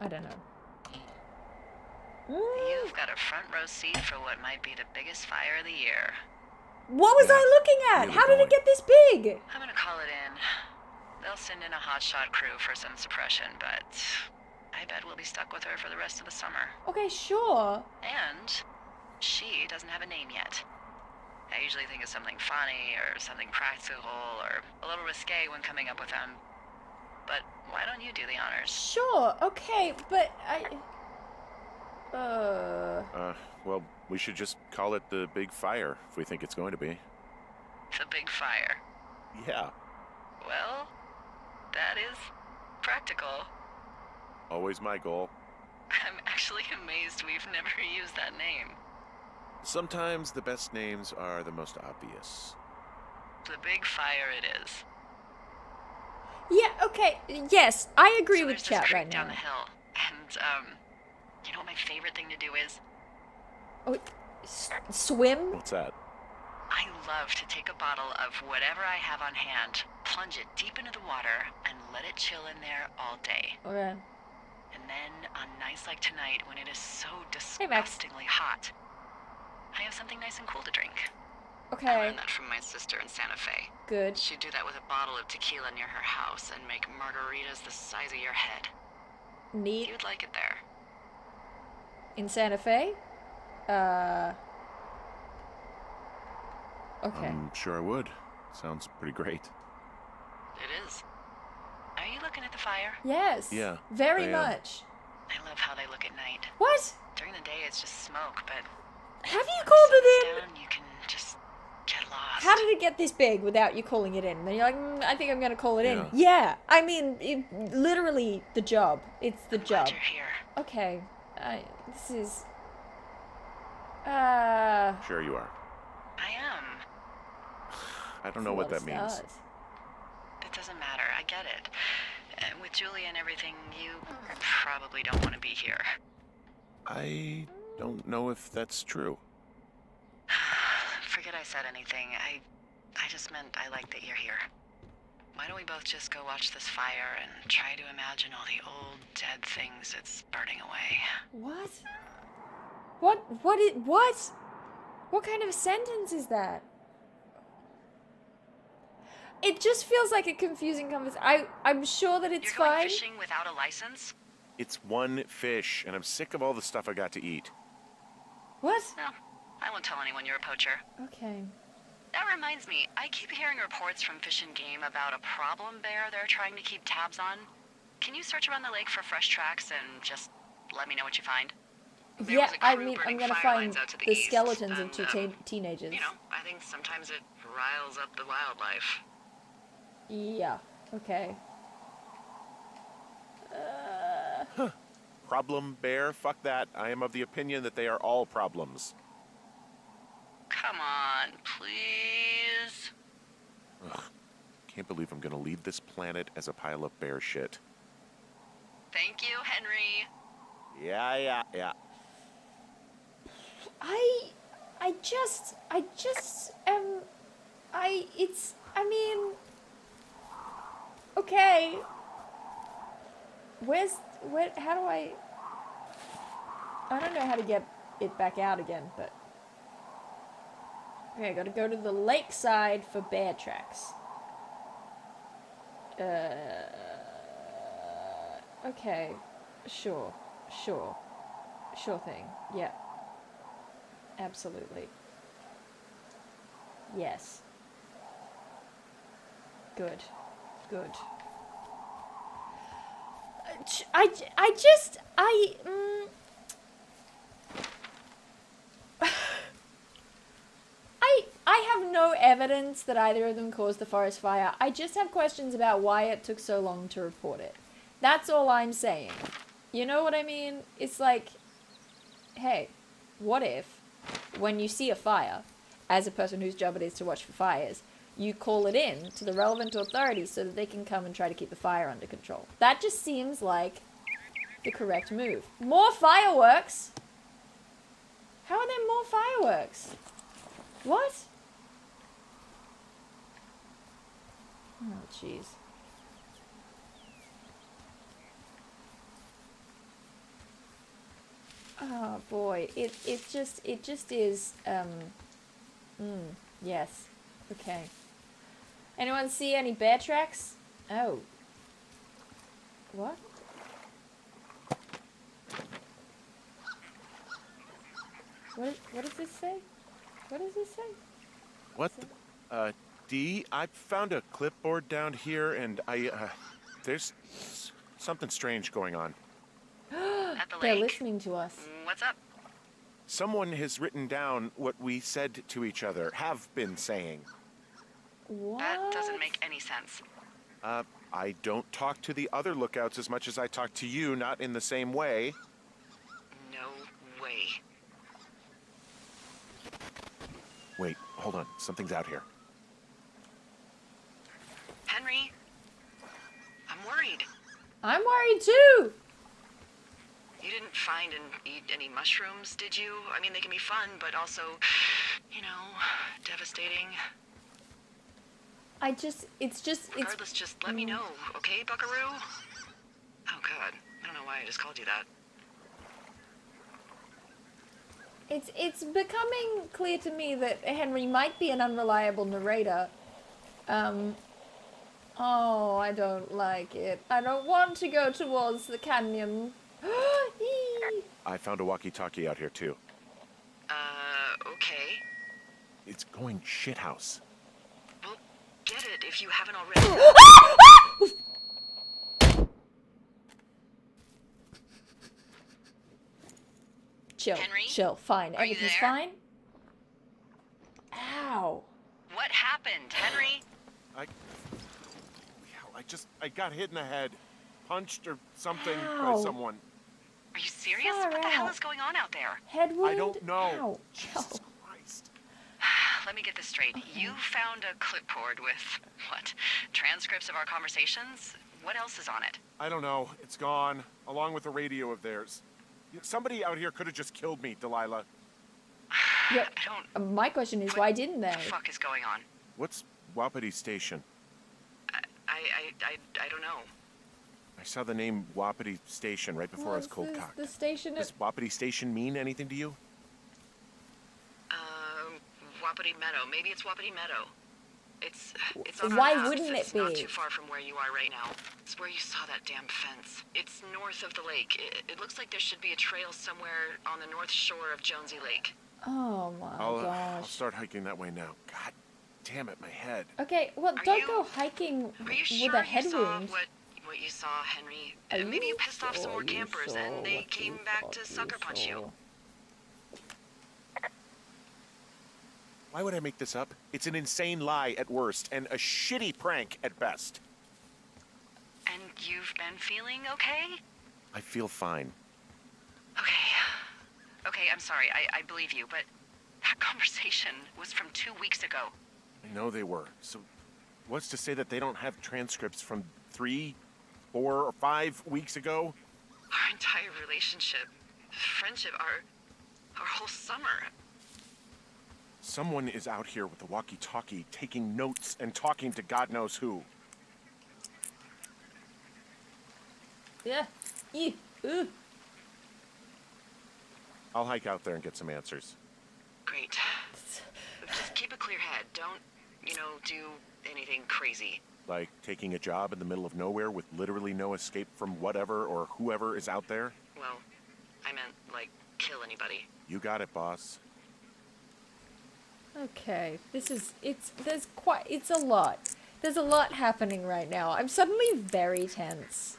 I don't know. You've got a front row seat for what might be the biggest fire of the year. What was Yeah, I looking at? really How did it going. get this big? I'm gonna call it in. They'll send in a hotshot crew for some suppression, but I bet we'll be stuck with her for the rest of the summer. Okay, sure. And she doesn't have a name yet. I usually think of something funny or something practical or a little risque when coming up with them. But why don't you do the honors? Sure, okay, but Well, we should just call it the Big Fire if we think it's going to be. The big fire. Yeah, Well, that is practical. always my goal. I'm actually amazed we've never used that name. Sometimes the best names are the most obvious. The big fire it is. yeah, okay. Yes, I agree So with there's this chat creek right down now. the hill, and you know what my favorite thing to do is? Oh, swim? What's that? I love to take a bottle of whatever I have on hand, plunge it deep into the water, and let it chill in there all day. Okay. And then on nights like tonight, when it is so Hey, Max. disgustingly hot, I have something nice and cool to drink. I Okay, learned that from my sister in Santa Fe. good. She'd do that with a bottle of tequila near her house and make margaritas the size of your head. Neat. You'd like it there. In Santa Fe? Okay. I'm sure I would. Sounds pretty great. It is. Are you looking at the fire? Yes. Yeah, Very I am. much. I love how they look at night. What? During the day, it's just smoke, but Have you when the called sun is it in? down, you can just get lost. How did it get this big without you calling it in? Then you're like, I think I'm gonna call it in. Yeah. Yeah. I mean, literally the job. It's the I'm glad job. you're here. Okay. This is. Sure you are. I am. I don't know what that means. Stars. It doesn't matter. I get it. With Julie and everything, you probably don't want to be here. I don't know if that's true. Forget I said anything. I just meant I like that you're here. Why don't we both just go watch this fire and try to imagine all the old dead things it's burning away? What? What kind of a sentence is that? It just feels like a confusing conversation. I'm sure that it's You're going fine. fishing without a license? It's one fish, and I'm sick of all the stuff I got to eat. What? No, I won't tell anyone you're a poacher. Okay. That reminds me, I keep hearing reports from Fish and Game about a problem bear they're trying to keep tabs on. Can you search around the lake for fresh tracks and just let me know what you find? There Yeah, was a I crew mean, I'm burning gonna fire find lines out to the east, skeletons of and, two teenagers. You know, I think sometimes it riles up the wildlife. Yeah. Okay. Problem bear? Fuck that. I am of the opinion that they are all problems. Come on, please. Ugh. Can't believe I'm gonna leave this planet as a pile of bear shit. Thank you, Henry. Yeah. Okay. How do I don't know how to get it back out again, but. Okay, I gotta go to the lakeside for bear tracks. Okay. Sure thing. Yeah. Absolutely. Yes. Good. I have no evidence that either of them caused the forest fire. I just have questions about why it took so long to report it. That's all I'm saying. You know what I mean? It's like, hey, what if, when you see a fire, as a person whose job it is to watch for fires, you call it in to the relevant authorities so that they can come and try to keep the fire under control. That just seems like the correct move. More fireworks? How are there more fireworks? What? Oh, jeez. Oh boy, it just is. Yes. Okay. Anyone see any bear tracks? Oh. What? What does this say? What does this say? What? Dee, I found a clipboard down here, and there's something strange going on. At the They're lake. listening to us. What's up? Someone has written down what we said to each other, have been saying. What? That doesn't make any sense. I don't talk to the other lookouts as much as I talk to you, not in the same way. No way. Wait, hold on. Something's out here. Henry, I'm worried. I'm worried too. You didn't find and eat any mushrooms, did you? I mean, they can be fun, but also, you know, devastating. Regardless, just let me know, okay, buckaroo? Oh, God. I don't know why I just called you that. It's becoming clear to me that Henry might be an unreliable narrator. Oh, I don't like it. I don't want to go towards the canyon. I found a walkie-talkie out here, too. Okay. It's going shithouse. Well, get it if you haven't already. Henry? Chill, fine. Are you Everything's there? fine. Ow. What happened, Henry? I got hit in the head. Punched or something by Ow. someone. Are you serious? Far What the hell out. is going on out there? Head wound? I don't know. Ow. Ow. Jesus Christ. Let me get this straight. You found a clipboard with, what, transcripts of our conversations? What else is on it? I don't know. It's gone, along with the radio of theirs. Somebody out here could have just killed me, Delilah. Yeah. I don't... My question is, why didn't What they? the fuck is going on? What's Wapiti Station? I don't know. I saw the name Wapiti Station right before I was cold cocked. The station Does Wapiti Station mean anything to you? Wapiti Meadow. Maybe it's Wapiti Meadow. It's on our Why maps. wouldn't it It's not be? too far from where you are right now. It's where you saw that damn fence. It's north of the lake. It looks like there should be a trail somewhere on the north shore of Jonesy Lake. Oh my I'll gosh. start hiking that way now. God damn it, my head. Okay, well, Are don't you- go hiking Are you with sure a head you saw wound. what you saw, Henry? Are Maybe you you pissed off some sure more you campers saw and they what came you back thought to you sucker punch saw? you. Why would I make this up? It's an insane lie at worst, and a shitty prank at best. And you've been feeling okay? I feel fine. Okay. Okay, I'm sorry. I believe you, but that conversation was from 2 weeks ago. I know they were. So, what's to say that they don't have transcripts from 3, 4, or 5 weeks ago? Our entire relationship, friendship, our whole summer. Someone is out here with a walkie-talkie taking notes and talking to God knows who. Yeah. Ew. Ooh. I'll hike out there and get some answers. Great. Just keep a clear head. Don't, do anything crazy. Like taking a job in the middle of nowhere with literally no escape from whatever or whoever is out there? Well, I meant, kill anybody. You got it, boss. Okay, it's a lot. There's a lot happening right now. I'm suddenly very tense.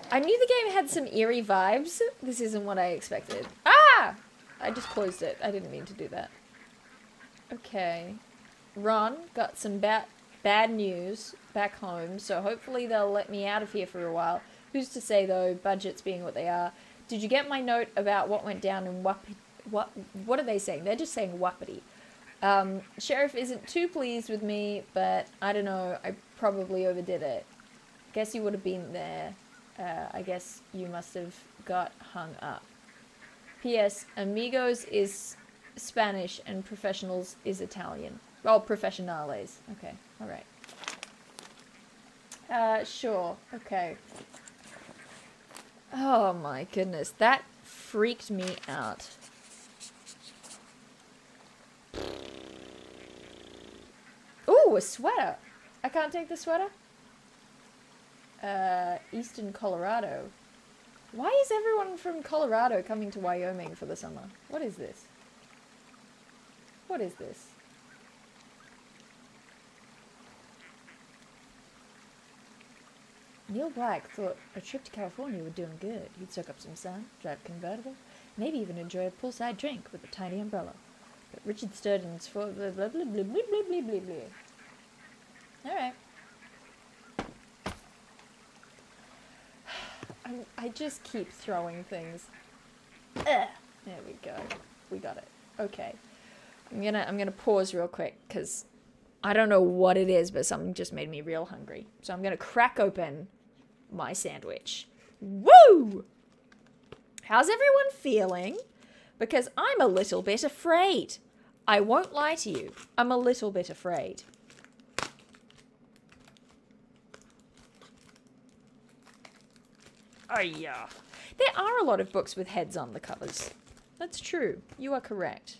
I knew the game had some eerie vibes. This isn't what I expected. Ah! I just closed it. I didn't mean to do that. Okay. Ron got some bad news back home, so hopefully they'll let me out of here for a while. Who's to say, though, budgets being what they are. Did you get my note about what went down in Wapiti? What are they saying? They're just saying Wapiti. Sheriff isn't too pleased with me, but I don't know. I probably overdid it. Guess you would have been there. I guess you must have got hung up. P.S. Amigos is Spanish and professionals is Italian. Oh, professionales. Okay, alright. Sure. Okay. Oh my goodness. That freaked me out. Ooh, a sweater. I can't take the sweater? Eastern Colorado. Why is everyone from Colorado coming to Wyoming for the summer? What is this? What is this? Neil Black thought a trip to California would do him good. He'd soak up some sun, drive a convertible, maybe even enjoy a poolside drink with a tiny umbrella. But Richard Sturgeon's for blah blah blah blah blah blah blah blah blah. Alright. I just keep throwing things. Ugh. There we go. We got it. Okay. I'm gonna pause real quick because I don't know what it is, but something just made me real hungry. So I'm gonna crack open my sandwich. Woo! How's everyone feeling? Because I'm a little bit afraid. I won't lie to you. I'm a little bit afraid. Oh yeah. There are a lot of books with heads on the covers. That's true. You are correct.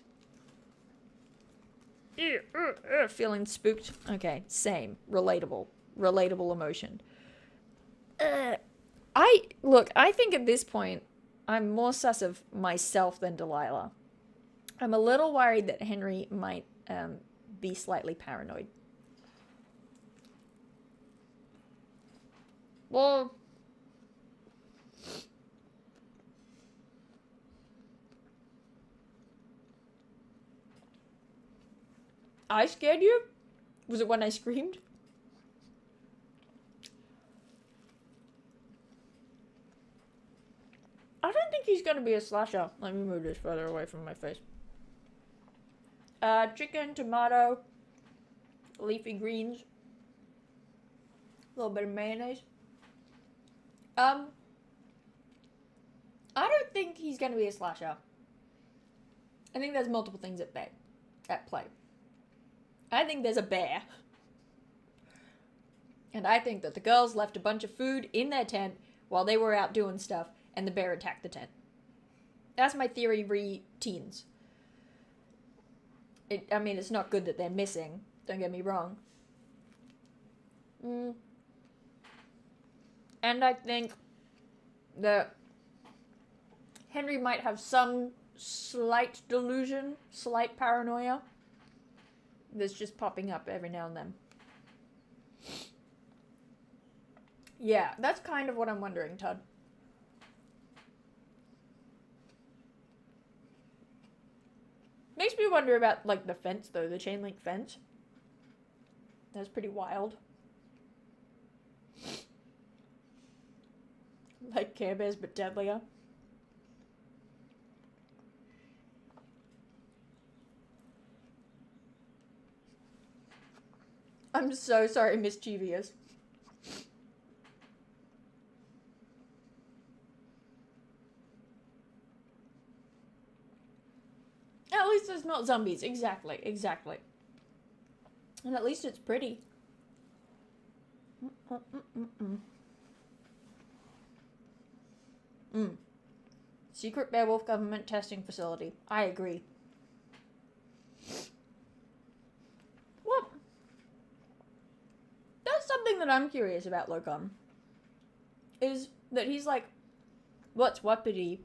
Feeling spooked? Okay, same. Relatable. Relatable emotion. I think at this point, I'm more sus of myself than Delilah. I'm a little worried that Henry might be slightly paranoid. Well, I scared you? Was it when I screamed? I don't think he's gonna be a slasher. Let me move this further away from my face. Chicken, tomato, leafy greens, a little bit of mayonnaise. I don't think he's gonna be a slasher. I think there's multiple things at play. I think there's a bear. And I think that the girls left a bunch of food in their tent while they were out doing stuff, and the bear attacked the tent. That's my theory re-teens. I mean, it's not good that they're missing. Don't get me wrong. And I think that Henry might have some slight delusion, slight paranoia that's just popping up every now and then. Yeah, that's kind of what I'm wondering, Todd. Makes me wonder about, like, the fence, though. The chain link fence. That's pretty wild. Like Care Bears, but deadlier. I'm so sorry, mischievous. At least it's not zombies. Exactly, exactly. And at least it's pretty. Secret Beowulf government testing facility. I agree. What? That's something that I'm curious about, Locom. Is that he's like, what's Wapiti?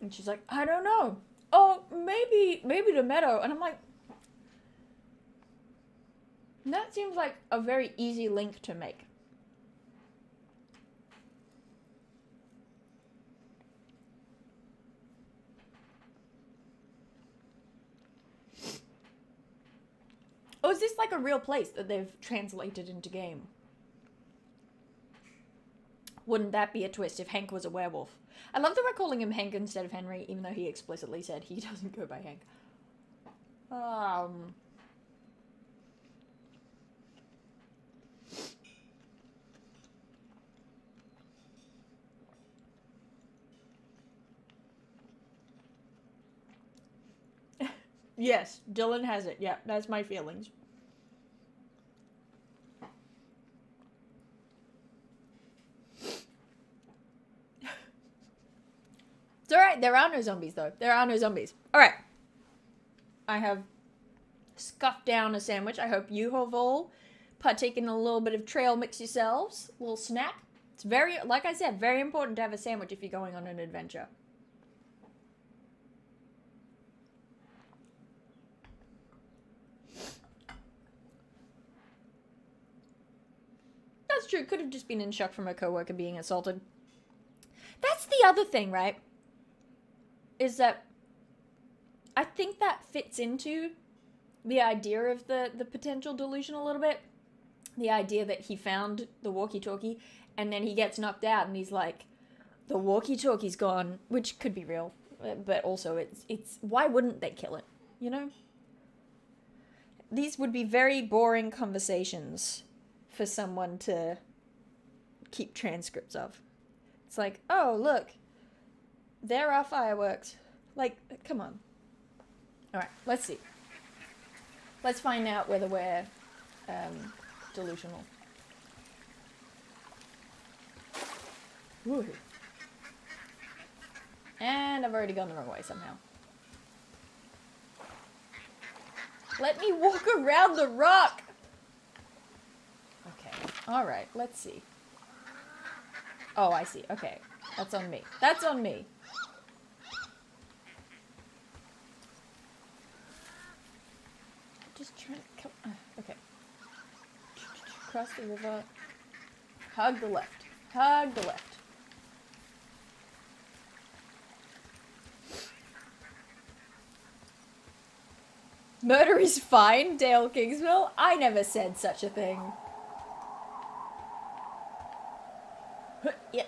And she's like, I don't know. Oh, maybe the meadow. And I'm like, that seems like a very easy link to make. Oh, is this like a real place that they've translated into game? Wouldn't that be a twist if Hank was a werewolf? I love that we're calling him Hank instead of Henry, even though he explicitly said he doesn't go by Hank. Yes, Dylan has it. Yeah, that's my feelings. It's alright, there are no zombies though. There are no zombies. Alright. I have scuffed down a sandwich. I hope you have all partaken a little bit of trail mix yourselves. A little snack. It's very, like I said, very important to have a sandwich if you're going on an adventure. That's true. Could have just been in shock from a coworker being assaulted. That's the other thing, right? Is that I think that fits into the idea of the potential delusion a little bit. The idea that he found the walkie-talkie and then he gets knocked out and he's like, the walkie-talkie's gone, which could be real, but also it's why wouldn't they kill it, you know? These would be very boring conversations for someone to keep transcripts of. It's like, oh, look, there are fireworks. Like, come on. Alright, let's see. Let's find out whether we're delusional. Woo. And I've already gone the wrong way somehow. Let me walk around the rock! Okay, alright, let's see. Oh, I see. Okay, that's on me. That's on me. Just trying to come... okay. Cross the river. Hug the left. Hug the left. Murder is fine, Dael Kingsmill. I never said such a thing. Yeah.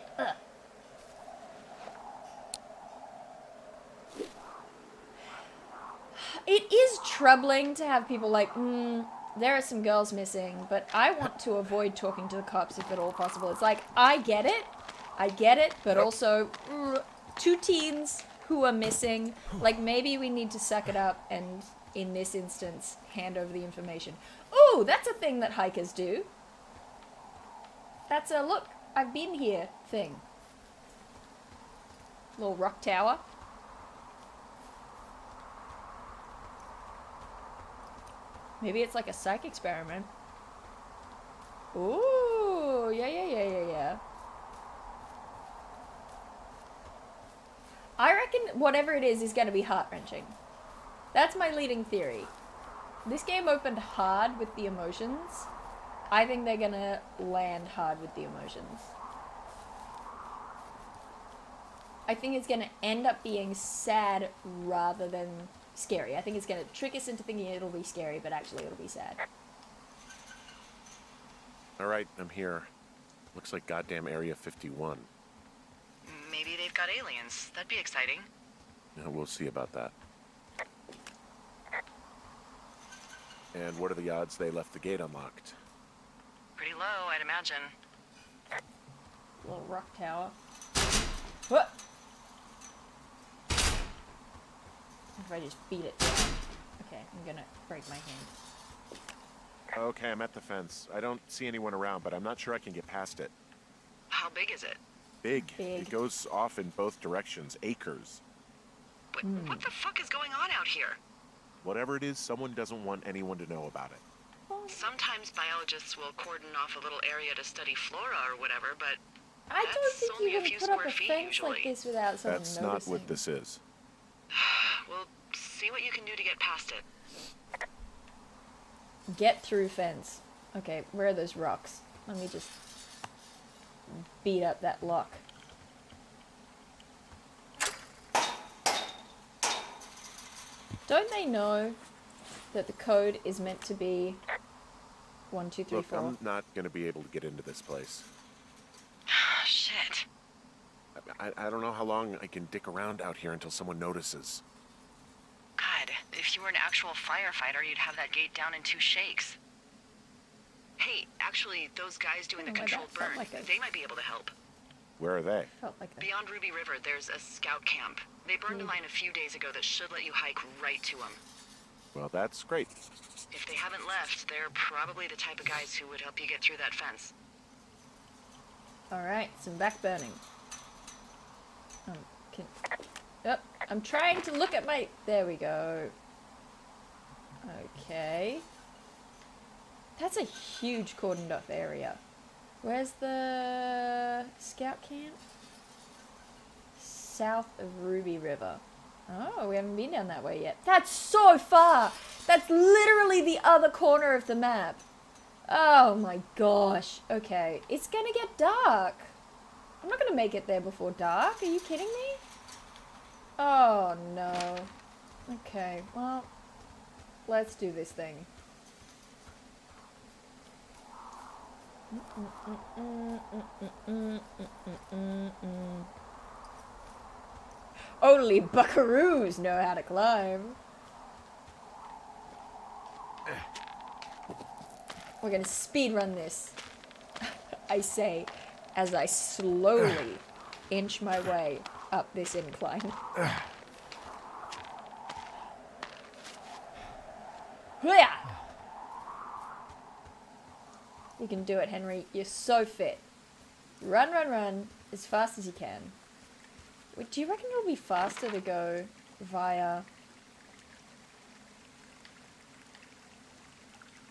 It is troubling to have people like, there are some girls missing, but I want to avoid talking to the cops if at all possible. It's like, I get it, but also, two teens who are missing. Like, maybe we need to suck it up and, in this instance, hand over the information. Ooh, that's a thing that hikers do. That's a, look, I've been here thing. Little rock tower. Maybe it's like a psych experiment. Ooh, yeah. I reckon whatever it is going to be heart-wrenching. That's my leading theory. This game opened hard with the emotions. I think they're going to land hard with the emotions. I think it's going to end up being sad rather than scary. I think it's going to trick us into thinking it'll be scary, but actually it'll be sad. All right, I'm here. Looks like goddamn Area 51. Maybe they've got aliens. That'd be exciting. Yeah, we'll see about that. And what are the odds they left the gate unlocked? Pretty low, I'd imagine. Little rock tower. What? If I just beat it down. Okay, I'm gonna break my hand. Okay, I'm at the fence. I don't see anyone around, but I'm not sure I can get past it. How big is it? Big. Big. It goes off in both directions. Acres. What the fuck is going on out here? Whatever it is, someone doesn't want anyone to know about it. Sometimes biologists will cordon off a little area to study flora or whatever, but I don't that's think only you a would few put up square a feet fence usually. like this without someone That's noticing. not what this is. We'll see what you can do to get past it. Get through fence. Okay, where are those rocks? Let me just beat up that lock. Don't they know that the code is meant to be 1, 2, 3, Look, 4? I'm not going to be able to get into this place. Shit. I don't know how long I can dick around out here until someone notices. God, if you were an actual firefighter, you'd have that gate down in 2 shakes. Hey, actually, those guys doing the Oh, controlled that felt burn, like a- they might be able to help. Where are they? Felt like that. Beyond Ruby River, there's a scout camp. They burned a mine a few days ago that should let you hike right to them. Well, that's great. If they haven't left, they're probably the type of guys who would help you get through that fence. Alright, some back burning. I'm trying to look at my... There we go. Okay. That's a huge cordoned off area. Where's the scout camp? South of Ruby River. Oh, we haven't been down that way yet. That's so far! That's literally the other corner of the map. Oh my gosh. Okay, it's gonna get dark. I'm not gonna make it there before dark. Are you kidding me? Oh no. Okay, well, let's do this thing. Only buckaroos know how to climb. We're gonna speed run this. I say, as I slowly inch my way up this incline. Hoo-yah! You can do it, Henry. You're so fit. Run, run, run as fast as you can. Wait, do you reckon it'll be faster to go via...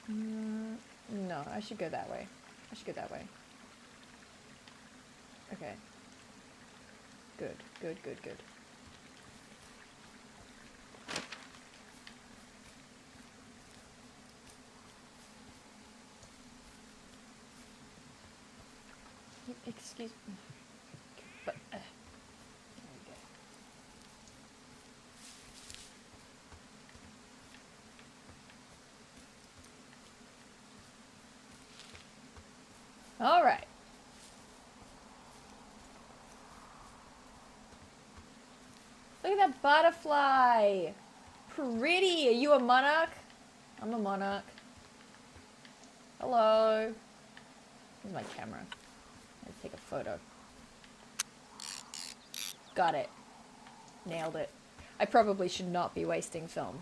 No, I should go that way. I should go that way. Okay. Good, good, good, good. Excuse me. But, there we go. All right. Look at that butterfly. pretty. Are you a monarch? I'm a monarch. Hello. Here's my camera. Let's take a photo. Got it. Nailed it. I probably should not be wasting film.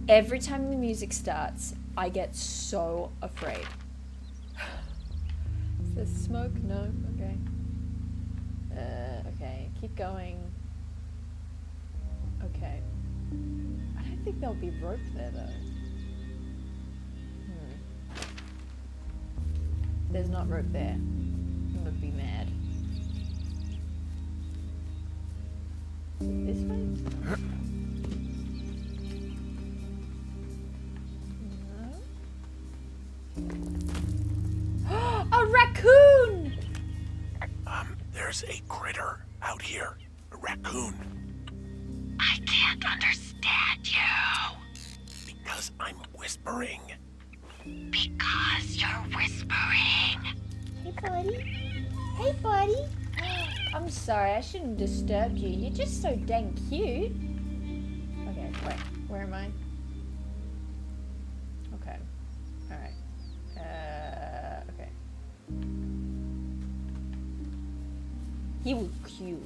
Every time the music starts, I get so afraid. Is there smoke? No? Okay. Okay. Keep going. Okay. I don't think there'll be rope there, though. There's not rope there. I'm gonna be mad. Is it this way? No. A raccoon! There's a critter out here. A raccoon. I can't understand you. Because I'm whispering. Because you're whispering. Hey, buddy. Hey, buddy. I'm sorry, I shouldn't have disturbed you. You're just so dang cute. Okay, wait. Where am I? Okay. Alright. Okay. He was cute.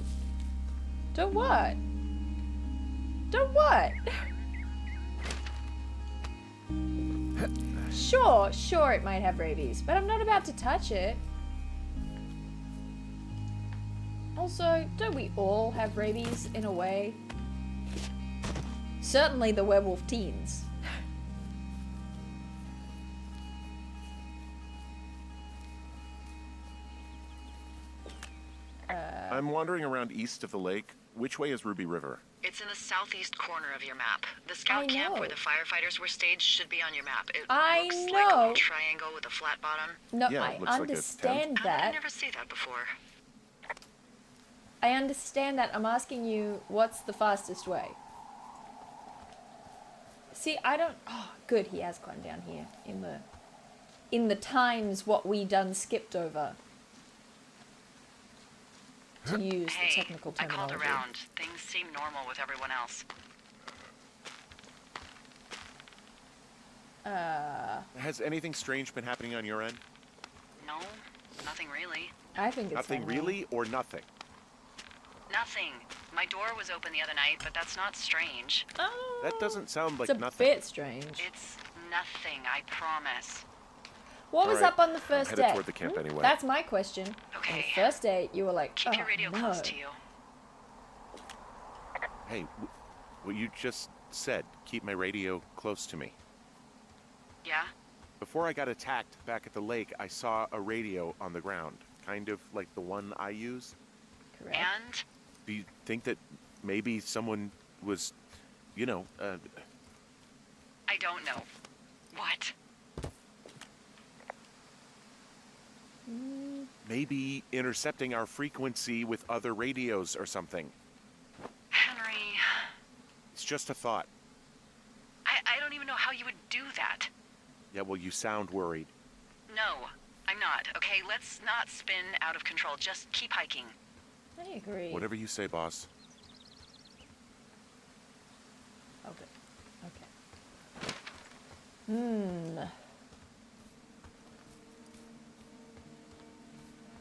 Don't what? Don't what? Sure it might have rabies, but I'm not about to touch it. Also, don't we all have rabies in a way? Certainly the werewolf teens. I'm wandering around east of the lake. Which way is Ruby River? It's in the southeast corner of your map. The scout I camp know. where the firefighters were staged should be on your map. It I looks like a know. little triangle with a flat bottom. No, Yeah, I it looks like a understand I that. never see that before. I understand that. I'm asking you, what's the fastest way? See, I don't... Oh, good, he has gone down here. In the times what we done skipped over. To use the Hey, technical I terminology. called around. Things seem normal with everyone else. Has anything strange been happening on your end? No, nothing really. I think it's Nothing fine, really or nothing? Nothing. My door was open the other night, but that's not strange. Oh, That doesn't sound like it's a nothing. bit strange. It's nothing, I promise. What was Alright, up on the I'm first headed day? toward the camp anyway. That's my question. On the Okay. first date, you were like, Keep oh, your radio no. close to you. Hey, what you just said, keep my radio close to me. Yeah? Before I got attacked back at the lake, I saw a radio on the ground, kind of like the one I use. Correct. And? Do you think that maybe someone was, you know, I don't know. What? maybe intercepting our frequency with other radios or something? Henry, It's just a thought. I don't even know how you would do that. Yeah, well, you sound worried. No, I'm not. Okay, let's not spin out of control. Just keep hiking. I agree. Whatever you say, boss. Okay.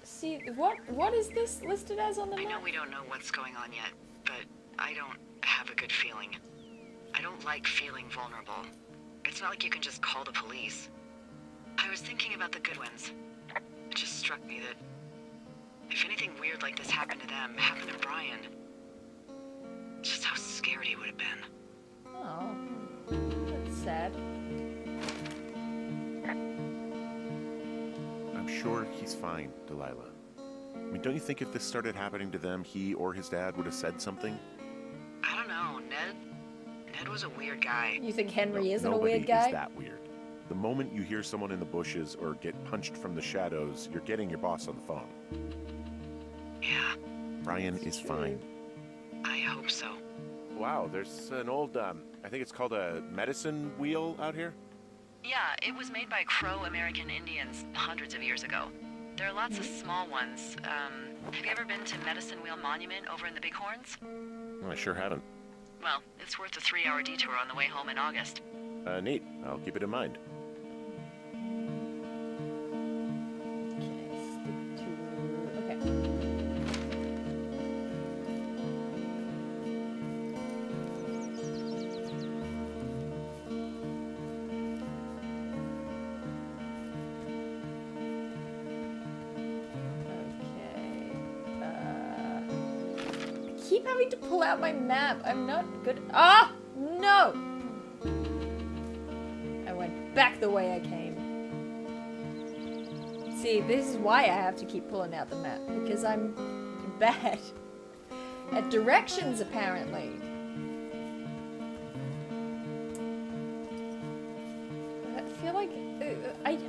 See, what is this listed as on the I know map? we don't know what's going on yet, but I don't have a good feeling. I don't like feeling vulnerable. It's not like you can just call the police. I was thinking about the Goodwins. It just struck me that if anything weird like this happened to them, happened to Brian, just how scared he would have been. Oh, that's sad. I'm sure he's fine, Delilah. I mean, don't you think if this started happening to them, he or his dad would have said something? I don't know, Ned was a weird guy. You think Henry isn't a Nobody weird guy? is that weird. The moment you hear someone in the bushes or get punched from the shadows, you're getting your boss on the phone. Yeah, Brian is fine. I hope so. Wow, there's an old, I think it's called a medicine wheel out here. Yeah, it was made by Crow American Indians hundreds of years ago. There are lots of small ones. Have you ever been to Medicine Wheel Monument over in the Bighorns? I sure haven't. Well, it's worth a 3-hour detour on the way home in August. Neat. I'll keep it in mind. Okay, stick to... Okay. I keep having to pull out my map. I'm not good. Ah! No! I went back the way I came. See, this is why I have to keep pulling out the map. Because I'm bad at directions, apparently. I feel like...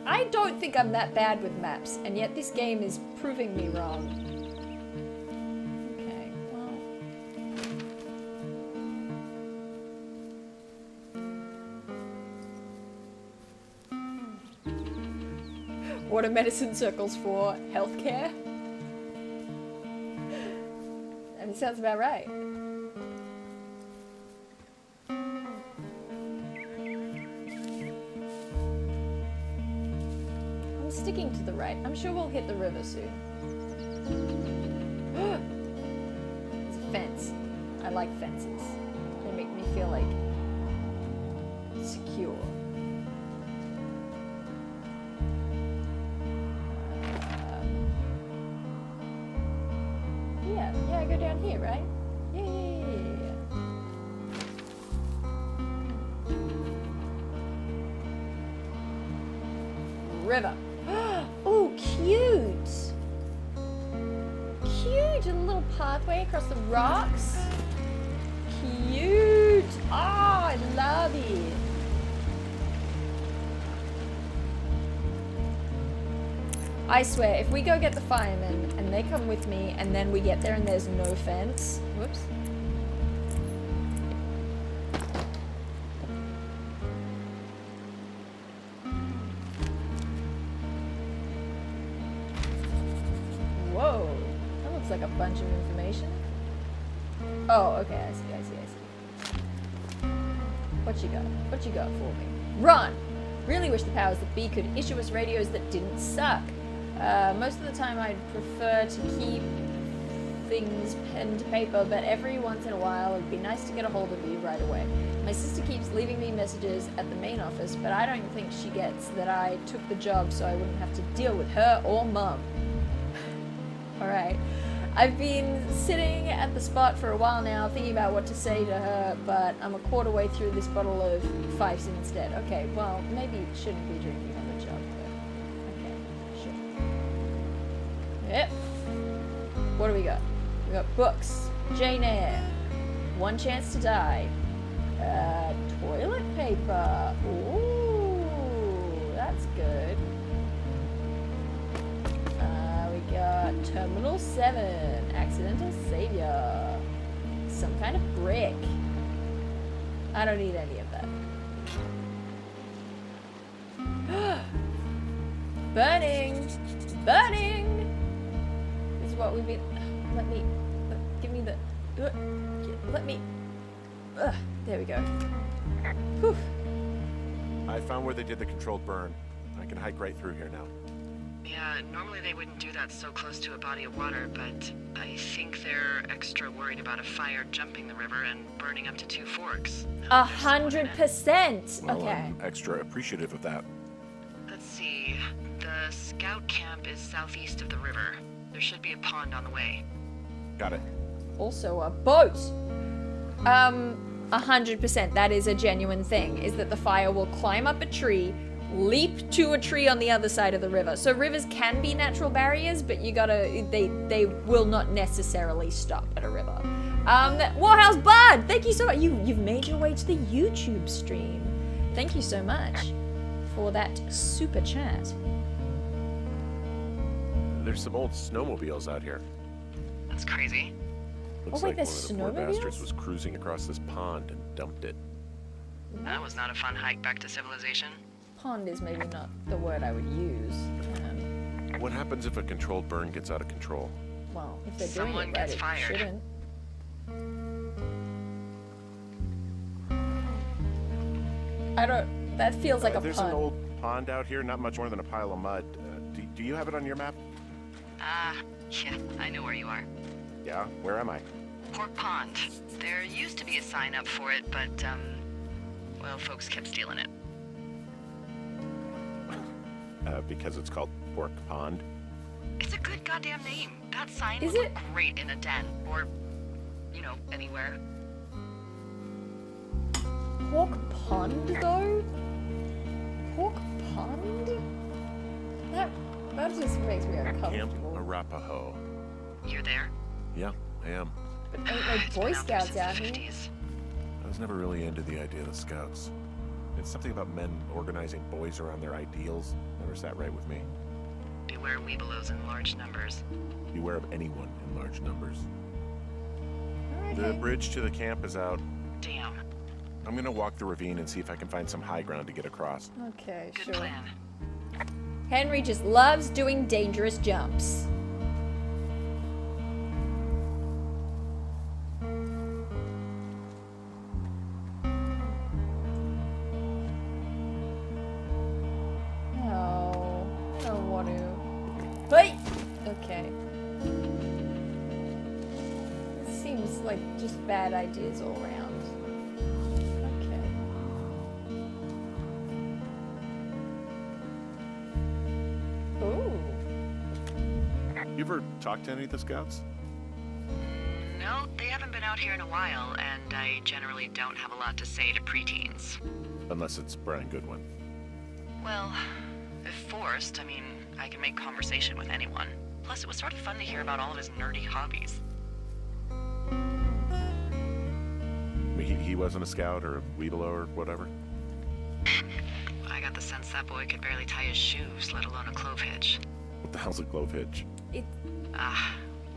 I don't think I'm that bad with maps, and yet this game is proving me wrong. Okay, well... What are medicine circles for? Healthcare? I mean, sounds about right. I'm sticking to the right. I'm sure we'll hit the river soon. There's a fence. I like fences. They make me feel like secure. Yeah, I go down here, right? Yeah. River. Oh, cute. Cute. A little pathway across the rocks. Cute. Oh, I love it. I swear, if we go get the firemen and they come with me and then we get there and there's no fence. Whoops. Whoa. That looks like a bunch of information. Oh, okay, I see. What you got? What you got for me? Run! Really wish the powers that be could issue us radios that didn't suck. Most of the time I'd prefer to keep things pen to paper, but every once in a while it'd be nice to get a hold of you right away. My sister keeps leaving me messages at the main office, but I don't think she gets that I took the job so I wouldn't have to deal with her or Mum. Alright. I've been sitting at the spot for a while now, thinking about what to say to her, but I'm a quarter way through this bottle of Fifes instead. Okay, well, maybe it shouldn't be drinking on the job, but okay, sure. Yep. What do we got? We got books, Jane Eyre, One Chance to Die, toilet paper. Ooh, that's good. We got Terminal 7, Accidental Savior, some kind of brick. I don't need any of that. Burning! Burning! This is what we've been... give me the... let me... there we go. Whew. I found where they did the controlled burn. I can hike right through here now. Yeah, normally they wouldn't do that so close to a body of water, but I think they're extra worried about a fire jumping the river and burning up to 2 forks. 100%! Well, Okay. I'm extra appreciative of that. Let's see. The scout camp is southeast of the river. There should be a pond on the way. Got it. Also a boat! 100%, that is a genuine thing, is that the fire will climb up a tree, leap to a tree on the other side of the river. So rivers can be natural barriers, but you gotta, they will not necessarily stop at a river. Warhouse Bud, thank you so much. You've made your way to the YouTube stream. Thank you so much for that super chat. There's some old snowmobiles out here. That's crazy. Looks wait, like there's one of the poor bastards snowmobiles? was cruising across this pond and dumped it. That was not a fun hike back to civilization. Pond is maybe not the word I would use. What happens if a controlled burn gets out of control? Well, if they're Someone doing it right, gets it fired. shouldn't. I don't. That feels like a There's pun. an old pond out here, not much more than a pile of mud. Do you have it on your map? Yeah, I know where you are. Yeah, where am I? Pork Pond. There used to be a sign up for it, but, well, folks kept stealing it. Because it's called Pork Pond. It's a good goddamn name. That sign Is would it? look great in a den, or, you know, anywhere. Pork Pond, though? Pork Pond? That just makes me Camp uncomfortable. Arapaho. You're there? Yeah, I am. But ain't It's no Boy been out there Scouts since out the here. 50s. I was never really into the idea of the Scouts. It's something about men organizing boys around their ideals. Never sat right with me. Beware weebelows in large numbers. Beware of anyone in large numbers. Okay. The bridge to the camp is out. Damn. I'm gonna walk the ravine and see if I can find some high ground to get across. Okay, Good sure. plan. Henry just loves doing dangerous jumps. No, I don't want to. Hey! Okay. Seems like just bad ideas all around. Okay. Ooh. You ever talked to any of the Scouts? No, they haven't been out here in a while, and I generally don't have a lot to say to preteens. Unless it's Brian Goodwin. Well, if forced, I mean, I can make conversation with anyone. Plus, it was sort of fun to hear about all of his nerdy hobbies. I mean, he wasn't a Scout or a Weeblo or whatever? I got the sense that boy could barely tie his shoes, let alone a clove hitch. What the hell's a clove hitch? It,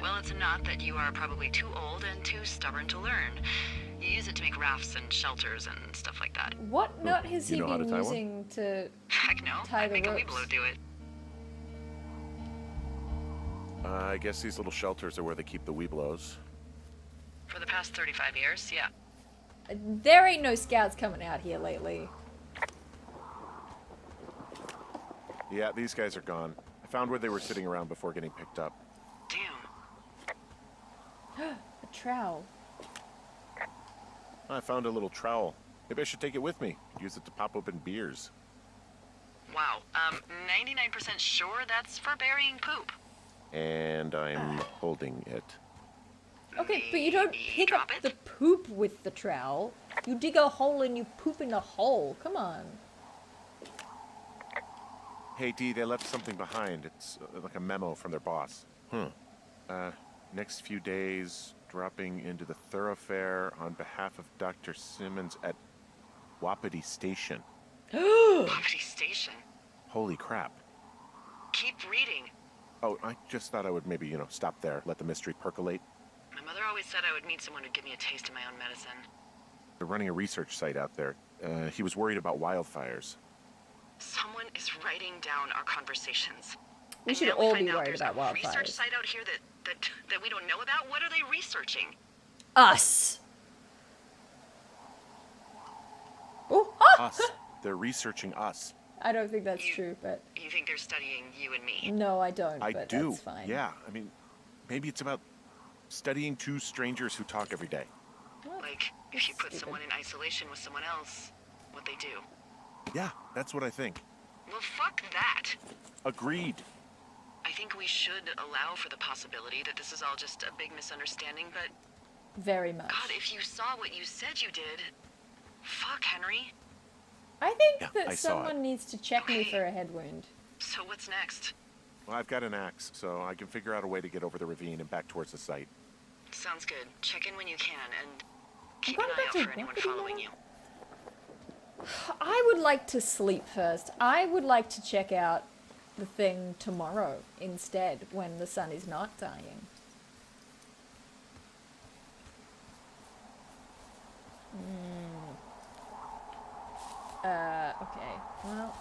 Well, it's a knot that you are probably too old and too stubborn to learn. You use it to make rafts and shelters and stuff like that. what nut has you he know how to been tie one? using to... Heck no, Tie I the think a ropes. weeblo do it. I guess these little shelters are where they keep the Weeblos. For the past 35 years, yeah. There ain't no scouts coming out here lately. Yeah, these guys are gone. I found where they were sitting around before getting picked up. Damn. A trowel. I found a little trowel. Maybe I should take it with me. Use it to pop open beers. Wow. 99% sure that's for burying poop. And I'm holding it. Okay, but you don't Maybe pick up drop it? the poop with the trowel. You dig a hole and you poop in the hole. Come on. Hey, Dee, they left something behind. It's like a memo from their boss. Next few days, dropping into the thoroughfare on behalf of Dr. Simmons at Wapiti Station. Wapiti Station. Holy crap. Keep reading. Oh, I just thought I would maybe, stop there, let the mystery percolate. My mother always said I would meet someone who'd give me a taste of my own medicine. They're running a research site out there. He was worried about wildfires. Someone is writing down our conversations. We And should now all find be out worried there's about a research wildfires. site out here that we don't know about. What are they researching? Us. Oh, ah! Us. They're researching us. I don't think that's true, but You think they're studying you and me? no, I don't. I but do. That's fine. Yeah, I mean, maybe it's about studying two strangers who talk every day. Well, Like, if that's you put stupid. someone in isolation with someone else, what they do. Yeah, that's what I think. Well, fuck that. Agreed. I think we should allow for the possibility that this is all just a big misunderstanding, but Very much. God, if you saw what you said you did, fuck, Henry. I think Yeah, that I saw someone needs to check me Okay. for a head wound. So what's next? Well, I've got an axe, so I can figure out a way to get over the ravine and back towards the site. Sounds good. Check in when you can, and keep going an eye back out to for anyone Wapiti following now? you. I would like to sleep first. I would like to check out the thing tomorrow instead when the sun is not dying. Okay. Well.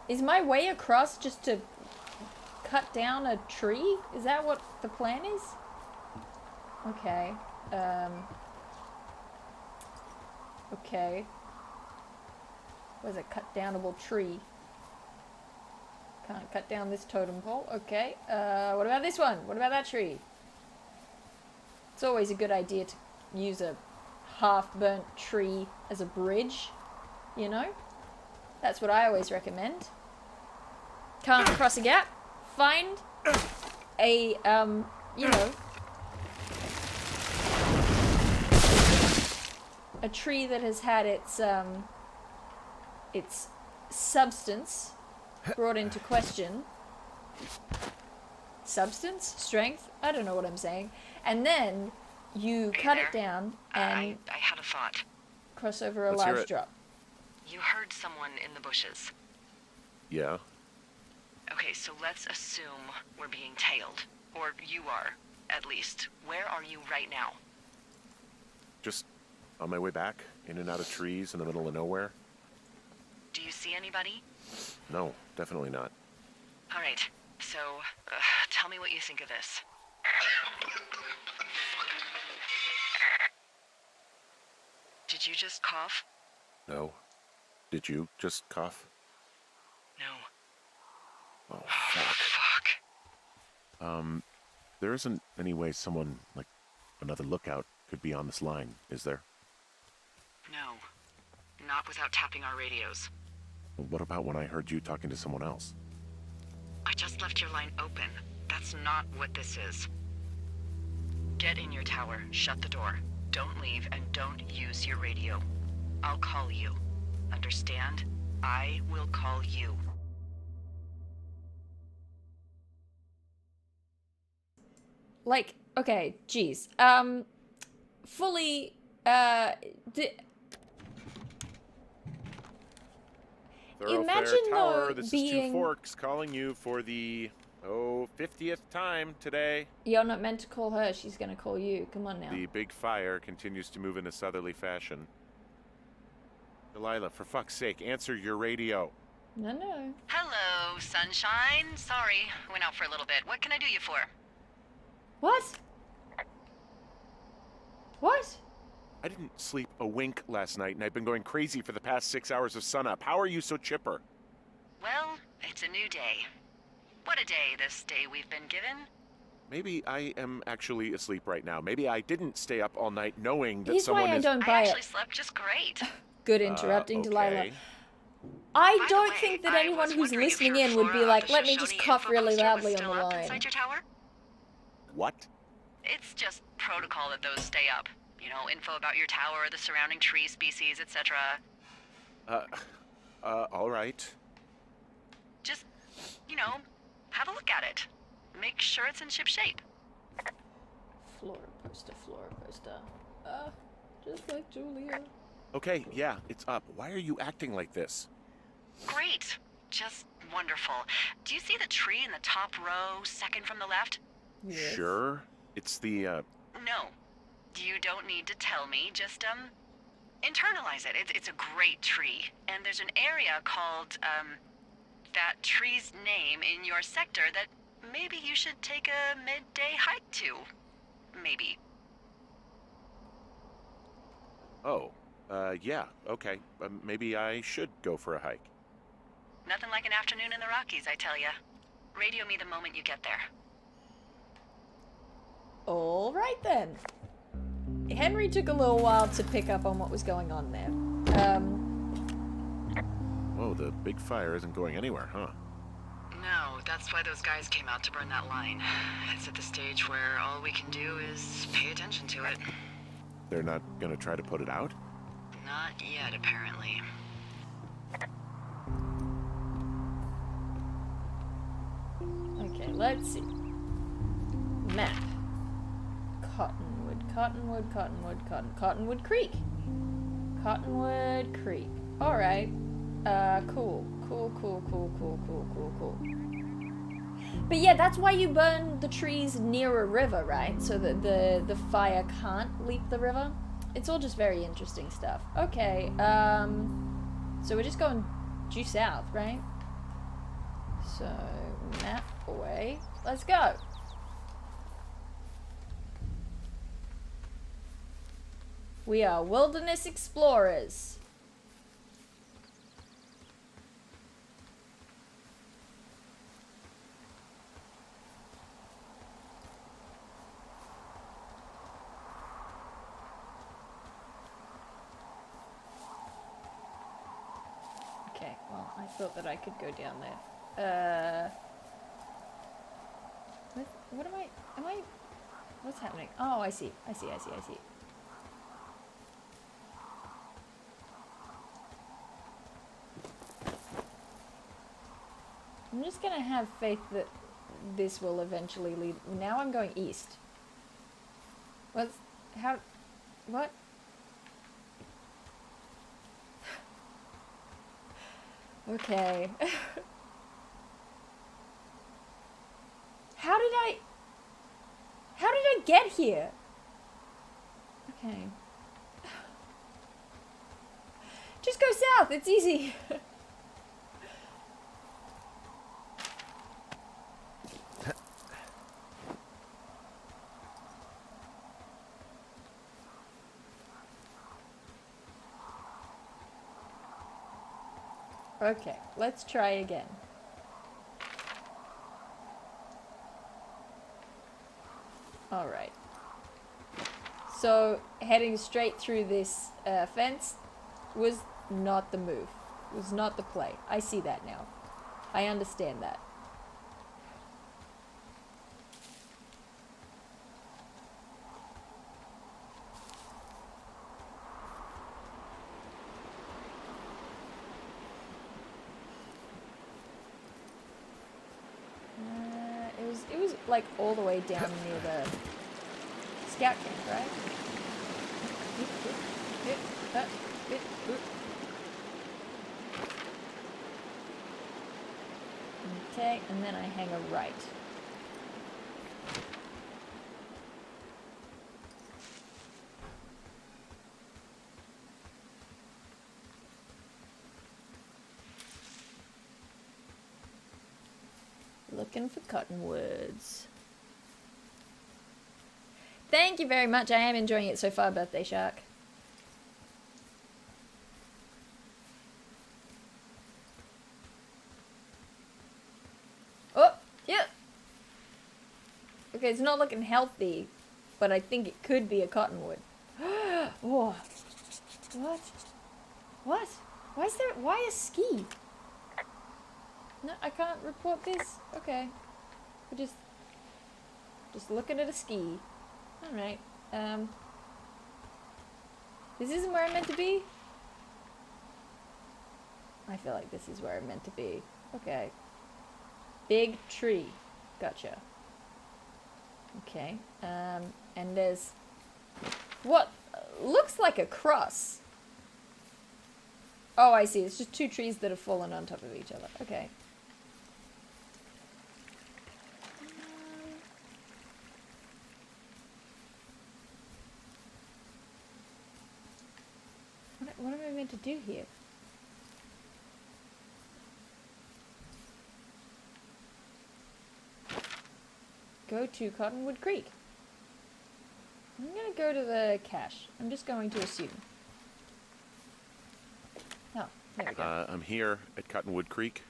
Is my way across just to cut down a tree? Is that what the plan is? Okay. Okay. Where's a cut downable tree? Can't cut down this totem pole. Okay. What about this one? What about that tree? It's always a good idea to use a half-burnt tree as a bridge, you know? That's what I always recommend. Can't cross a gap. Find a, you know, a tree that has had its substance brought into question. Substance? Strength? I don't know what I'm saying. And then you cut it down and I had a thought. cross over a Let's hear large it. drop. You heard someone in the bushes. Yeah. Okay, so let's assume we're being tailed. Or you are, at least. Where are you right now? Just on my way back, in and out of trees in the middle of nowhere. Do you see anybody? No, definitely not. All right, so tell me what you think of this. Did you just cough? No. Did you just cough? No. Oh, Oh, fuck. fuck. There isn't any way someone, like, another lookout could be on this line, is there? No. Not without tapping our radios. What about when I heard you talking to someone else? I just left your line open. That's not what this is. Get in your tower, shut the door. Don't leave, and don't use your radio. I'll call you. Understand? I will call you. Like, okay, geez. Fully, Imagine, Tower, though, this is being- Two Forks calling you for the, 50th time today. You're not meant to call her, she's gonna call you. Come on now. The big fire continues to move in a southerly fashion. Delilah, for fuck's sake, answer your radio. No. Hello, sunshine. Sorry, went out for a little bit. What can I do you for? What? What? I didn't sleep a wink last night, and I've been going crazy for the past 6 hours of sunup. How are you so chipper? Well, it's a new day. What a day, this day we've been given. Maybe I am actually asleep right now. Maybe I didn't stay up all night knowing that Here's someone why I is... don't I buy actually it. slept just great. Good interrupting, Delilah. Okay. I By the don't way, think that I anyone was who's wondering if listening your in would be Flora like, of the let me Shoshone just cough info really poster was loudly on still the up line. inside your tower? What? It's just protocol that those stay up. You know, info about your tower, the surrounding tree species, etc. All right. Just, you know, have a look at it. Make sure it's in ship shape. Flora poster. Just like Julia. Okay, yeah, it's up. Why are you acting like this? Great. Just wonderful. Do you see the tree in the top row, second from the left? Yes. Sure. It's the, No. You don't need to tell me. Just, internalize it. It's a great tree. And there's an area called, that tree's name in your sector that maybe you should take a midday hike to. Maybe. Oh, yeah, okay. Maybe I should go for a hike. Nothing like an afternoon in the Rockies, I tell ya. Radio me the moment you get there. All right then. Henry took a little while to pick up on what was going on there. Oh, the big fire isn't going anywhere, huh? No, that's why those guys came out to burn that line. It's at the stage where all we can do is pay attention to it. They're not gonna try to put it out? Not yet, apparently. Okay, let's see. Map. Cottonwood Creek. Cottonwood Creek. Alright. Cool. But yeah, that's why you burn the trees near a river, right? So that the fire can't leap the river. It's all just very interesting stuff. Okay, so we're just going due south, right? So, map away. Let's go. We are wilderness explorers. Okay, well, I thought that I could go down there. What am I, what's happening? Oh, I see. I'm just gonna have faith that this will eventually lead. Now I'm going east. What? Okay. How did I get here? Okay. Just go south, it's easy. Okay, let's try again. Alright. So, heading straight through this fence was not the move. Was not the play. I see that now. I understand that. It was like all the way down near the scout camp, right? Okay, and then I hang a right. Looking for cottonwoods. Thank you very much. I am enjoying it so far, Birthday Shark. Oh, yeah. Okay, it's not looking healthy, but I think it could be a cottonwood. Oh. What? What? Why a ski? No, I can't report this. Okay. We're just looking at a ski. Alright. This isn't where I'm meant to be? I feel like this is where I'm meant to be. Okay. Big tree. Gotcha. Okay. And there's what looks like a cross. Oh, I see. It's just two trees that have fallen on top of each other. Okay. What am I meant to do here? Go to Cottonwood Creek. I'm gonna go to the cache. I'm just going to assume. Oh, there we go. I'm here at Cottonwood Creek.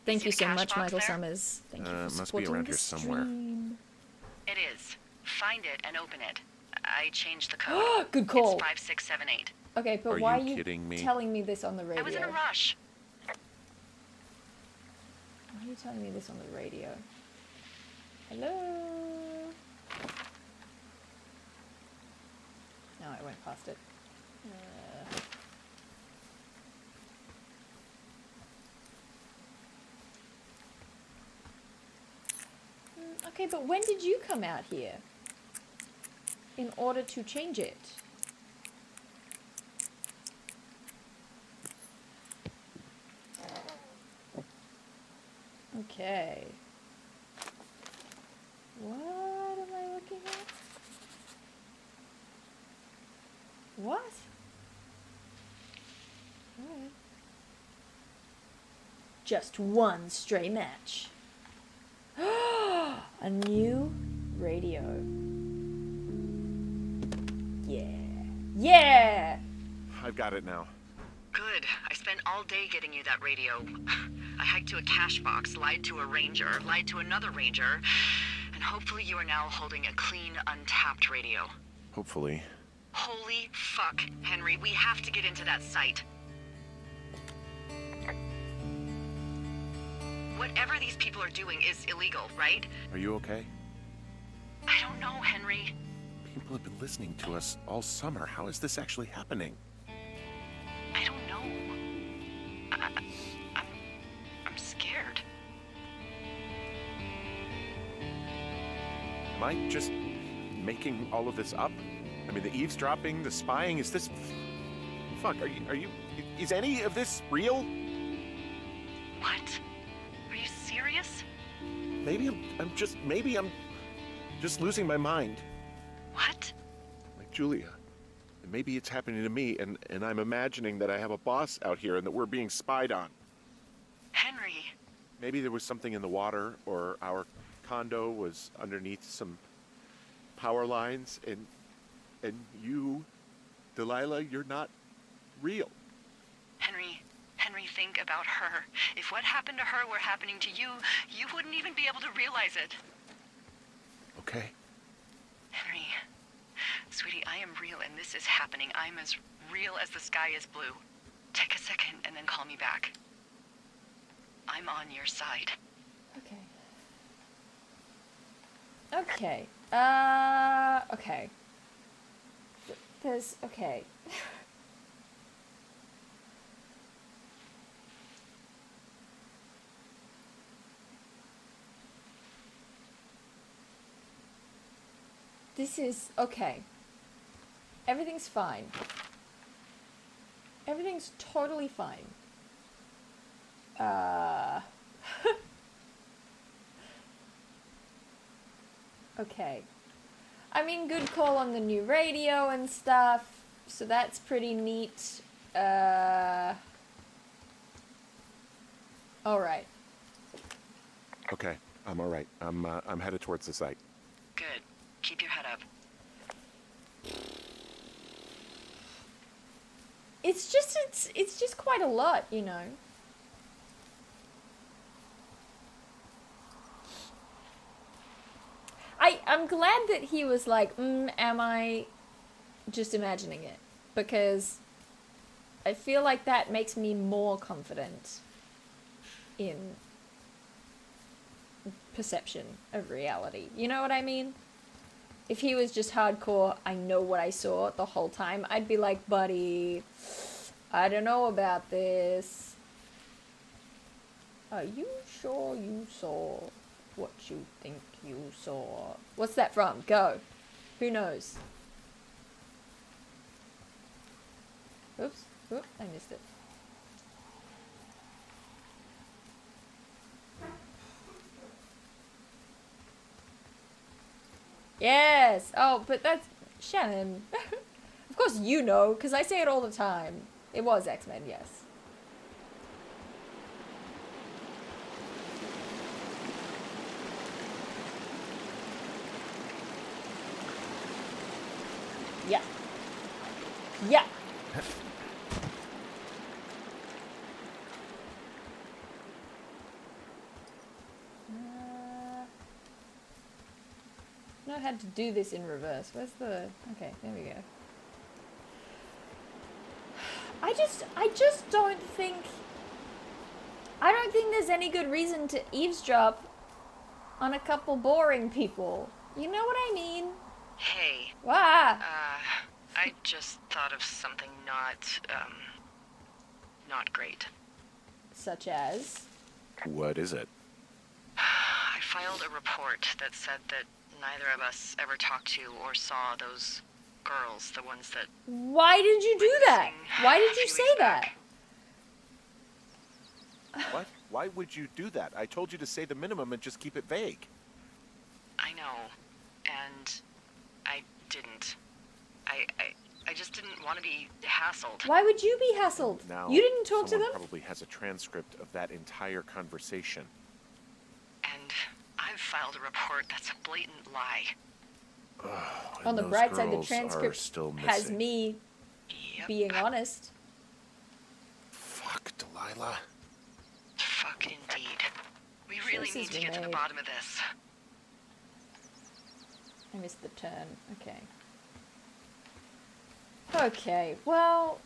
Thank See you the so cache much, box Michael there? Summers. Thank you for Must be supporting around the here somewhere. stream. It is. Find it and open it. I changed the code. Good call. It's 5678. Okay, but Are why you are you kidding me? telling me this on the radio? I was in a rush. Why are you telling me this on the radio? Hello? No, I went past it. Okay, but when did you come out here? In order to change it? Okay. What am I looking at? What? Alright. Just one stray match. A new radio. Yeah. Yeah! I've got it now. Good. I spent all day getting you that radio. I hiked to a cash box, lied to a ranger, lied to another ranger, and hopefully you are now holding a clean, untapped radio. Hopefully. Holy fuck, Henry, we have to get into that site. Whatever these people are doing is illegal, right? Are you okay? I don't know, Henry. People have been listening to us all summer. How is this actually happening? I don't know. I'm scared. Am I just making all of this up? I mean, the eavesdropping, the spying, is this... Fuck, are you... Is any of this real? What? Are you serious? Maybe I'm just losing my mind. What? Like Julia. And maybe it's happening to me, and I'm imagining that I have a boss out here and that we're being spied on. Henry. Maybe there was something in the water, or our condo was underneath some power lines, and you, Delilah, you're not real. Henry, think about her. If what happened to her were happening to you, you wouldn't even be able to realize it. Okay. Henry, sweetie, I am real and this is happening. I'm as real as the sky is blue. Take a second and then call me back. I'm on your side. Okay. Okay. Okay. There's... Okay. This is... Okay. Everything's fine. Everything's totally fine. Okay. I mean, good call on the new radio and stuff, so that's pretty neat. Alright. Okay, I'm all right. I'm headed towards the site. Good. Keep your head up. It's just quite a lot, you know. I'm glad that he was like, am I just imagining it? Because I feel like that makes me more confident in perception of reality. You know what I mean? If he was just hardcore, I know what I saw the whole time, I'd be like, buddy, I don't know about this. Are you sure you saw what you think you saw? What's that from? Go. Who knows? Oops. Oop, I missed it. Yes! Oh, but that's... Shannon. Of course you know, because I say it all the time. It was X-Men, yes. Yeah. Yeah. Know how to do this in reverse. Where's the... Okay, there we go. I just don't think... I don't think there's any good reason to eavesdrop on a couple boring people. You know what I mean? Hey. Wah! I just thought of something not great. Such as? What is it? I filed a report that said that neither of us ever talked to or saw those girls, the ones that... Why did you do that? Why did you say that? What? Why would you do that? I told you to say the minimum and just keep it vague. I know, and I didn't. I just didn't want to be hassled. Why would you be hassled? Now, You didn't talk to someone them? probably has a transcript of that entire conversation. And I've filed a report that's a blatant lie. On the those bright side, the girls are transcript still has missing. me Yep. being honest. Fuck, Delilah. Fuck indeed. We really Choices need to were get to the made. bottom of this. I missed the turn. Okay. Okay, well...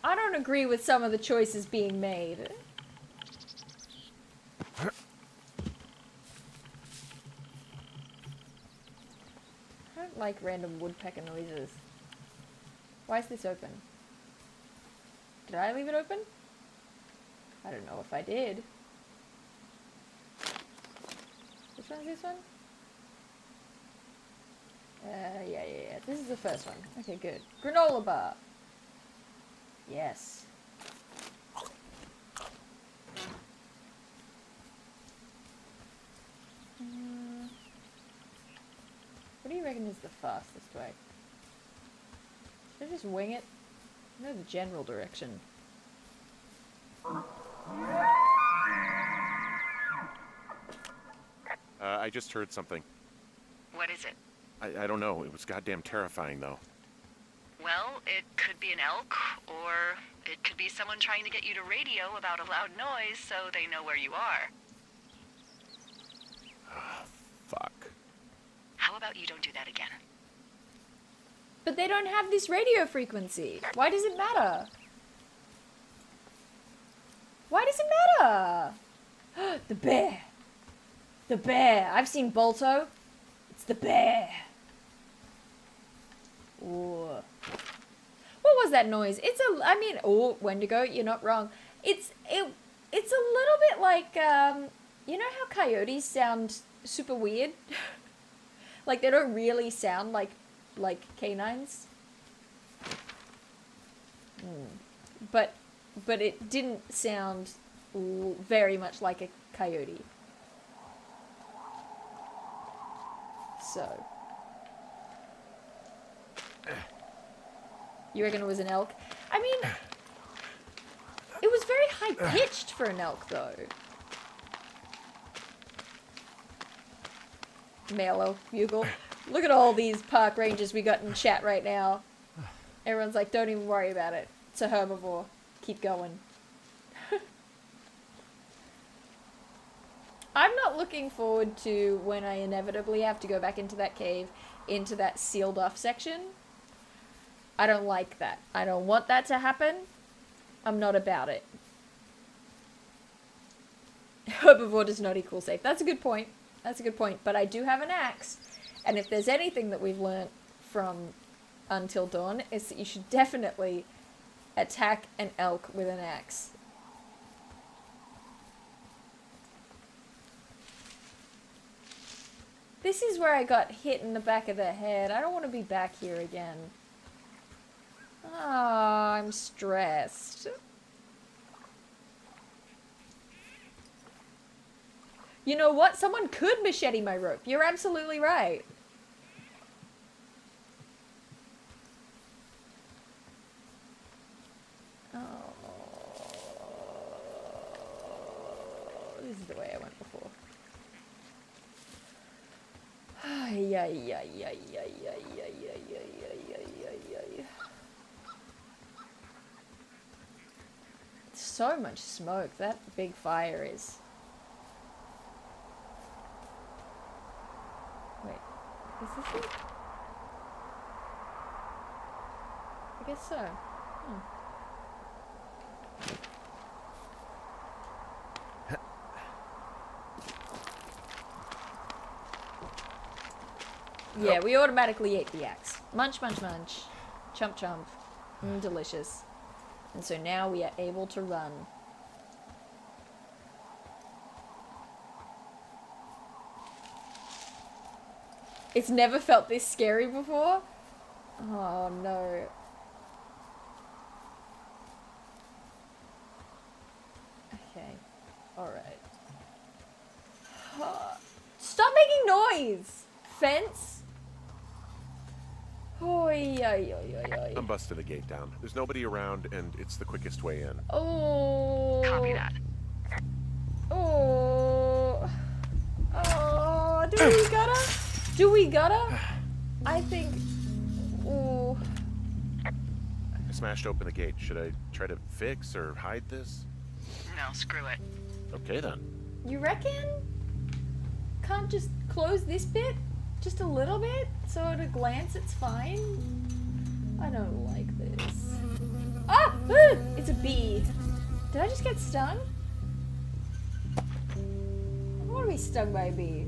I don't agree with some of the choices being made. I don't like random woodpecker noises. Why is this open? Did I leave it open? I don't know if I did. Which one is this one? Yeah. This is the first one. Okay, good. Granola bar. Yes. What do you reckon is the fastest way? Should I just wing it? I know the general direction. I just heard something. What is it? I don't know. It was goddamn terrifying, though. Well, it could be an elk, or it could be someone trying to get you to radio about a loud noise so they know where you are. Fuck. How about you don't do that again? But they don't have this radio frequency. Why does it matter? Why does it matter? The bear. The bear. I've seen Balto. It's the bear. Ooh. What was that noise? It's a, I mean, oh, Wendigo, you're not wrong. It's a little bit like, you know how coyotes sound super weird? Like they don't really sound like canines. But it didn't sound very much like a coyote. So. You reckon it was an elk? I mean, it was very high-pitched for an elk, though. Male elk bugle. Look at all these park rangers we got in chat right now. Everyone's like, don't even worry about it. It's a herbivore. Keep going. I'm not looking forward to when I inevitably have to go back into that cave, into that sealed off section. I don't like that. I don't want that to happen. I'm not about it. Herbivore does not equal safe. That's a good point. That's a good point. But I do have an axe. And if there's anything that we've learnt from Until Dawn, is that you should definitely attack an elk with an axe. This is where I got hit in the back of the head. I don't want to be back here again. Ah, I'm stressed. You know what? Someone could machete my rope. You're absolutely right. Oh. This is the way I went before. Ay, ay, ay, ay, ay, ay, ay, ay, ay, ay, ay, ay. So much smoke. That big fire is. Wait, is this it? I guess so. Yeah, we automatically ate the axe. Munch, munch, munch. Chomp, chomp. Delicious. And so now we are able to run. It's never felt this scary before. Oh no. Okay. Alright. Stop making noise! Fence? Oy, oy, oy, oy, oy. I'm busting the gate down. There's nobody around, and it's the quickest way in. Oh. Copy that. Oh. Oh, Do we gotta? Do we gotta? I think... Ooh. I smashed open the gate. Should I try to fix or hide this? No, screw it. Okay, then. You reckon? Can't just close this bit? Just a little bit? So at a glance it's fine? I don't like this. Ah! It's a bee. Did I just get stung? I don't want to be stung by a bee.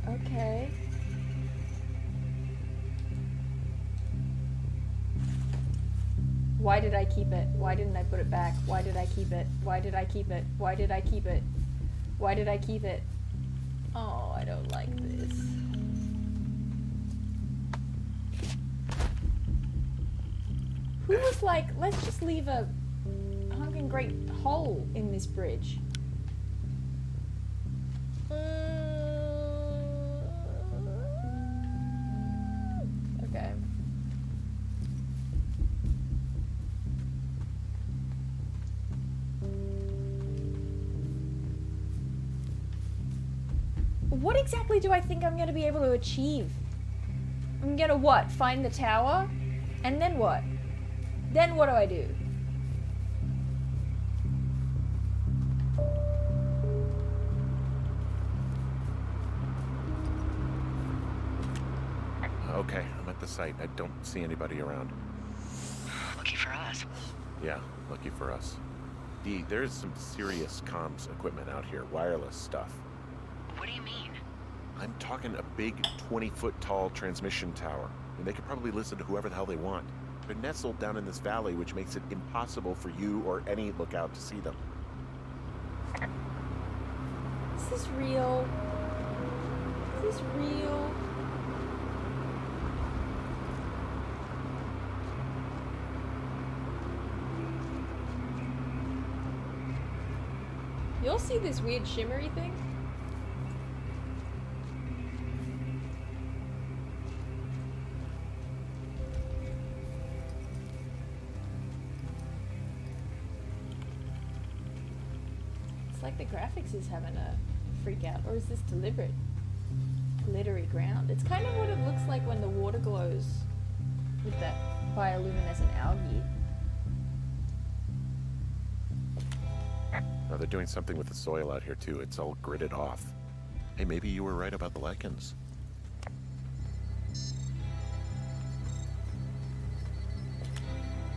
Okay. Why did I keep it? Why didn't I put it back? Why did I keep it? Why did I keep it? Why did I keep it? Why did I keep it? Oh, I don't like this. Who was like, let's just leave a honking great hole in this bridge? Okay. What exactly do I think I'm going to be able to achieve? I'm going to what? Find the tower? And then what? Then what do I do? Okay, I'm at the site. I don't see anybody around. Lucky for us. Yeah, lucky for us. Dee, there's some serious comms equipment out here. Wireless stuff. What do you mean? I'm talking a big 20-foot tall transmission tower. And they could probably listen to whoever the hell they want. They're nestled down in this valley, which makes it impossible for you or any lookout to see them. Is this real? Is this real? You'll see this weird shimmery thing? It's like the graphics is having a freak out, or is this deliberate? Glittery ground. It's kind of what it looks like when the water glows with that bioluminescent algae. Now they're doing something with the soil out here too. It's all gridded off. Hey, maybe you were right about the lichens.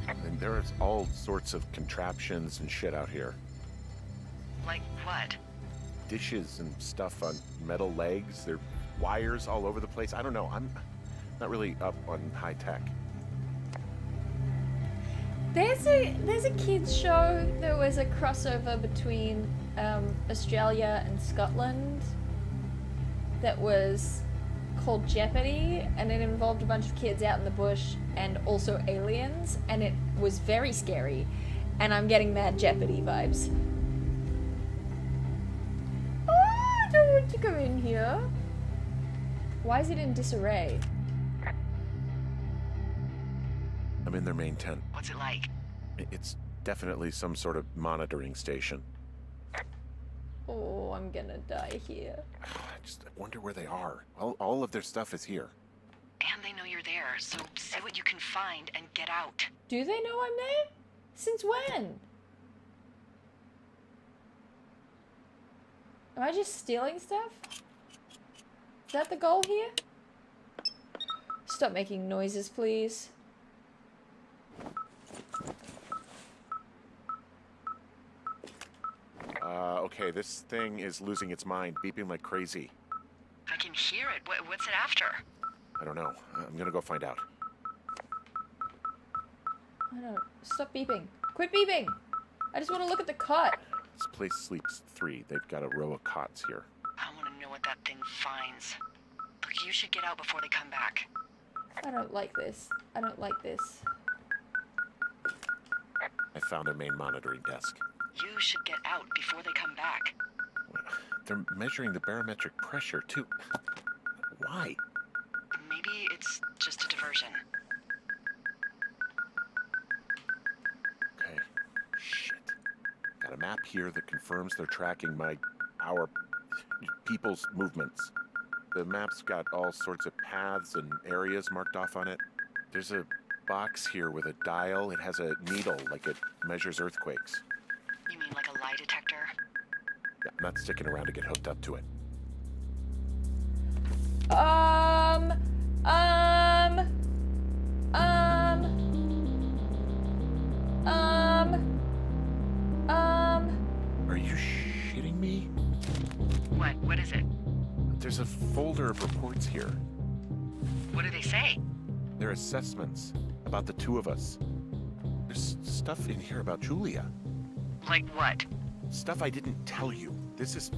And there's all sorts of contraptions and shit out here. Like what? Dishes and stuff on metal legs. There are wires all over the place. I don't know. I'm not really up on high tech. There's a kids show. There was a crossover between Australia and Scotland that was called Jeopardy, and it involved a bunch of kids out in the bush and also aliens, and it was very scary. And I'm getting mad Jeopardy vibes. Oh, I don't want to go in here. Why is it in disarray? I'm in their main tent. What's it like? It's definitely some sort of monitoring station. Oh, I'm gonna die here. I wonder where they are. All of their stuff is here. And they know you're there, so see what you can find and get out. Do they know I'm there? Since when? Am I just stealing stuff? Is that the goal here? Stop making noises, please. Okay, this thing is losing its mind, beeping like crazy. I can hear it. What's it after? I don't know. I'm gonna go find out. I don't. Stop beeping. Quit beeping! I just want to look at the cot. This place sleeps 3. They've got a row of cots here. I want to know what that thing finds. Look, you should get out before they come back. I don't like this. I don't like this. I found a main monitoring desk. You should get out before they come back. They're measuring the barometric pressure, too. Why? Maybe it's just a diversion. Okay. map here that confirms they're tracking our people's movements. The map's got all sorts of paths and areas marked off on it. There's a box here with a dial. It has a needle, like it measures earthquakes. You mean like a lie detector? Yeah, I'm not sticking around to get hooked up to it. Are you shitting me? What is it? There's a folder of reports here. What do they say? They're assessments about the two of us. There's stuff in here about Julia. Like what? Stuff I didn't tell you. This is...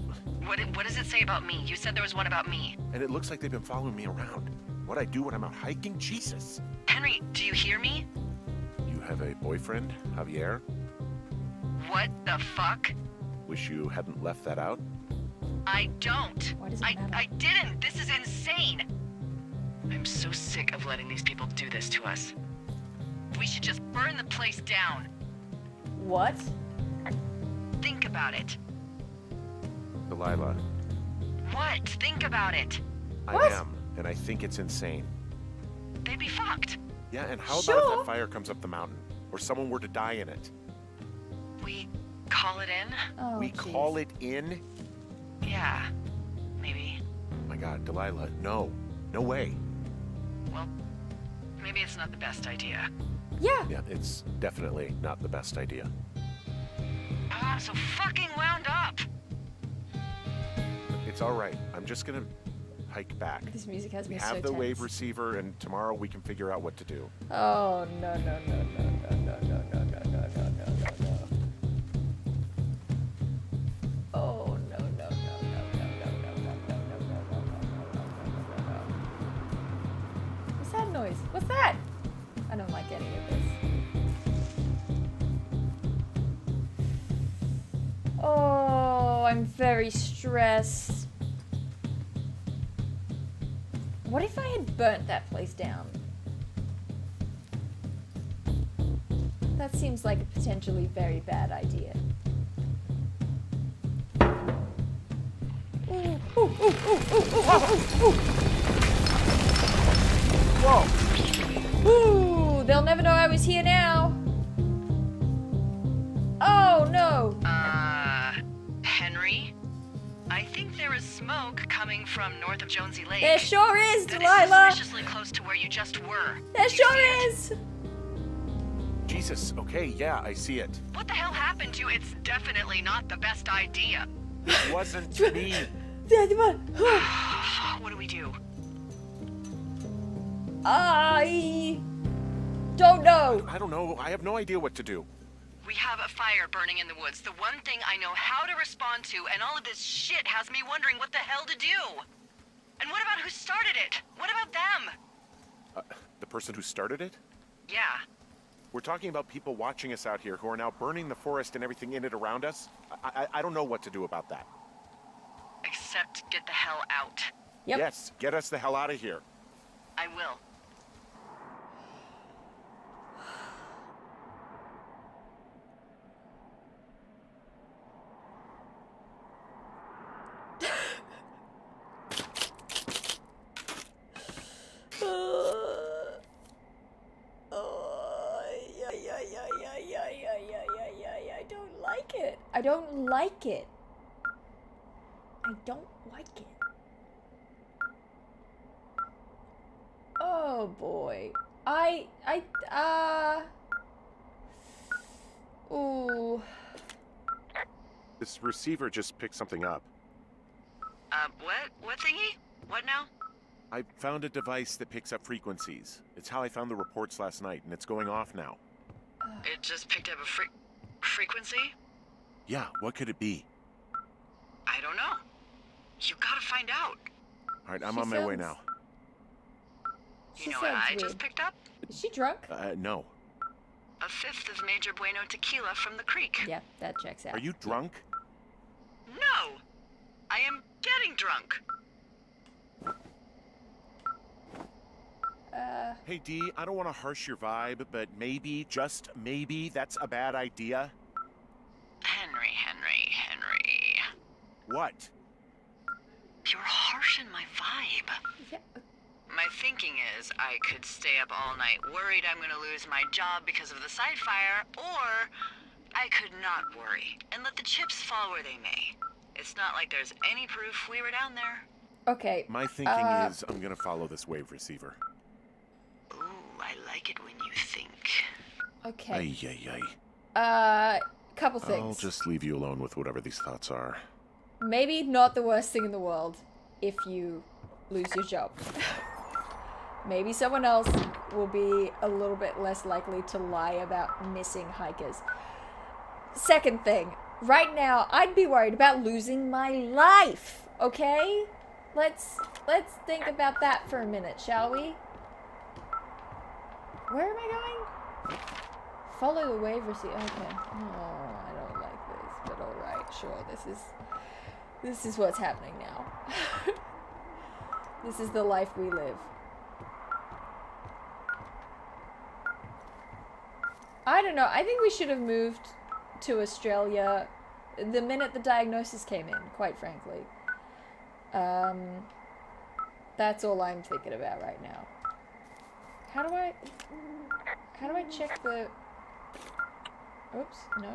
What does it say about me? You said there was one about me. And it looks like they've been following me around. What I do when I'm out hiking? Jesus. Henry, do you hear me? You have a boyfriend, Javier? What the fuck? Wish you hadn't left that out. I don't. Why does it matter? I didn't. This is insane. I'm so sick of letting these people do this to us. We should just burn the place down. What? Think about it. Delilah, What? Think about it. What? I am, and I think it's insane. They'd be fucked. Yeah, and how about if Sure. that fire comes up the mountain? Or someone were to die in it? We call it in? Oh, We jeez. call it in? Yeah. Maybe. My God, Delilah, no. No way. Well, maybe it's not the best idea. Yeah. Yeah, it's definitely not the best idea. I'm so fucking wound up. It's all right. I'm just gonna hike back. This music has We me have so the wave tense. receiver, and tomorrow we can figure out what to do. Oh no no no no no no no no no no no no no no. Oh no no no no no no no no no no no no no. What's that noise? What's that? I don't like any of this. Oh, I'm very stressed. What if I had burnt that place down? That seems like a potentially very bad idea. Ooh, ooh, ooh, ooh, ooh, ooh, ooh, Whoa! ooh. Ooh, they'll never know I was here now. Oh no. Henry? I think there is smoke coming from north of Jonesy Lake. There sure is, That Delilah. is suspiciously close to where you just were. There You sure see it? is. Jesus, okay, yeah, I see it. What the hell happened to you? It's definitely not the best idea. It wasn't me. What do we do? I don't know. I don't know. I have no idea what to do. We have a fire burning in the woods. The one thing I know how to respond to, and all of this shit has me wondering what the hell to do. And what about who started it? What about them? The person who started it? Yeah. We're talking about people watching us out here who are now burning the forest and everything in it around us. I don't know what to do about that. Except get the hell out. Yep. Yes, get us the hell out of here. I will. I don't like it. I don't like it. I don't like it. Oh boy. Ooh. This receiver just picked something up. What thingy? What now? I found a device that picks up frequencies. It's how I found the reports last night, and it's going off now. It just picked up a frequency? Yeah, what could it be? I don't know. You gotta find out. All right, I'm She on my way sounds- now. She You know what sounds I weird. just picked up? Is she drunk? No. A fifth of Major Bueno tequila from the creek. Yeah, that checks out. Are you drunk? No! I am getting drunk. Hey, Dee, I don't want to harsh your vibe, but maybe, just maybe, that's a bad idea. Henry. What? You're harsh in my vibe. Yeah. My thinking is I could stay up all night worried I'm gonna lose my job because of the side fire, or I could not worry and let the chips fall where they may. It's not like there's any proof we were down there. Okay. My thinking is I'm gonna follow this wave receiver. Ooh, I like it when you think. Okay. Ay. Couple things. I'll just leave you alone with whatever these thoughts are. Maybe not the worst thing in the world if you lose your job. Maybe someone else will be a little bit less likely to lie about missing hikers. Second thing, right now I'd be worried about losing my life, okay? Let's think about that for a minute, shall we? Where am I going? Follow the wave receipt. Okay. Oh, I don't like this, but alright, sure. This is what's happening now. This is the life we live. I don't know. I think we should have moved to Australia the minute the diagnosis came in, quite frankly. That's all I'm thinking about right now. How do I check the... Oops, no,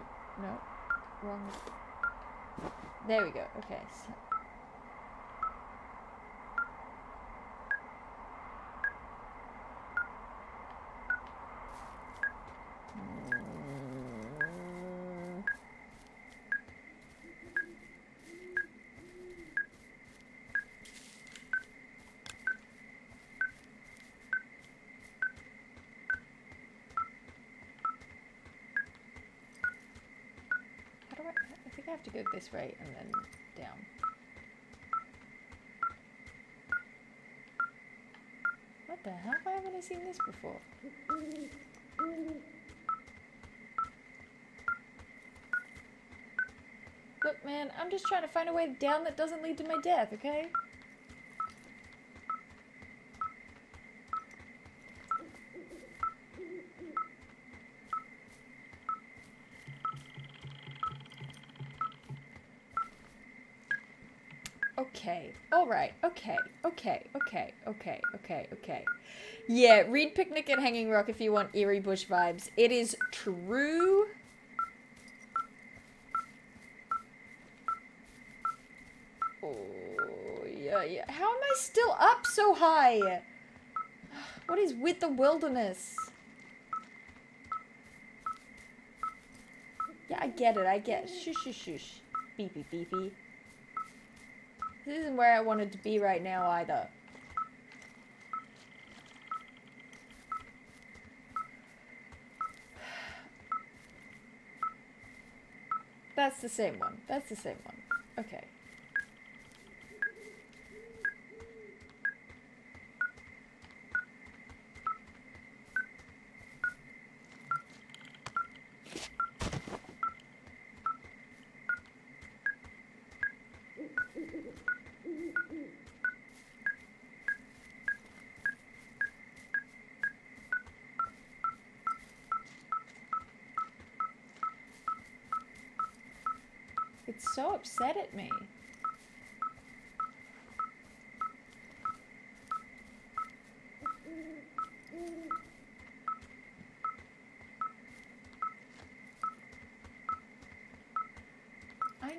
wrong. There we go, okay. So... I think I have to go this way and then down. What the hell? Why haven't I seen this before? Look, man, I'm just trying to find a way down that doesn't lead to my death, okay? Okay, alright, okay. Yeah, read Picnic at Hanging Rock if you want eerie bush vibes. It is true. Oh, yeah. How am I still up so high? What is with the wilderness? Yeah, I get it. Shush. Beepy. This isn't where I wanted to be right now either. That's the same one. Okay. It's so upset at me. I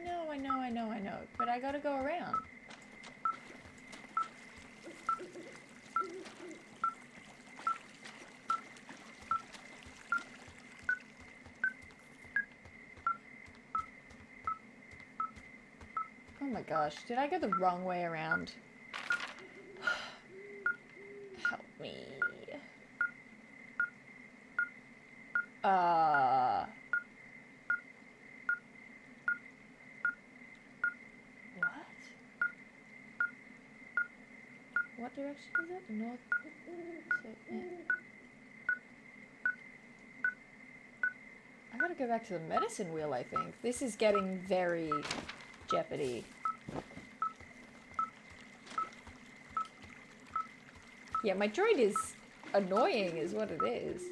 know, but I gotta go around. Oh my gosh, did I go the wrong way around? Help me. What direction is it? North? I gotta go back to the medicine wheel, I think. This is getting very Jeopardy. Yeah, my droid is annoying is what it is.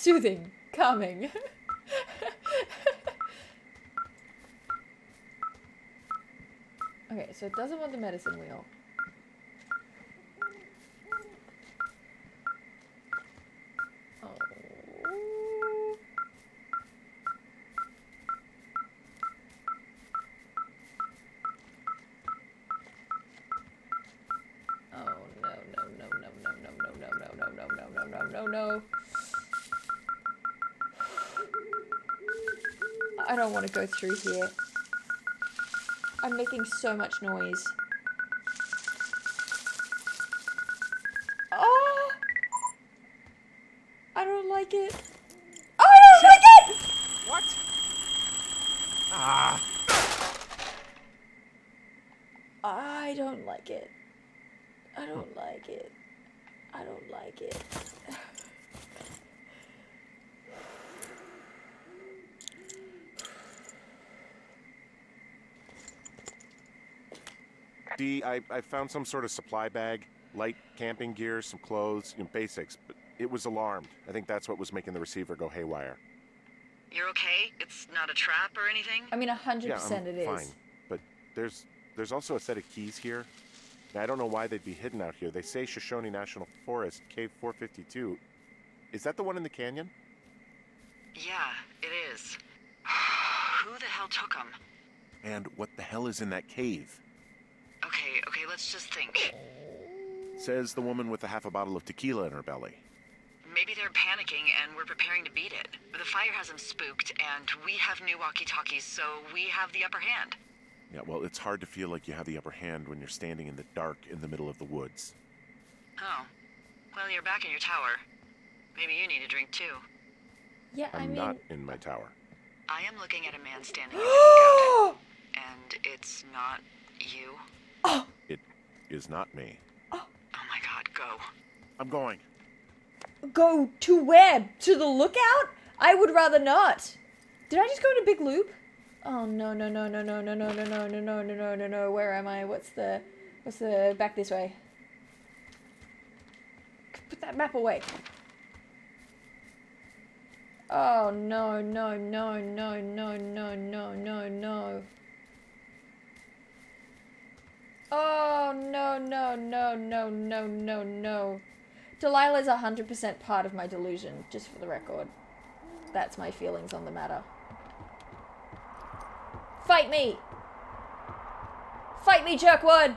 Soothing. Calming. Okay, so it doesn't want the medicine wheel. Oh. Oh no, no, no, no, no, no, no, no, no, no, no, no, no, no, no, no. I don't want to go through here. I'm making so much noise. Oh! I don't like it. Oh, I don't like it! What? Ah! I don't like it. I don't like it. I don't like it. Dee, I found some sort of supply bag, light camping gear, some clothes, basics, but it was alarmed. I think that's what was making the receiver go haywire. You're okay? It's not a trap or anything? I mean, 100% Yeah, it is. fine. But there's also a set of keys here. Now, I don't know why they'd be hidden out here. They say Shoshone National Forest, Cave 452. Is that the one in the canyon? Yeah, it is. Who the hell took them? And what the hell is in that cave? Okay, let's just think. Says the woman with a half a bottle of tequila in her belly. Maybe they're panicking and we're preparing to beat it. The fire has them spooked, and we have new walkie-talkies, so we have the upper hand. Yeah, well, it's hard to feel like you have the upper hand when you're standing in the dark in the middle of the woods. Oh. Well, you're back in your tower. Maybe you need a drink, too. Yeah, I'm not in my tower. I am looking at a man standing at the lookout, and it's not you. It is not me. Oh my god, go. I'm going. Go to where? To the lookout? I would rather not. Did I just go in a big loop? Oh no no no no no no no no no no no no no no no. Where am I? What's the back this way? Put that map away. Oh no no no no no no no no no. Oh no no no no no no no. Delilah's 100% part of my delusion, just for the record. That's my feelings on the matter. Fight me! Fight me, jerkwood!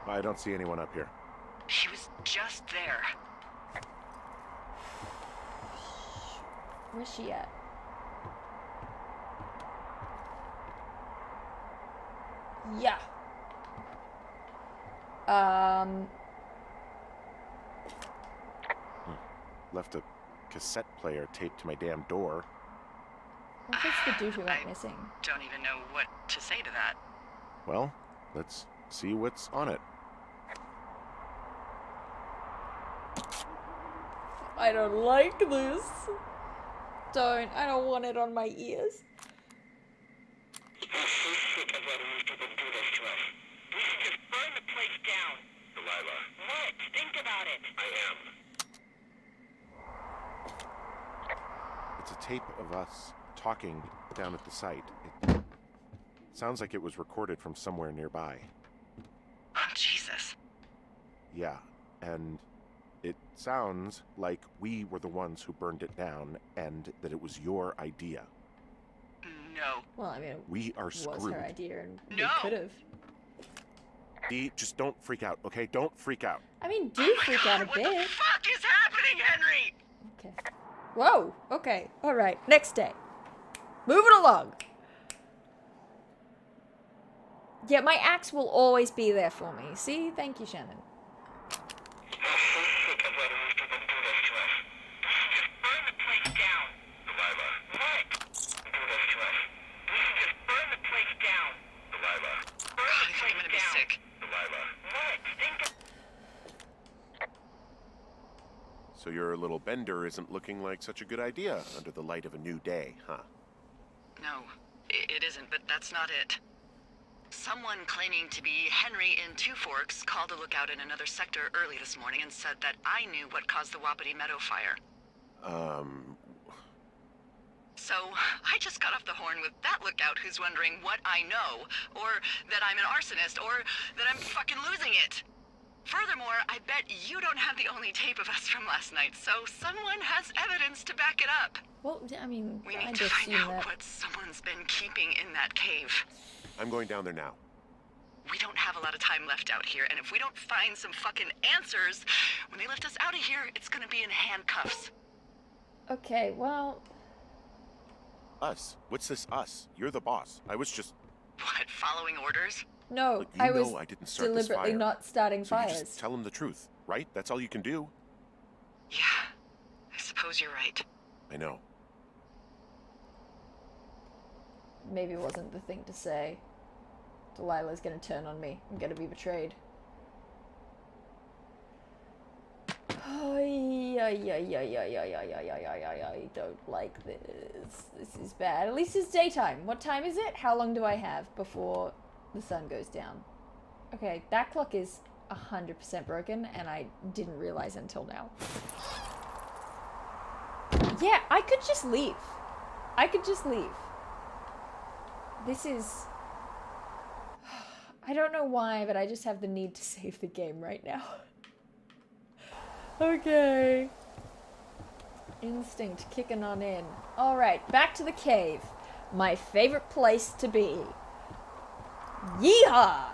I don't see anyone up here. He was just there. Where's she at? Yeah. Left a cassette player taped to my damn door. What if it's the dude who went missing? Don't even know what to say to that. Well, let's see what's on it. I don't like this. I don't want it on my ears. It's a tape of us talking down at the site. It sounds like it was recorded from somewhere nearby. Oh, Jesus. Yeah, and it sounds like we were the ones who burned it down and that it was your idea. No. Well, I mean, We are it was screwed. her idea and we No. could have. Dee, just don't freak out, okay? Don't freak out. I mean, do freak out a What bit. the fuck is happening, Henry? Okay. Whoa. Okay. All right. Next day. Moving along. Yeah, my axe will always be there for me. See? Thank you, Shannon. I think I'm gonna be sick. So your little bender isn't looking like such a good idea under the light of a new day, huh? No, it isn't, but that's not it. Someone claiming to be Henry in Two Forks called a lookout in another sector early this morning and said that I knew what caused the Wapiti Meadow fire. So, I just got off the horn with that lookout who's wondering what I know, or that I'm an arsonist, or that I'm fucking losing it. Furthermore, I bet you don't have the only tape of us from last night, so someone has evidence to back it up. Well, I mean, We I need to just find seen out that. what someone's been keeping in that cave. I'm going down there now. We don't have a lot of time left out here, and if we don't find some fucking answers, when they lift us out of here, it's gonna be in handcuffs. Okay, well, Us? What's this us? You're the boss. I was just... What, following orders? no, Look, you I was know I didn't start this deliberately fire. not starting So you fires. just tell him the truth, right? That's all you can do. Yeah, I suppose you're right. I know. Maybe it wasn't the thing to say. Delilah's gonna turn on me. I'm gonna be betrayed. I don't like this. This is bad. At least it's daytime. What time is it? How long do I have before the sun goes down? Okay, that clock is 100% broken, and I didn't realize until now. Yeah, I could just leave. I could just leave. This is... I don't know why, but I just have the need to save the game right now. Okay. Instinct kicking on in. Alright, back to the cave. My favorite place to be. Yeehaw!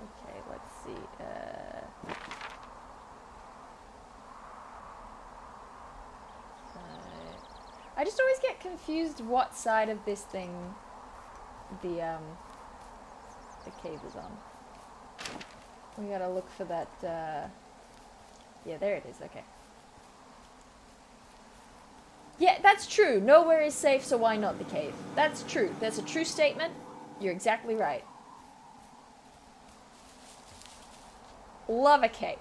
Okay, let's see. I just always get confused what side of this thing the cave is on. We gotta look for that, yeah, there it is, okay. Yeah, that's true. Nowhere is safe, so why not the cave? That's true. That's a true statement. You're exactly right. Love a cave.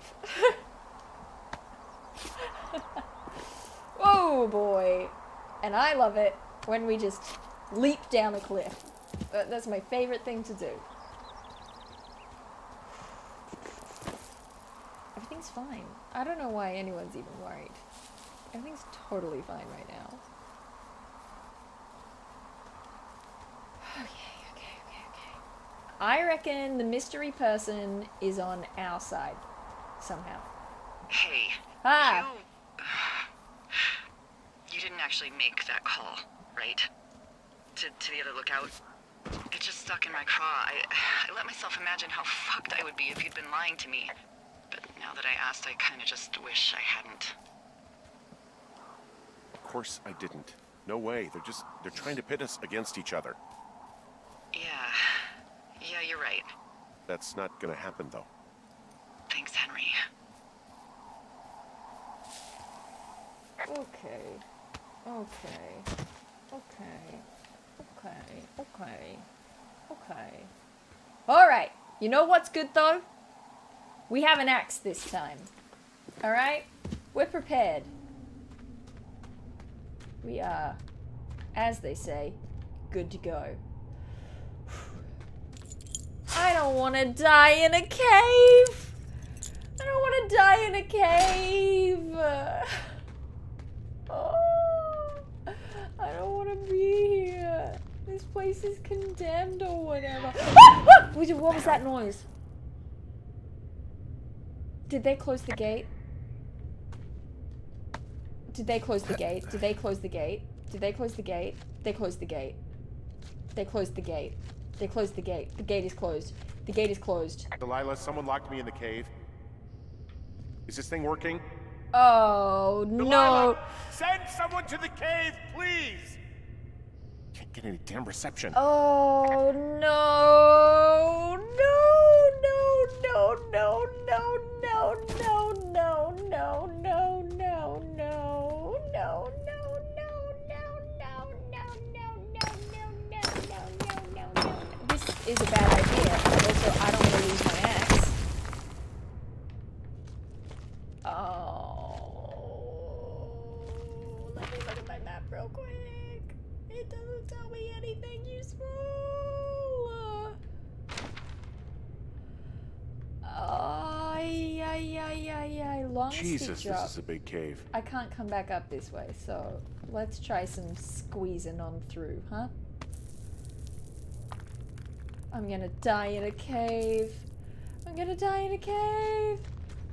Oh boy. And I love it when we just leap down a cliff. That's my favorite thing to do. Everything's fine. I don't know why anyone's even worried. Everything's totally fine right now. Okay. I reckon the mystery person is on our side. Somehow. Hey. Ah! You didn't actually make that call, right? To the other lookout? It just stuck in my craw. I let myself imagine how fucked I would be if you'd been lying to me. But now that I asked, I kinda just wish I hadn't. Of course I didn't. No way. They're trying to pit us against each other. Yeah, you're right. That's not gonna happen, though. Thanks, Henry. Okay. Alright. You know what's good though? We have an axe this time. Alright? We're prepared. We are, as they say, good to go. I don't want to die in a cave! I don't want to die in a cave! Oh, I don't want to be here. This place is condemned or whatever. What was that noise? Did they close the gate? Did they close the gate? Did they close the gate? Did they close the gate? They closed the gate. They closed the gate. They closed the gate. The gate is closed. The gate is closed. Delilah, someone locked me in the cave. Is this thing working? Oh, no. Delilah, send someone to the cave, please! Can't get any damn reception. Oh, no. This is a bad idea, but also I don't want to lose my axe. Oh, let me look Jesus, drop. this is a big cave. I can't come back up this way, so let's try some squeezing on through, huh? I'm gonna die in a cave. I'm gonna die in a cave.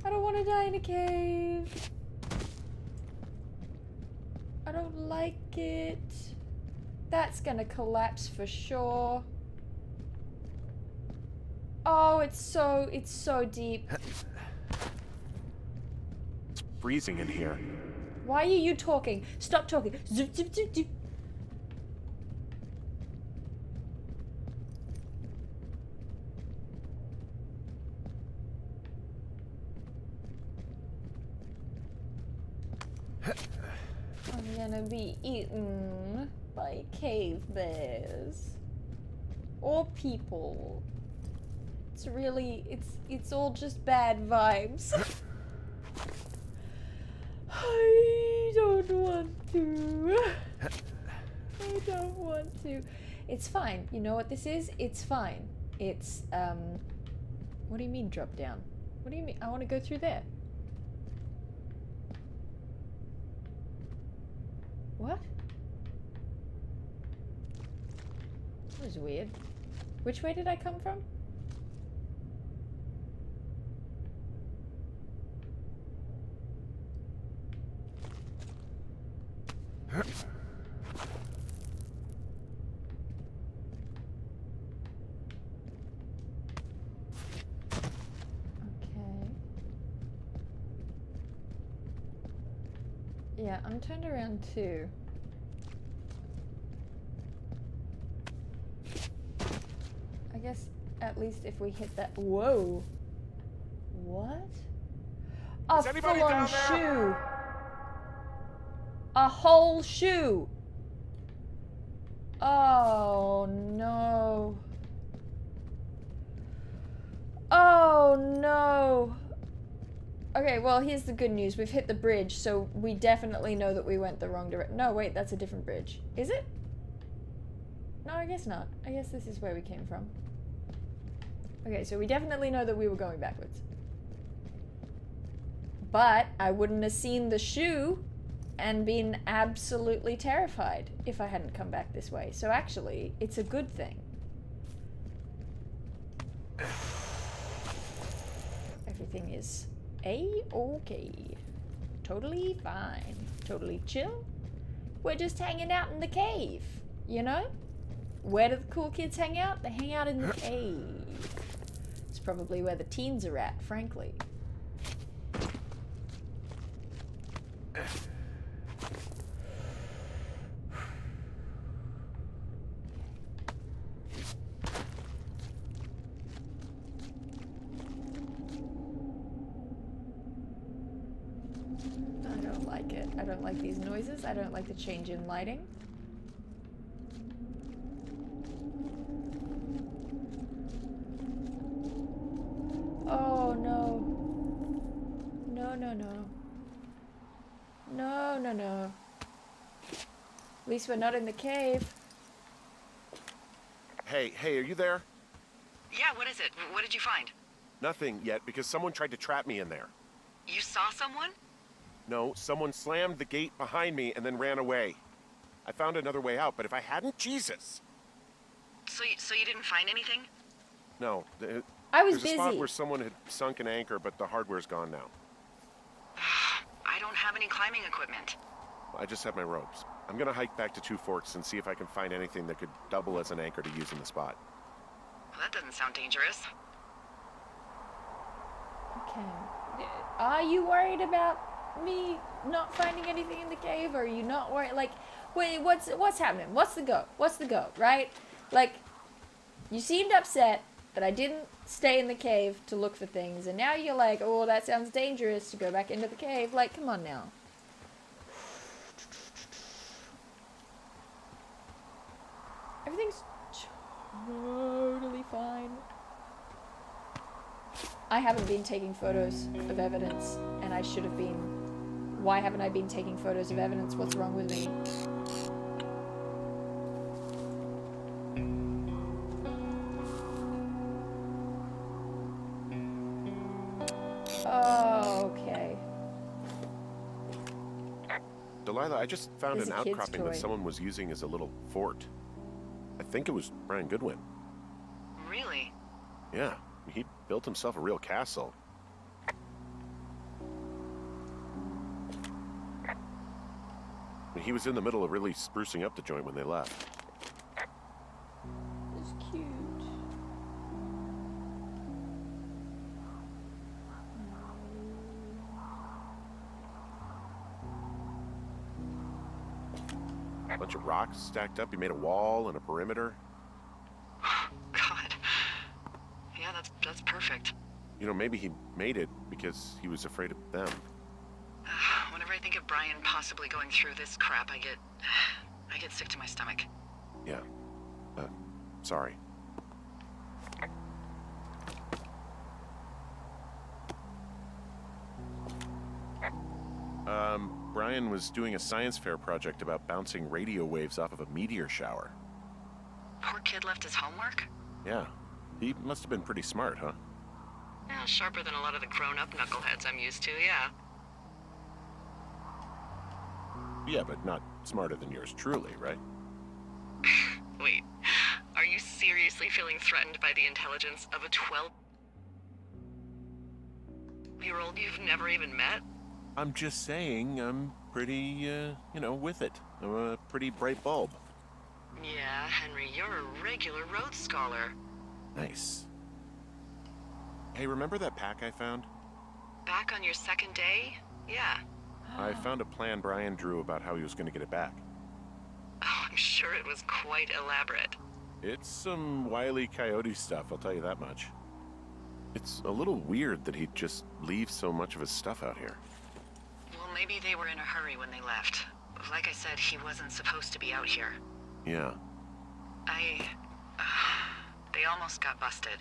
I don't want to die in a cave. I don't like it. That's gonna collapse for sure. Oh, it's so deep. It's freezing in here. Why are you talking? Stop talking. Zoop, zoop, zoop, zoop. I'm gonna be eaten by cave bears. Or people. It's really, it's all just bad vibes. I don't want to. I don't want to. It's fine. You know what this is? It's fine. It's, what do you mean drop down? What do you mean? I want to go through there. What? That was weird. Which way did I come from? Okay. Yeah, I'm turned around too. I guess at least if we hit that. Whoa. What? A full-on shoe. A whole shoe. Oh no. Oh no. Okay, well here's the good news. We've hit the bridge, so we definitely know that we went the wrong direction. No, wait, that's a different bridge. Is it? No, I guess not. I guess this is where we came from. Okay, so we definitely know that we were going backwards. But I wouldn't have seen the shoe and been absolutely terrified if I hadn't come back this way. So actually, it's a good thing. Everything is a-okay. Totally fine. Totally chill. We're just hanging out in the cave, you know? Where do the cool kids hang out? They hang out in the cave. It's probably where the teens are at, frankly. I don't like it. I don't like these noises. I don't like the change in lighting. Oh no. No, no, no. No, no, no. At least we're not in the cave. Hey, are you there? Yeah, what is it? What did you find? Nothing yet, because someone tried to trap me in there. You saw someone? No, someone slammed the gate behind me and then ran away. I found another way out, but if I hadn't, Jesus! So you didn't find anything? No, I was there's busy. a spot where someone had sunk an anchor, but the hardware's gone now. I don't have any climbing equipment. I just have my ropes. I'm gonna hike back to Two Forks and see if I can find anything that could double as an anchor to use in the spot. Well, that doesn't sound dangerous. Okay. Are you worried about me not finding anything in the cave, or are you not worried? Like, wait, what's happening? What's the go? What's the go? Right? Like, you seemed upset that I didn't stay in the cave to look for things, and now you're like, oh, that sounds dangerous to go back into the cave. Like, come on now. Everything's totally fine. I haven't been taking photos of evidence, and I should have been. Why haven't I been taking photos of evidence? What's wrong with me? Oh, okay. Delilah, I just found There's an a kid's outcropping that toy. someone was using as a little fort. I think it was Brian Goodwin. Really? Yeah, he built himself a real castle. He was in the middle of really sprucing up the joint when they left. It's cute. A bunch of rocks stacked up. He made a wall and a perimeter. God. Yeah, that's perfect. You know, maybe he made it because he was afraid of them. Whenever I think of Brian possibly going through this crap, I get sick to my stomach. Yeah. Sorry. Brian was doing a science fair project about bouncing radio waves off of a meteor shower. Poor kid left his homework? Yeah. He must have been pretty smart, huh? Yeah, sharper than a lot of the grown-up knuckleheads I'm used to, yeah. Yeah, but not smarter than yours truly, right? Wait, are you seriously feeling threatened by the intelligence of a 12-year-old you've never even met? I'm just saying I'm pretty, with it. I'm a pretty bright bulb. Yeah, Henry, you're a regular Rhodes Scholar. Nice. Hey, remember that pack I found? Back on your second day? Yeah. I found a plan Brian drew about how he was going to get it back. Oh, I'm sure it was quite elaborate. It's some Wile E. Coyote stuff, I'll tell you that much. It's a little weird that he'd just leave so much of his stuff out here. Well, maybe they were in a hurry when they left. Like I said, he wasn't supposed to be out here. Yeah. They almost got busted.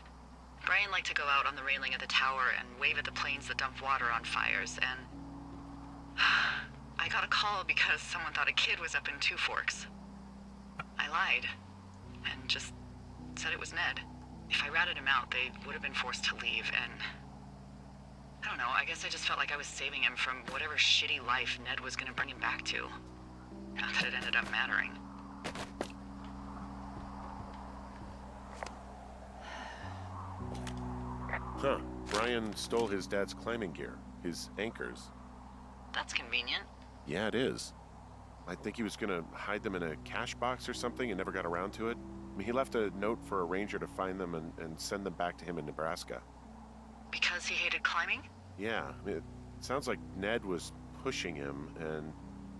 Brian liked to go out on the railing of the tower and wave at the planes that dumped water on fires, and I got a call because someone thought a kid was up in Two Forks. I lied, and just said it was Ned. If I ratted him out, they would have been forced to leave, and I don't know, I guess I just felt like I was saving him from whatever shitty life Ned was gonna bring him back to. Not that it ended up mattering. Huh. Brian stole his dad's climbing gear, his anchors. That's convenient. Yeah, it is. I think he was gonna hide them in a cash box or something and never got around to it. I mean, he left a note for a ranger to find them and send them back to him in Nebraska. Because he hated climbing? Yeah, I mean, it sounds like Ned was pushing him, and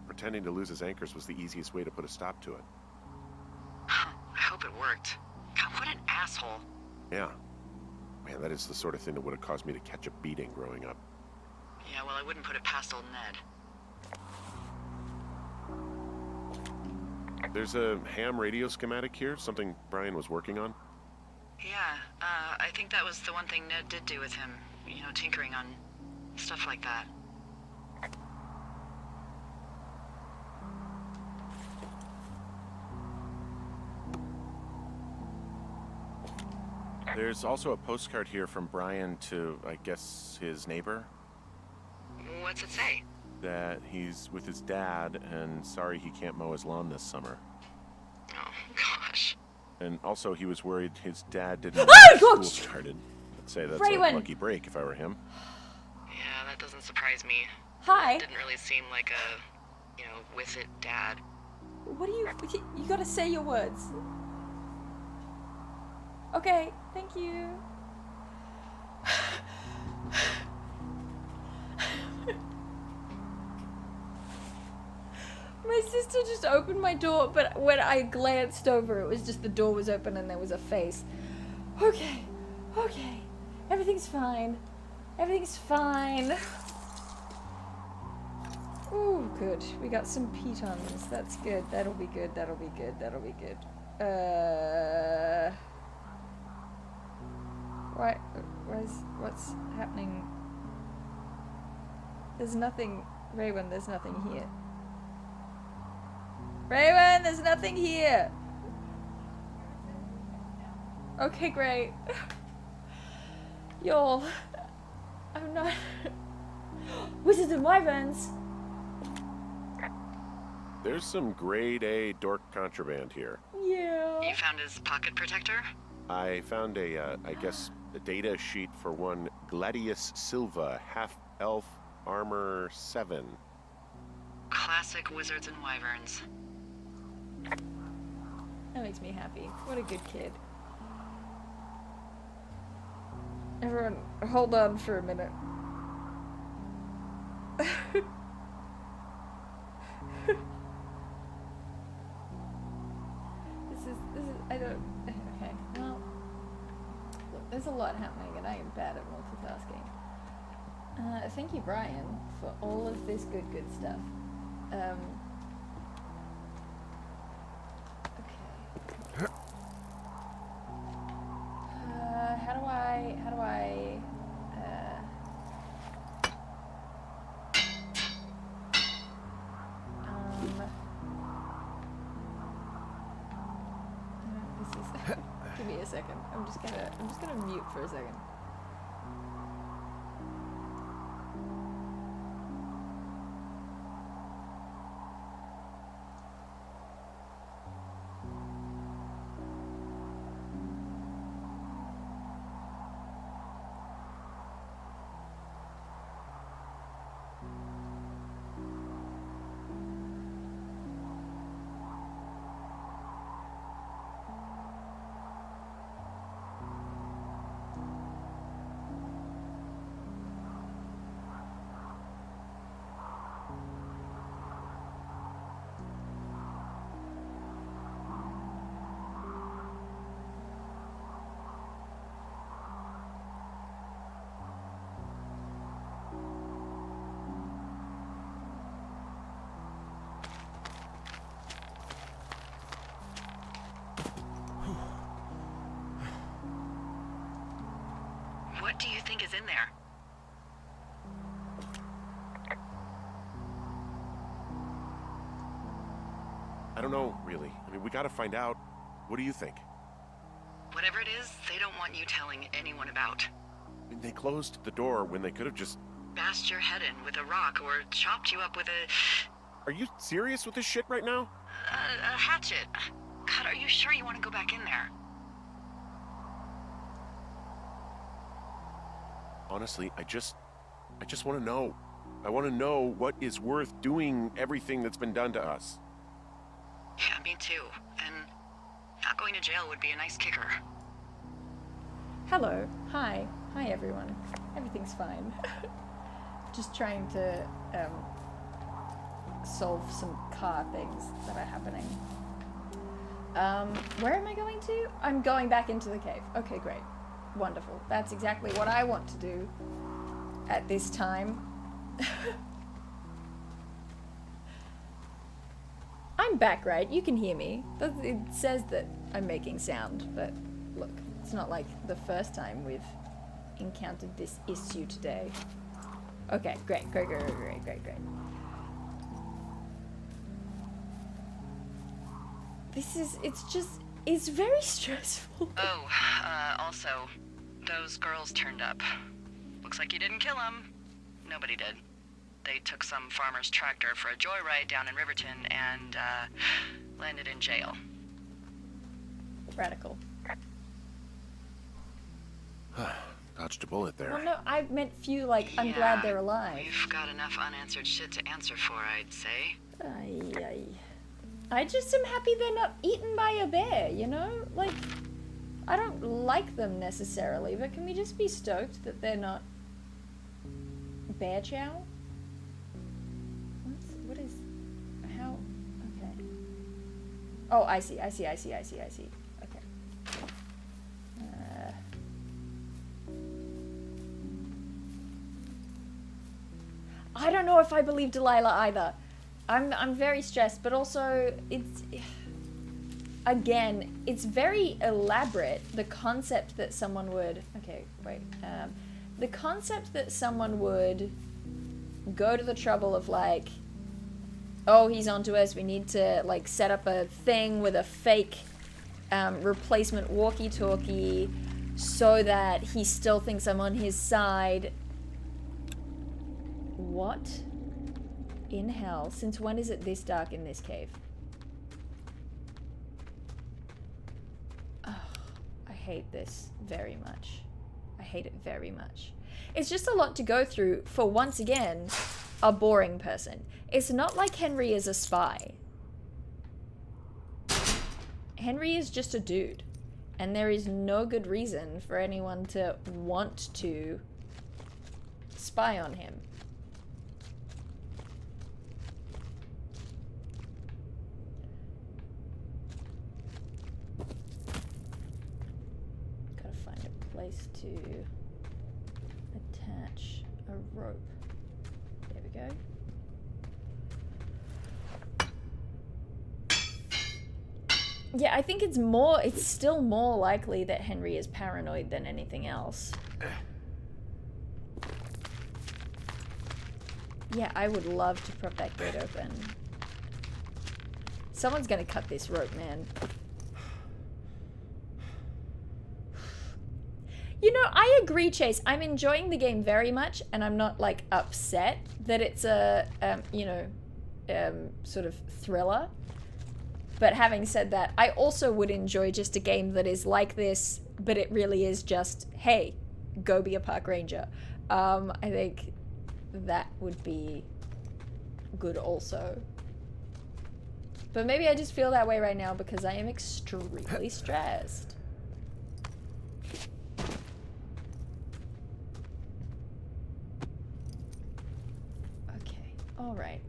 pretending to lose his anchors was the easiest way to put a stop to it. I hope it worked. God, what an asshole. Yeah. Man, that is the sort of thing that would have caused me to catch a beating growing up. Yeah, well, I wouldn't put it past old Ned. There's a ham radio schematic here, something Brian was working on. Yeah, I think that was the one thing Ned did do with him. You know, tinkering on stuff like that. There's also a postcard here from Brian to, I guess, his neighbor. What's it say? That he's with his dad and sorry he can't mow his lawn this summer. Oh, gosh. And also he was worried his dad didn't Oh, get school gosh! started. I'd say that's Raywin. a lucky break if I were him. Yeah, that doesn't surprise me. Hi. Didn't really seem like a, with it dad. What do you gotta say your words. Okay, thank you. My sister just opened my door, but when I glanced over, it was just the door was open and there was a face. Okay, okay. Everything's fine. Everything's fine. Ooh, good. We got some pitons. That's good. That'll be good. That'll be good. That'll be good. What's happening? There's nothing. Raywin, there's nothing here. Raywin, there's nothing here. Okay, great. Y'all, I'm not. Wizards and Wyverns. There's some grade A dork contraband here. Yeah. You found his pocket protector? I found I guess, a data sheet for one Gladius Silva, half-elf, armor 7. Classic wizards and wyverns. That makes me happy. What a good kid. Everyone, hold on for a minute. This is, I don't, okay, well, look, there's a lot happening and I am bad at multitasking. Thank you, Brian, for all of this good stuff. Okay. How do I, this is, give me a second. I'm just gonna mute for a second. What do you think is in there? I don't know, really. I mean, we gotta find out. What do you think? Whatever it is, they don't want you telling anyone about. I mean, they closed the door when they could have just... Bashed your head in with a rock or chopped you up with Are you serious with this shit right now? a hatchet. God, are you sure you want to go back in there? Honestly, I just want to know. I want to know what is worth doing everything that's been done to us. Yeah, me too. And not going to jail would be a nice kicker. Hello. Hi everyone. Everything's fine. Just trying to solve some car things that are happening. Where am I going to? I'm going back into the cave. Okay, great. Wonderful. That's exactly what I want to do at this time. I'm back, right? You can hear me. It says that I'm making sound, but look, it's not like the first time we've encountered this issue today. Okay, great. It's very stressful. Oh, also, those girls turned up. Looks like you didn't kill them. Nobody did. They took some farmer's tractor for a joyride down in Riverton and, landed in jail. Radical. Dodged a bullet there. Well, no, I meant few, like, I'm glad they're alive. We've got enough unanswered shit to answer for, I'd say. I just am happy they're not eaten by a bear, you know? Like, I don't like them necessarily, but can we just be stoked that they're not bear chow? What is, how, okay. Oh, I see. Okay. I don't know if I believe Delilah either. I'm very stressed, but also it's very elaborate. The concept that someone would the concept that someone would go to the trouble of like, oh, he's onto us. We need to like set up a thing with a fake replacement walkie-talkie so that he still thinks I'm on his side. What? in hell? Since when is it this dark in this cave? Oh, I hate this very much. I hate it very much. It's just a lot to go through for, once again, a boring person. It's not like Henry is a spy. Henry is just a dude. And there is no good reason for anyone to want to spy on him. Gotta find a place to attach a rope. There we go. Yeah, I think it's still more likely that Henry is paranoid than anything else. Yeah, I would love to prop that gate open. Someone's gonna cut this rope, man. You know, I agree, Chase. I'm enjoying the game very much, and I'm not, like, upset that it's a, sort of thriller. But having said that, I also would enjoy just a game that is like this, but it really is just, hey, go be a park ranger. I think that would be good also. But maybe I just feel that way right now because I am extremely stressed. Okay, alright.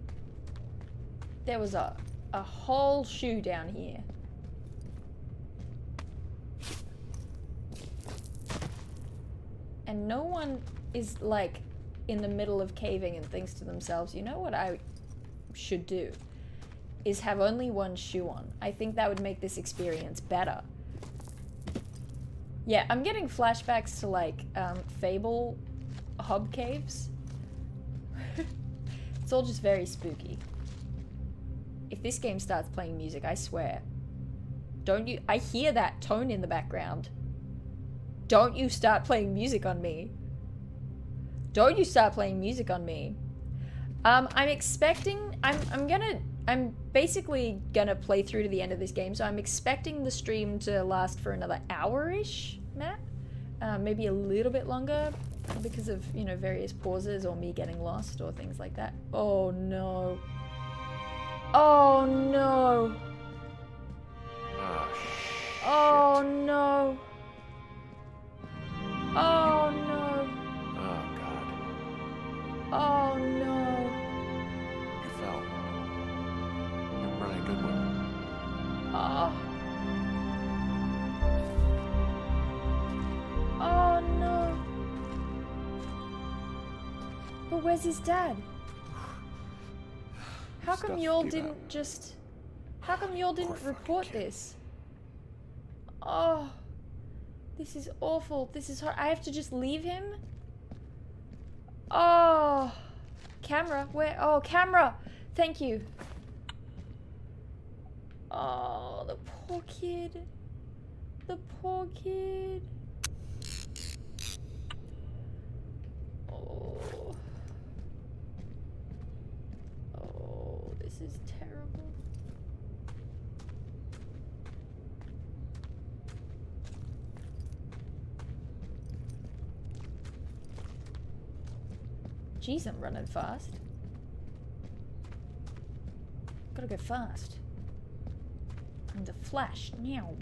There was a whole shoe down here. And no one is like in the middle of caving and thinks to themselves, you know what I should do? Is have only one shoe on. I think that would make this experience better. Yeah, I'm getting flashbacks to like Fable hub caves. It's all just very spooky. If this game starts playing music, I swear. Don't you... I hear that tone in the background. Don't you start playing music on me. Don't you start playing music on me. I'm expecting... I'm basically gonna play through to the end of this game, so I'm expecting the stream to last for another hour-ish, Matt. Maybe a little bit longer because of, you know, various pauses or me getting lost or things like that. Oh, no. Oh no. Oh no. Oh no. Oh God. Oh no. You fell. You're running a good one. Oh. Oh no. But where's his dad? How come y'all didn't just... How come y'all didn't report this? Oh. This is awful. This is hard. I have to just leave him? Oh. Camera. Where? Oh, camera. Thank you. Oh, the poor kid. The poor kid. Oh. Oh, this is terrible. Jeez, I'm running fast. Gotta go fast. I'm the Flash. Meow.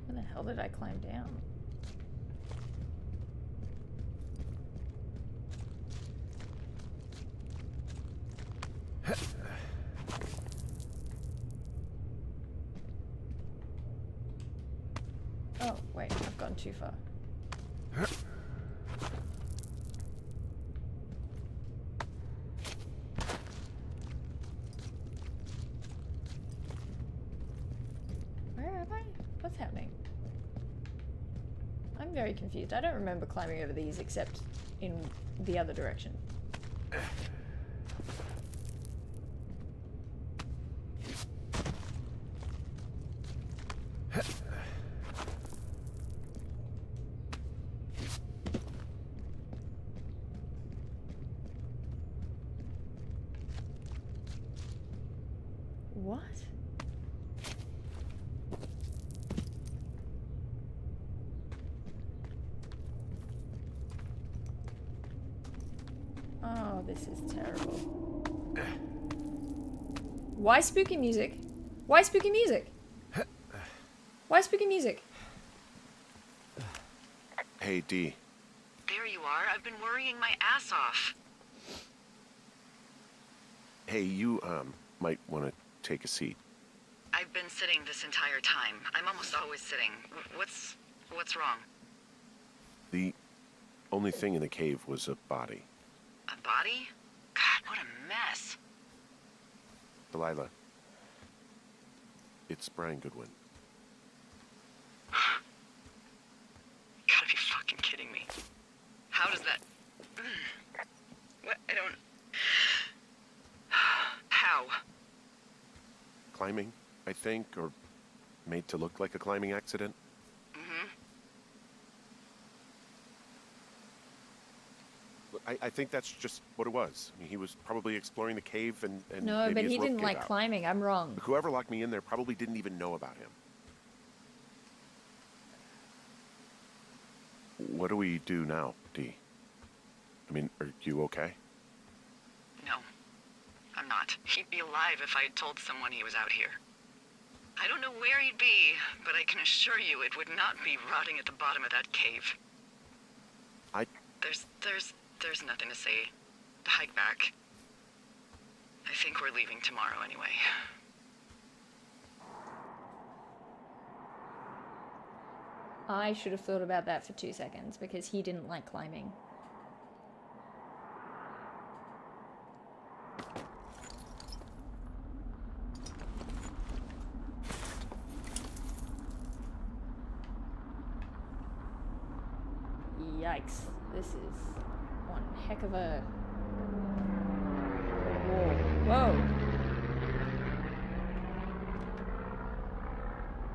Where the hell did I climb down? too far. Where am I? What's happening? I'm very confused. I don't remember climbing over these except in the other direction. What? Oh, this is terrible. Why spooky music? Why spooky music? Why spooky music? Hey, D. There you are. I've been worrying my ass off. Hey, you, might want to take a seat. I've been sitting this entire time. I'm almost always sitting. What's wrong? The only thing in the cave was a body. A body? God, what a mess. Delilah. It's Brian Goodwin. You gotta be fucking kidding me. How does that... What? I don't... How? Climbing, I think, or made to look like a climbing accident. I think that's just what it was. I mean, he was probably exploring the cave and No, maybe but his he rope didn't gave like out. climbing. I'm wrong. Whoever locked me in there probably didn't even know about him. What do we do now, Dee? I mean, are you okay? No, I'm not. He'd be alive if I had told someone he was out here. I don't know where he'd be, but I can assure you it would not be rotting at the bottom of that cave. There's nothing to say. Hike back. I think we're leaving tomorrow anyway. I should have thought about that for 2 seconds because he didn't like climbing. Yikes. This is one heck of a... Whoa. Whoa.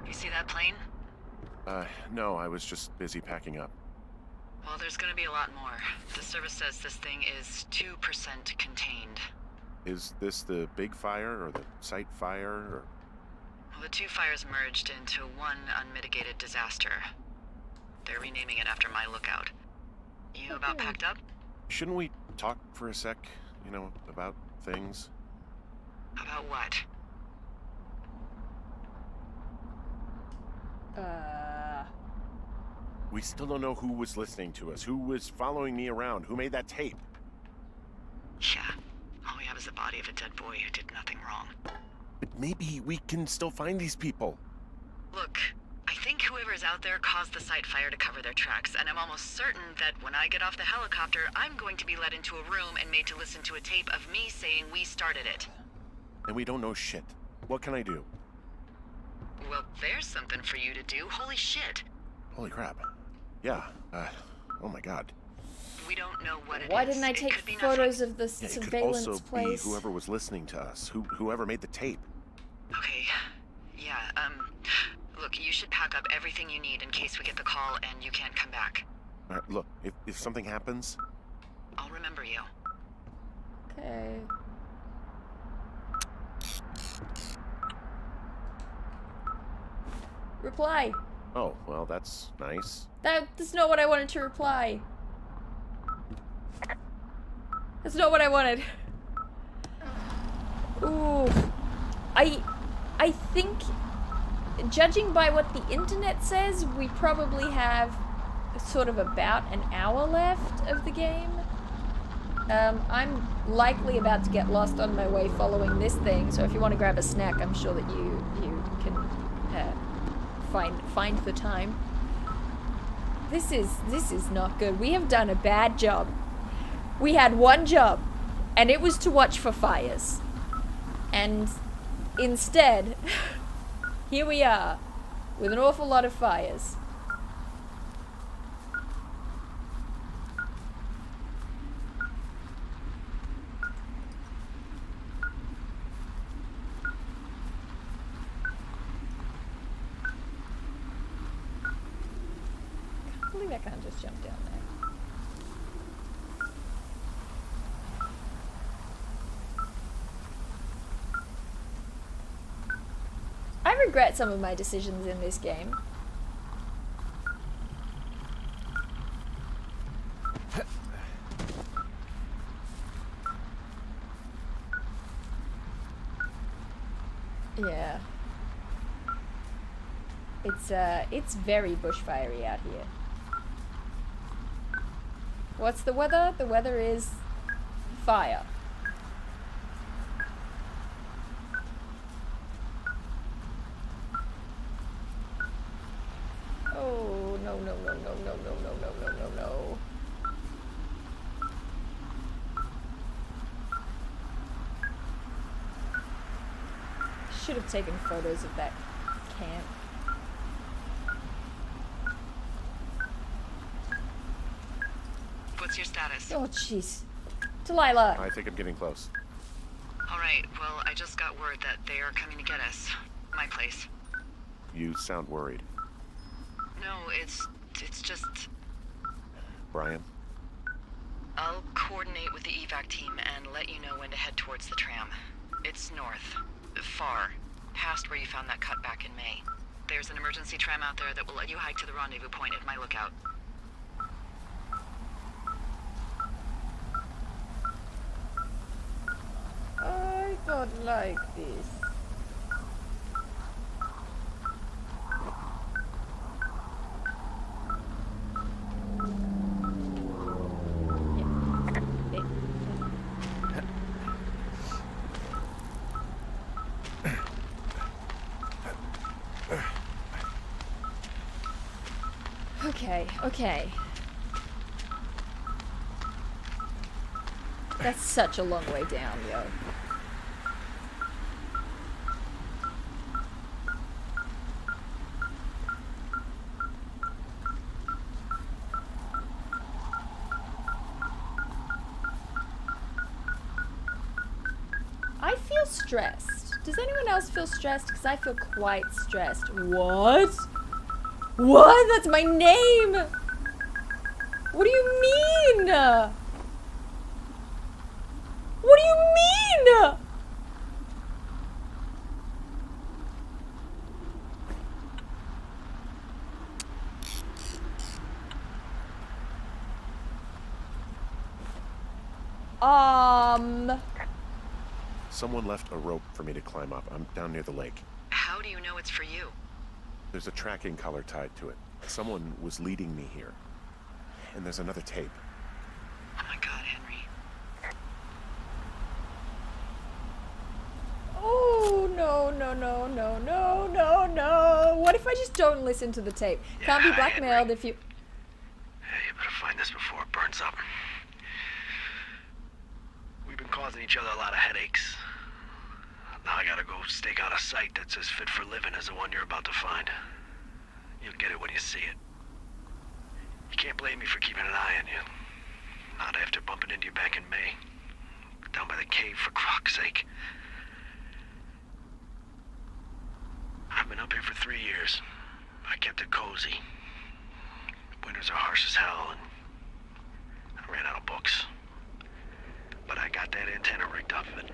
You see that plane? No, I was just busy packing up. Well, there's gonna be a lot more. The service says this thing is 2% contained. Is this the big fire or the site fire or... Well, the two fires merged into one unmitigated disaster. They're renaming it after my lookout. You about packed up? Shouldn't we talk for a sec, you know, about things? About what? We still don't know who was listening to us, who was following me around, who made that tape. Yeah. All we have is the body of a dead boy who did nothing wrong. But maybe we can still find these people. Look, I think whoever's out there caused the site fire to cover their tracks, and I'm almost certain that when I get off the helicopter, I'm going to be led into a room and made to listen to a tape of me saying we started it. And we don't know shit. What can I do? Well, there's something for you to do. Holy shit. Holy crap. Yeah, oh my god. We don't know what it is. Why didn't I It take could be photos nothing. of the Yeah, it could surveillance also place? be whoever was listening to us, whoever made the tape. Okay. Yeah, look, you should pack up everything you need in case we get the call and you can't come back. Look, if something happens... I'll remember you. Okay. Reply. Oh, well, that's nice. That's not what I wanted to reply. That's not what I wanted. Ooh. I think, judging by what the internet says, we probably have sort of about an hour left of the game. I'm likely about to get lost on my way following this thing, so if you want to grab a snack, I'm sure that you can find the time. This is not good. We have done a bad job. We had one job, and it was to watch for fires. And instead, here we are, with an awful lot of fires. I can't just jump down there. I regret some of my decisions in this game. Yeah. It's very bushfirey out here. What's the weather? The weather is fire. Oh, no, no, no, no, no, no, no, no, no, no, no. Should have taken photos of that camp. What's your status? Oh, jeez. Delilah. I think I'm getting close. All right, well, I just got word that they are coming to get us. My place. You sound worried. No, it's just... Brian? I'll coordinate with the evac team and let you know when to head towards the tram. It's north. Far. Past where you found that cut back in May. There's an emergency tram out there that will let you hike to the rendezvous point at my lookout. I don't like this. Okay. That's such a long way down, yo. I feel stressed. Does anyone else feel stressed? Because I feel quite stressed. What? What? That's my name! What do you mean? What do you mean? Someone left a rope for me to climb up. I'm down near the lake. How do you know it's for you? There's a tracking collar tied to it. Someone was leading me here. And there's another tape. Oh my god, Henry. Oh, no. What if I just don't listen to the tape? Can't be blackmailed if you... Hey, you better find this before it burns up. We've been causing each other a lot of headaches. Now I gotta go stake out a site that's as fit for living as the one you're about to find. You'll get it when you see it. You can't blame me for keeping an eye on you. Not after bumping into you back in May. Down by the cave, for croc's sake. I've been up here for 3 years. I kept it cozy. Winters are harsh as hell, and I ran out of books. But I got that antenna rigged up, and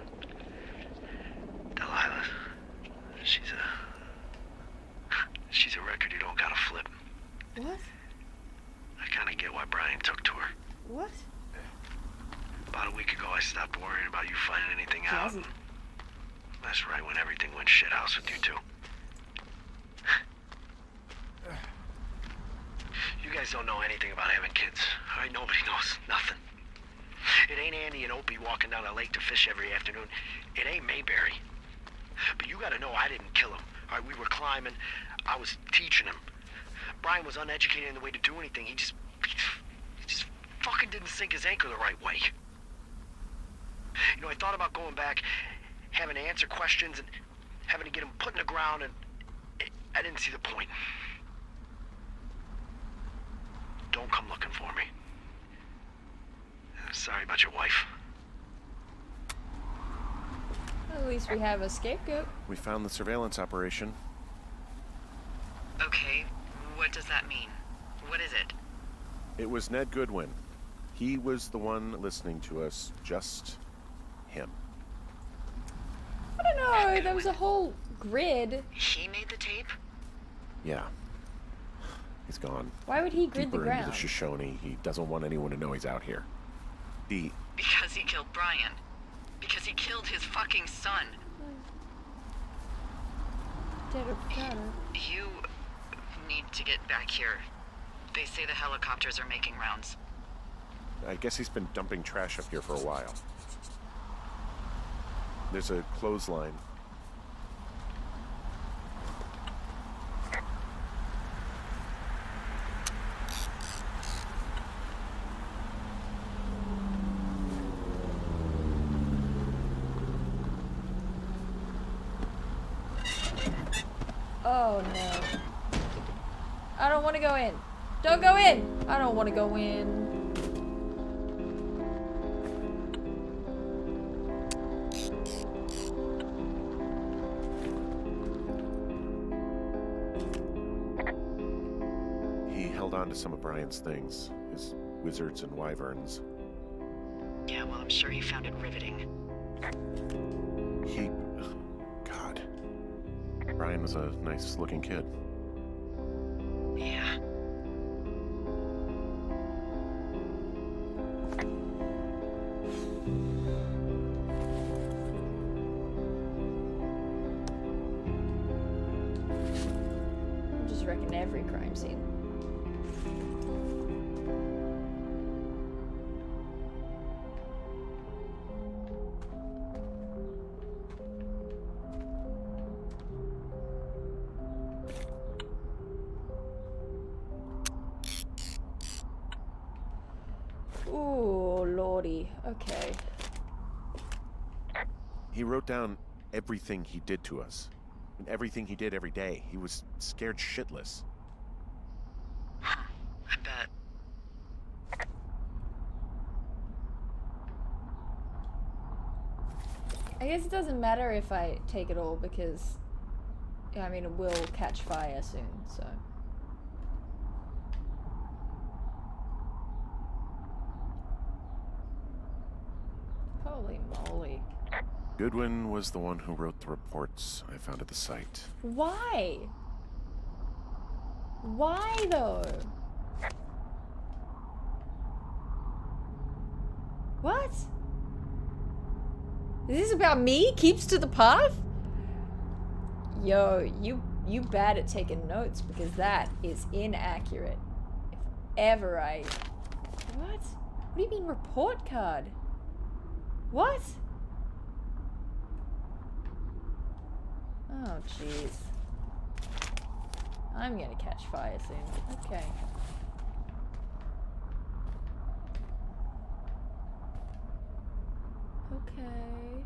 Delilah, she's a record you don't gotta flip. What? I kinda get why Brian took to her. What? About a week ago, I stopped worrying about you finding anything out. Jazzy. That's right when everything went shithouse with you two. You guys don't know anything about having kids. All right, nobody knows nothing. It ain't Andy and Opie walking down the lake to fish every afternoon. It ain't Mayberry. But you gotta know I didn't kill him. All right, we were climbing. I was teaching him. Brian was uneducated in the way to do anything. He just fucking didn't sink his anchor the right way. You know, I thought about going back, having to answer questions, and having to get him put in the ground, and I didn't see the point. Don't come looking for me. Sorry about your wife. At least we have a scapegoat. We found the surveillance operation. Okay, what does that mean? What is it? It was Ned Goodwin. He was the one listening to us, just him. I don't know, there was a whole grid. He made the tape? Yeah. He's gone. Why would he grid the Deeper ground? into the Shoshone. He doesn't want anyone to know he's out here. Because he killed Brian. Because he killed his fucking son. You need to get back here. They say the helicopters are making rounds. I guess he's been dumping trash up here for a while. There's a clothesline. Oh no. I don't want to go in. Don't go in! I don't want to go in. He held on to some of Brian's things. His wizards and wyverns. Yeah, well, I'm sure he found it riveting. God. Brian was a nice-looking kid. Yeah. I just reckon every crime scene. Ooh, lordy. Okay. He wrote down everything he did to us. And everything he did every day. He was scared shitless. Huh. I bet. I guess it doesn't matter if I take it all because, I mean, it will catch fire soon, so. Holy moly. Goodwin was the one who wrote the reports I found at the site. Why? Why though? What? Is this about me? Keeps to the path? Yo, you bad at taking notes because that is inaccurate. If ever I... What? What do you mean report card? What? Oh, jeez. I'm gonna catch fire soon. Okay. Okay.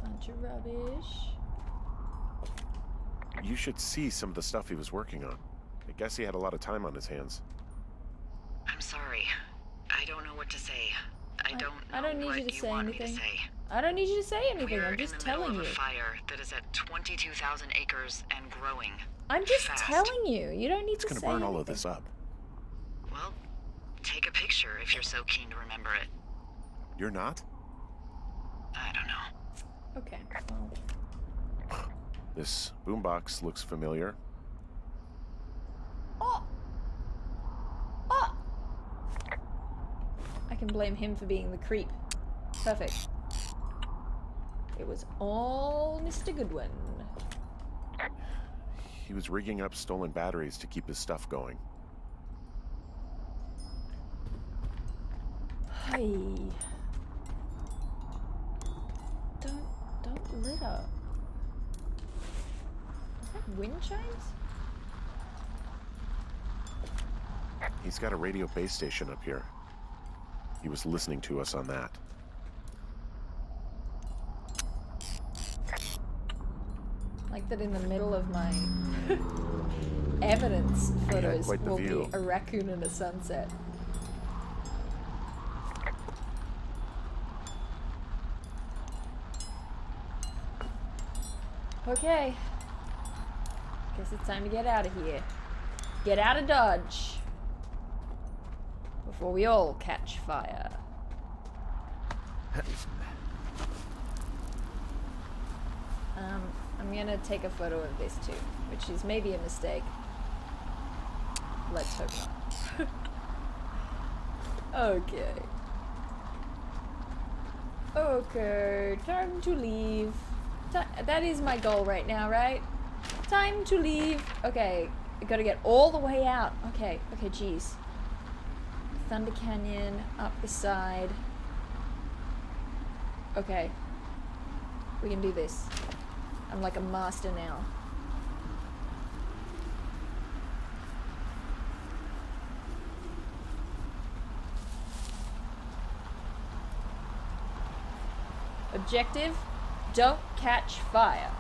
Bunch of rubbish. You should see some of the stuff he was working on. I guess he had a lot of time on his hands. I'm sorry. I don't know what to say. I don't need what you to say want me anything. to say. I don't need you to say anything. We're I'm just in the telling middle you. of a fire that is at 22,000 acres and growing. I'm just fast. telling you. You don't need It's to gonna say burn anything. all of this up. Well, take a picture if you're so keen to remember it. You're not? I don't know. Okay. Well. This boombox looks familiar. Oh! Oh! I can blame him for being the creep. Perfect. It was all Mr. Goodwin. He was rigging up stolen batteries to keep his stuff going. Hey. Don't litter. Wind chimes? He's got a radio base station up here. He was listening to us on that. Like that in the middle of my evidence photos quite the will view. be a raccoon and a sunset. Okay. Guess it's time to get out of here. Get out of Dodge. Before we all catch fire. I'm gonna take a photo of this too, which is maybe a mistake. Let's hope not. Okay. Okay, time to leave. That is my goal right now, right? Time to leave. Okay, I gotta get all the way out. Okay, geez. Thunder Canyon, up the side. Okay. We can do this. I'm like a master now. Objective, don't catch fire.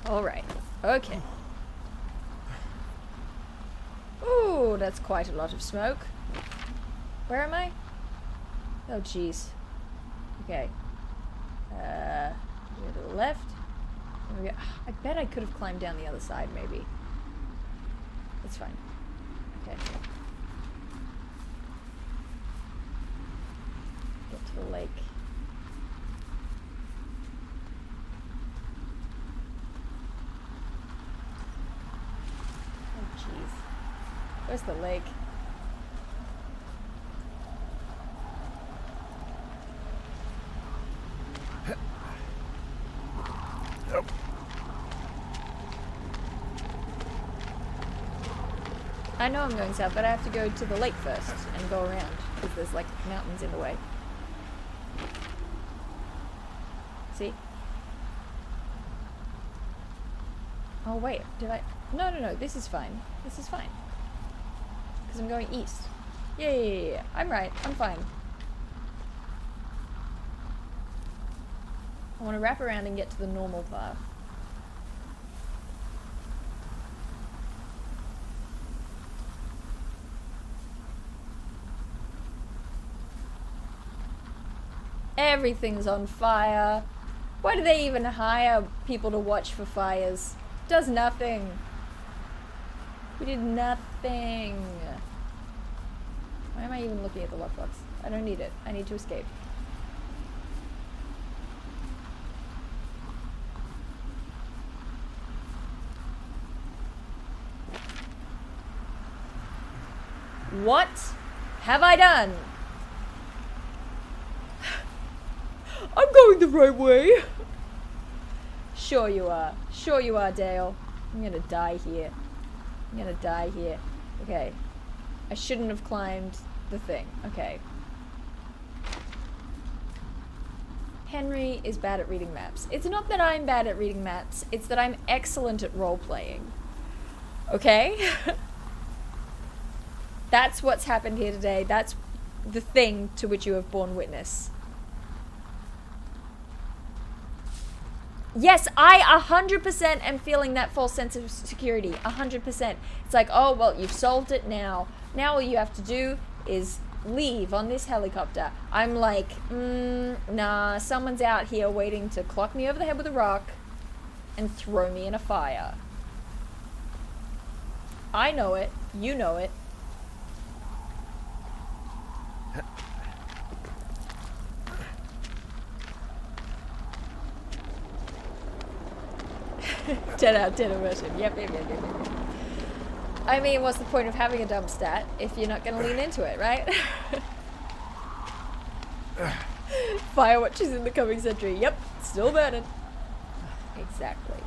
All right. Okay. Ooh, that's quite a lot of smoke. Where am I? Oh, jeez. Okay. Go to the left. There we go. I bet I could have climbed down the other side, maybe. That's fine. Okay. Get to the lake. Oh, jeez. Where's the lake? I know I'm going south, but I have to go to the lake first and go around because there's like mountains in the way. See? Oh wait, did I? No, this is fine. This is fine. Because I'm going east. Yeah. I'm right. I'm fine. I want to wrap around and get to the normal path. Everything's on fire. Why do they even hire people to watch for fires? Does nothing. We did nothing. Why am I even looking at the lockbox? I don't need it. I need to escape. What have I done? I'm going the right way. Sure you are. Sure you are, Dael. I'm gonna die here. I'm gonna die here. Okay. I shouldn't have climbed the thing. Okay. Henry is bad at reading maps. It's not that I'm bad at reading maps. It's that I'm excellent at role-playing. Okay? That's what's happened here today. That's the thing to which you have borne witness. Yes, I 100% am feeling that false sense of security. 100%. It's like, oh, well, you've solved it now. Now all you have to do is leave on this helicopter. I'm like, nah, someone's out here waiting to clock me over the head with a rock and throw me in a fire. I know it. You know it. Ten out of 10 immersion. Yep. I mean, what's the point of having a dump stat if you're not going to lean into it, right? Firewatch is in the coming century. Yep, still burning. Exactly.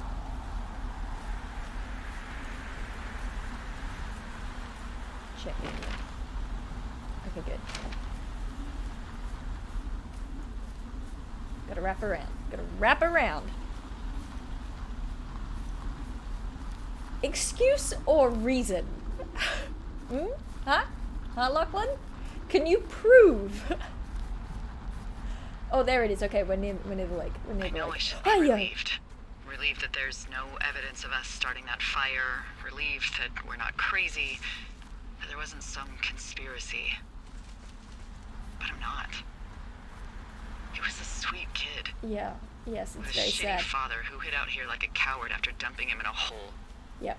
check in. Okay, good. Gotta wrap around. Gotta wrap around. Excuse or reason? Huh? Huh, Lachlan? Can you prove? Oh, there it is. Okay, we're near the lake. We're near I the know lake. I should Oh, be yeah. relieved. Relieved that there's no evidence of us starting that fire. Relieved that we're not crazy. That there wasn't some conspiracy. But I'm not. He was a sweet kid. Yeah. Yes, With it's a very shitty sad. father who hid out here like a coward after dumping him in a hole. Yep,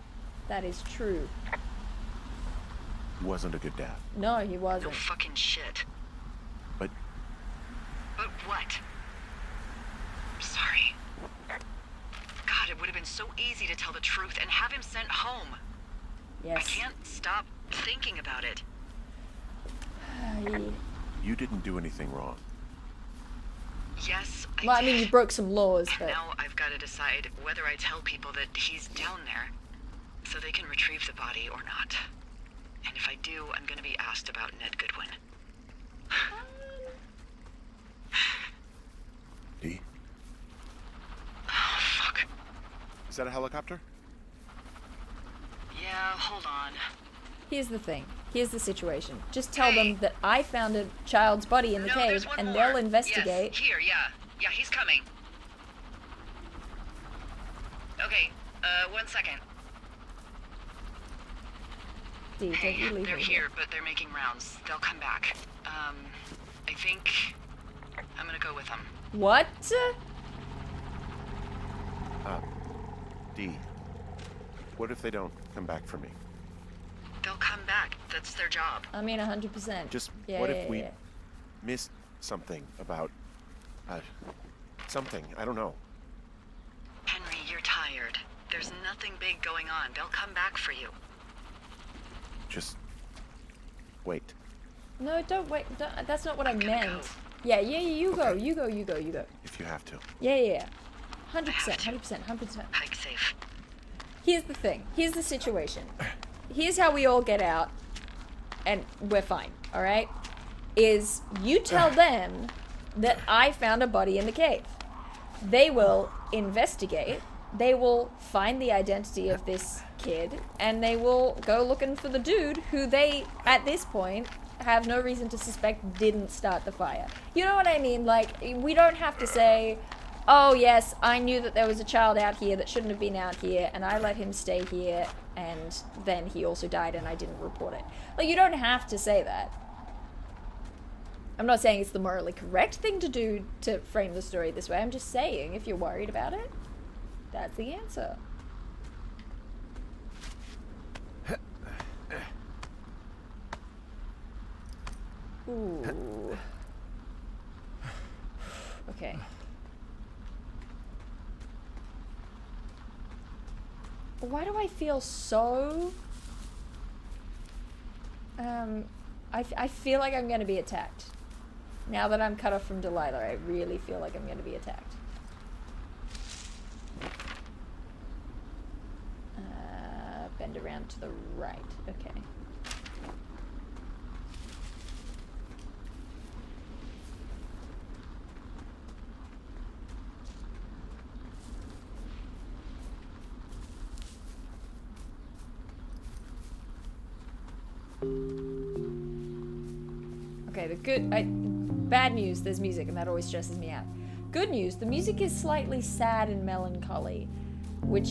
that is true. He wasn't a good dad. No, he No wasn't. fucking shit. But But what? I'm sorry. God, it would have been so easy to tell the truth and have him sent home. I Yes. can't stop thinking about it. you didn't do anything wrong. Yes, Well, I did. mean, you broke some laws, And but now I've got to decide whether I tell people that he's down there so they can retrieve the body or not. And if I do, I'm going to be asked about Ned Goodwin. D, Oh, fuck. is that a helicopter? Yeah, hold on. here's the thing. Here's the situation. Just tell Hey. them that I found a child's body in the No, cave, there's one and more. they'll investigate. Yes, here, yeah. Yeah, he's coming. Okay, 1 second. D, don't Hey, you leave they're me here, but they're making rounds. They'll come back. I think I'm gonna go with them. What? D, what if they don't come back for me? They'll come back. That's their job. I mean, 100%. Just Yeah, what yeah, if we yeah. missed something about something? I don't know. Henry, you're tired. There's nothing big going on. They'll come back for you. Just wait. No, don't wait. Don't, that's not what I I'm gonna meant. go. Yeah, you go. You go. You go. You go. If you have to. Yeah, yeah, yeah. 100%. have to. 100%. 100%. Hike safe. Here's the thing. Here's the situation. Here's how we all get out, and we're fine, alright? Is you tell them that I found a body in the cave. They will investigate, they will find the identity of this kid, and they will go looking for the dude who they, at this point, have no reason to suspect didn't start the fire. You know what I mean? Like, we don't have to say, oh yes, I knew that there was a child out here that shouldn't have been out here, and I let him stay here, and then he also died and I didn't report it. Like, you don't have to say that. I'm not saying it's the morally correct thing to do to frame the story this way. I'm just saying, if you're worried about it, that's the answer. Ooh. Okay. Why do I feel so... I feel like I'm going to be attacked. Now that I'm cut off from Delilah, I really feel like I'm going to be attacked. Bend around to the right. Okay. Okay, bad news, there's music, and that always stresses me out. Good news, the music is slightly sad and melancholy, which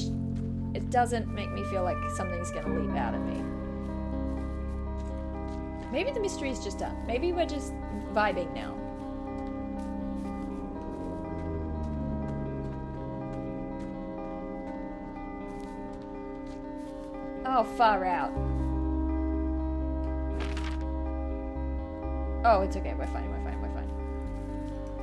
it doesn't make me feel like something's gonna leap out at me. Maybe the mystery's just done. Maybe we're just vibing now. Oh, far out. Oh, it's okay. We're fine. We're fine. We're fine.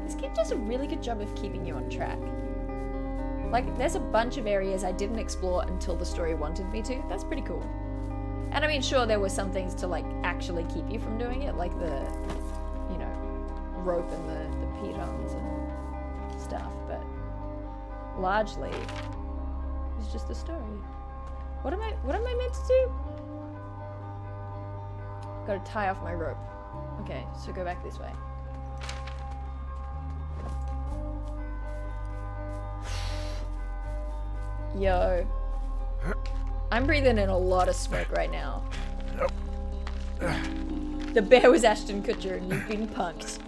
This game does a really good job of keeping you on track. Like, there's a bunch of areas I didn't explore until the story wanted me to. That's pretty cool. And I mean, sure, there were some things to like actually keep you from doing it, like the, you know, rope and the pitons and stuff, but largely it's just the story. What am I meant to do? Gotta tie off my rope. Okay, so go back this way. Yo. I'm breathing in a lot of smoke right now. The bear was Ashton Kutcher and you've been punked.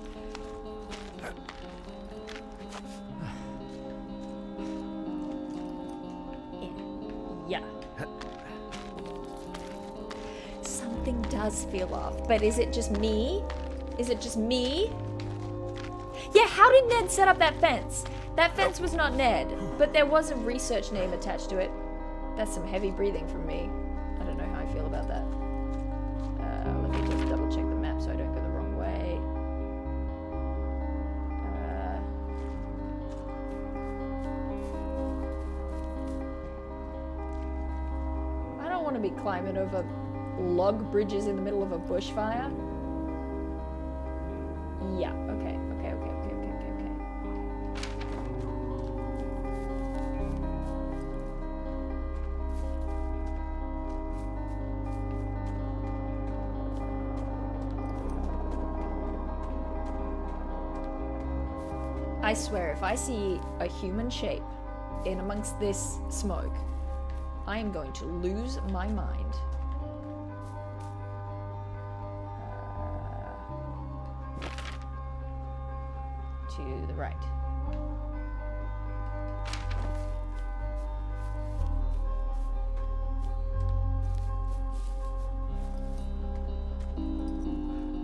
Yeah. Something does feel off, but is it just me? Is it just me? Yeah, how did Ned set up that fence? That fence was not Ned, but there was a research name attached to it. That's some heavy breathing from me. I don't know how I feel about that. Let me just double check the map so I don't go the wrong way. I don't want to be climbing over log bridges in the middle of a bushfire. Yeah, okay. I swear, if I see a human shape in amongst this smoke, I am going to lose my mind. To the right.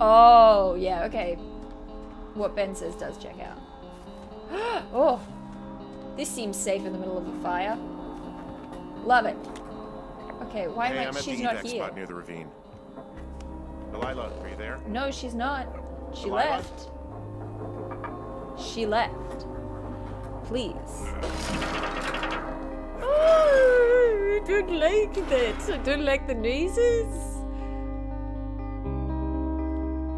Oh, yeah, okay. What Ben says does check out. Oh, this seems safe in the middle of a fire. Love it. Okay, why Hey, am I'm at she's the not evac here? spot near the ravine. Delilah, are you there? No, she's not. She Delilah? left. She left. Please. Oh, I don't like that. I don't like the noises.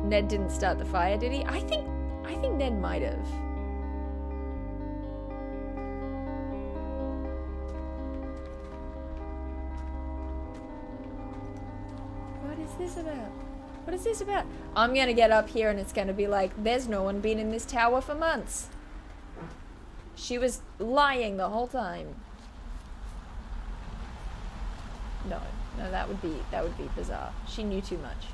Ned didn't start the fire, did he? I think Ned might have. What is this about? What is this about? I'm gonna get up here and it's gonna be like, there's no one been in this tower for months. She was lying the whole time. No, that would be bizarre. She knew too much.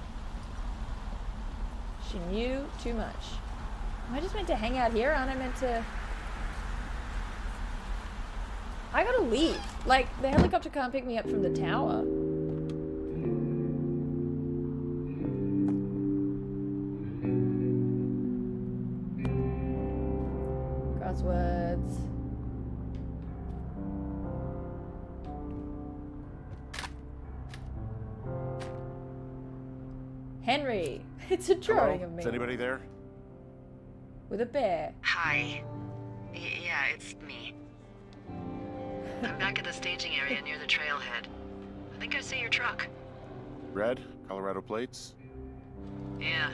She knew too much. Am I just meant to hang out here? Aren't I meant to? I gotta leave. Like, the helicopter can't pick me up from the tower. Crosswords. Henry. It's a drawing of me. Is anybody there? With a bear. Hi. Yeah, it's me. I'm back at the staging area near the trailhead. I think I see your truck. Red? Colorado plates? Yeah.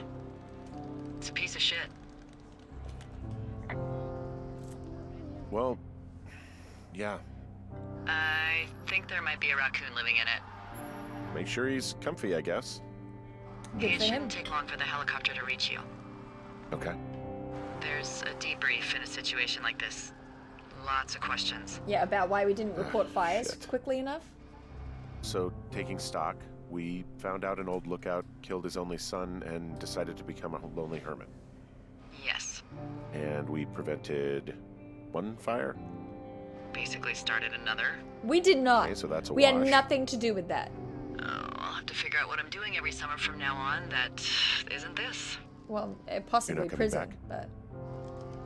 It's a piece of shit. Well, yeah. I think there might be a raccoon living in it. Make sure he's comfy, I guess. Good It for him. shouldn't take long for the helicopter to reach you. Okay. There's a debrief in a situation like this. Lots of questions. Yeah, about why we didn't report fires shit. quickly enough. So, taking stock, we found out an old lookout killed his only son and decided to become a lonely hermit. Yes. And we prevented one fire? Basically started another. We did not. Okay, so that's a We had wash. nothing to do with that. Oh, I'll have to figure out what I'm doing every summer from now on that isn't this. Well, possibly coming prison, back? but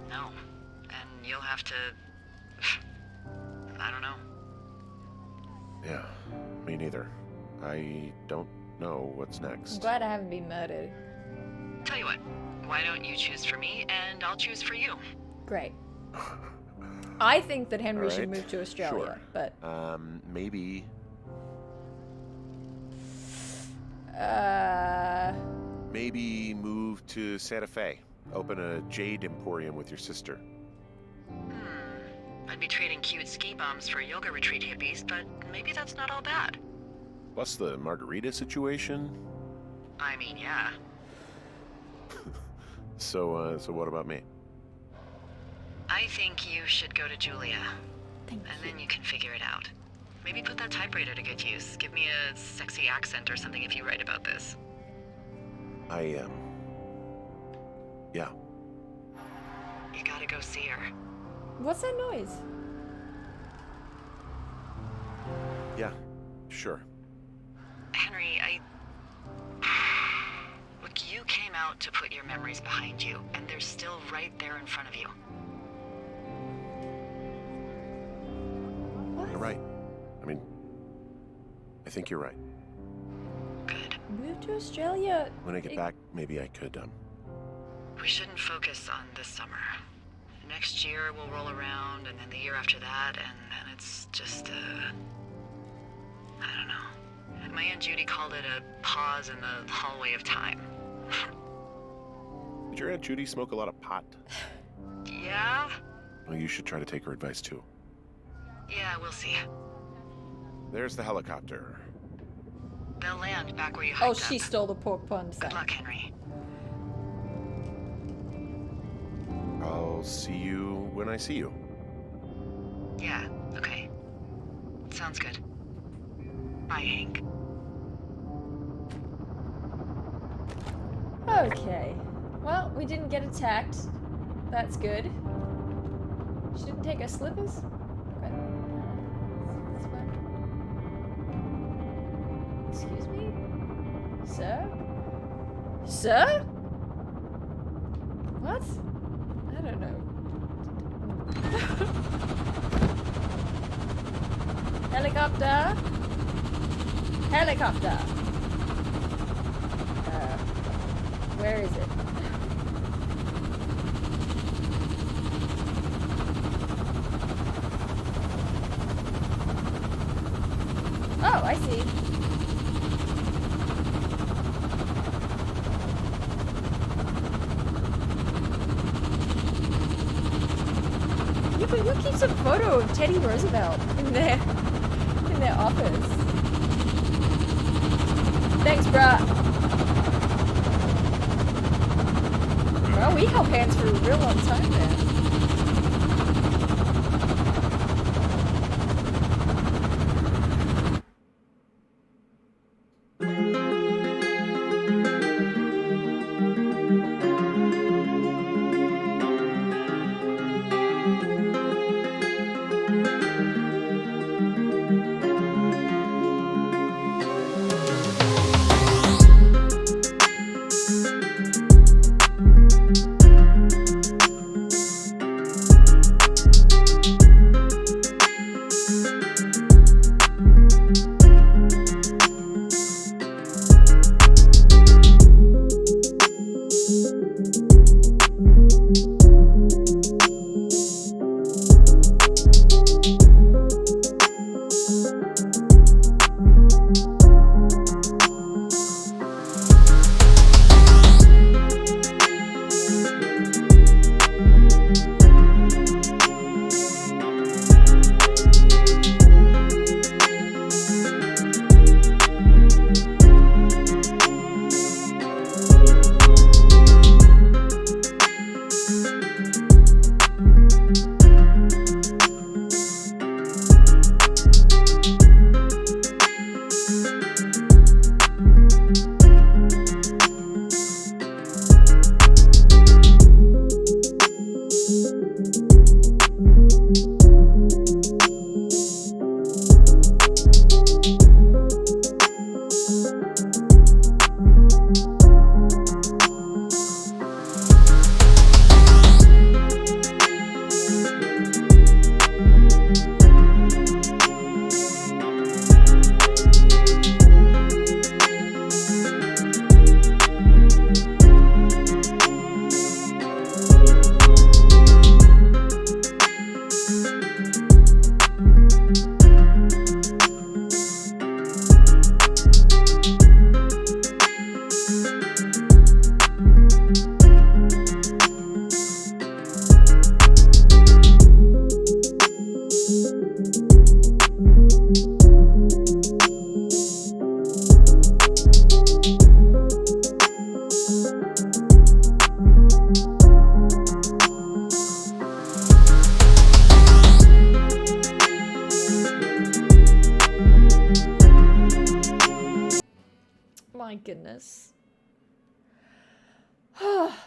No. And you'll have to... I don't know. Yeah, me neither. I don't know what's I'm next. glad I haven't been murdered. Tell you what, why don't you choose for me and I'll choose for you? Great. I think that Henry should Alright, move to Australia, sure. but Maybe... Maybe move to Santa Fe. Open a jade emporium with your sister. I'd be trading cute ski bums for yoga retreat hippies, but maybe that's not all bad. Plus the margarita situation. I mean, yeah. So what about me? I think you should go to Julia, Thank and you. then you can figure it out. Maybe put that typewriter to good use. Give me a sexy accent or something if you write about this. Yeah. You gotta go see her. What's that noise? Yeah, sure. Henry, Look, you came out to put your memories behind you, and they're still right there in front of you. You're right. I mean, I think you're right. Good. Move to Australia. When I get back, maybe I could, We shouldn't focus on this summer. Next year we'll roll around, and then the year after that, and it's just, I don't know. My Aunt Judy called it a pause in the hallway of time. Did your Aunt Judy smoke a lot of pot? Yeah? Well, you should try to take her advice, too. Yeah, we'll see. There's the helicopter. They'll land back where you Oh, hiked she up. stole the pork bun. Good Sorry. luck, Henry. I'll see you when I see you. Yeah, okay. Sounds good. Bye, Hank. Okay. Well, we didn't get attacked. That's good. She didn't take her slippers? Okay. That's fine. Excuse me? Sir? Sir? What? I don't know. Helicopter? Helicopter! Where is it? Oh, I see. Who keeps a photo of Teddy Roosevelt in their office? Thanks, bruh. Well, we held hands for a real long time there.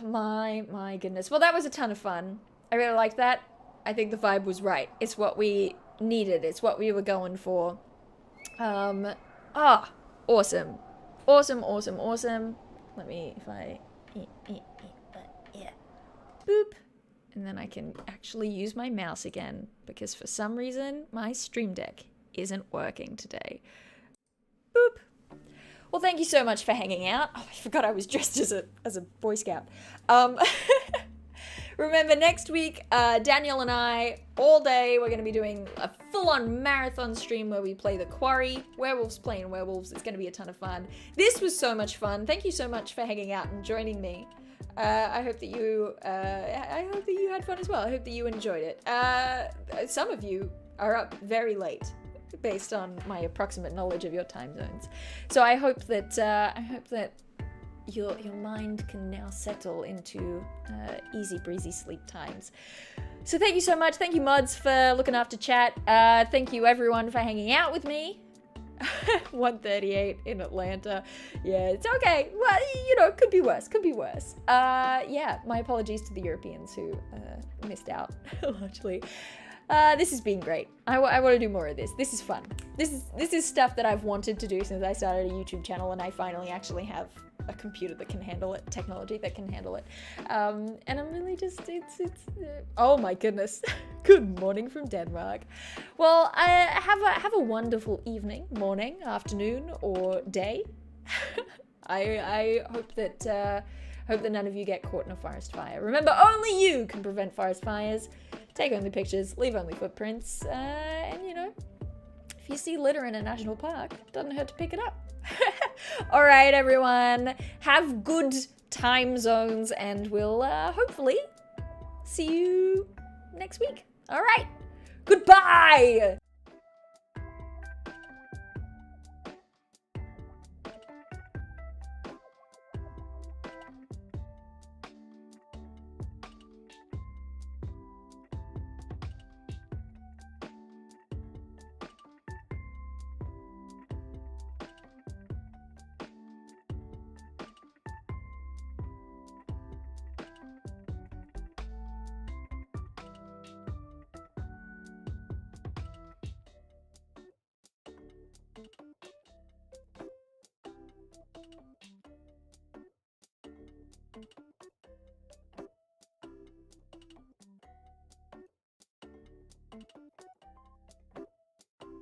my goodness. Well, that was a ton of fun. I really liked that. I think the vibe was right. It's what we needed. It's what we were going for. Awesome. Awesome. Let me, if I, yeah, boop. And then I can actually use my mouse again, because for some reason, my Stream Deck isn't working today. Boop. Well, thank you so much for hanging out. Oh, I forgot I was dressed as a Boy Scout. Remember, next week, Daniel and I, all day, we're going to be doing a full-on marathon stream where we play The Quarry. Werewolves playing werewolves. It's going to be a ton of fun. This was so much fun. Thank you so much for hanging out and joining me. I hope that you had fun as well. I hope that you enjoyed it. Some of you are up very late, based on my approximate knowledge of your time zones. So I hope that your mind can now settle into easy breezy sleep times. So thank you so much. Thank you, mods, for looking after chat. Thank you, everyone, for hanging out with me. 1:38 in Atlanta. Yeah, it's okay. Well, you know, could be worse. Yeah, my apologies to the Europeans who missed out largely. This has been great. I want to do more of this. This is fun. This is stuff that I've wanted to do since I started a YouTube channel, and I finally actually have a computer that can handle it, technology that can handle it. And I'm really just, oh my goodness. Good morning from Denmark. Well, have a wonderful evening, morning, afternoon, or day. I hope that none of you get caught in a forest fire. Remember, only you can prevent forest fires. Take only pictures, leave only footprints, and you know, if you see litter in a national park, it doesn't hurt to pick it up. All right, everyone, have good time zones, and we'll hopefully see you next week. All right, goodbye.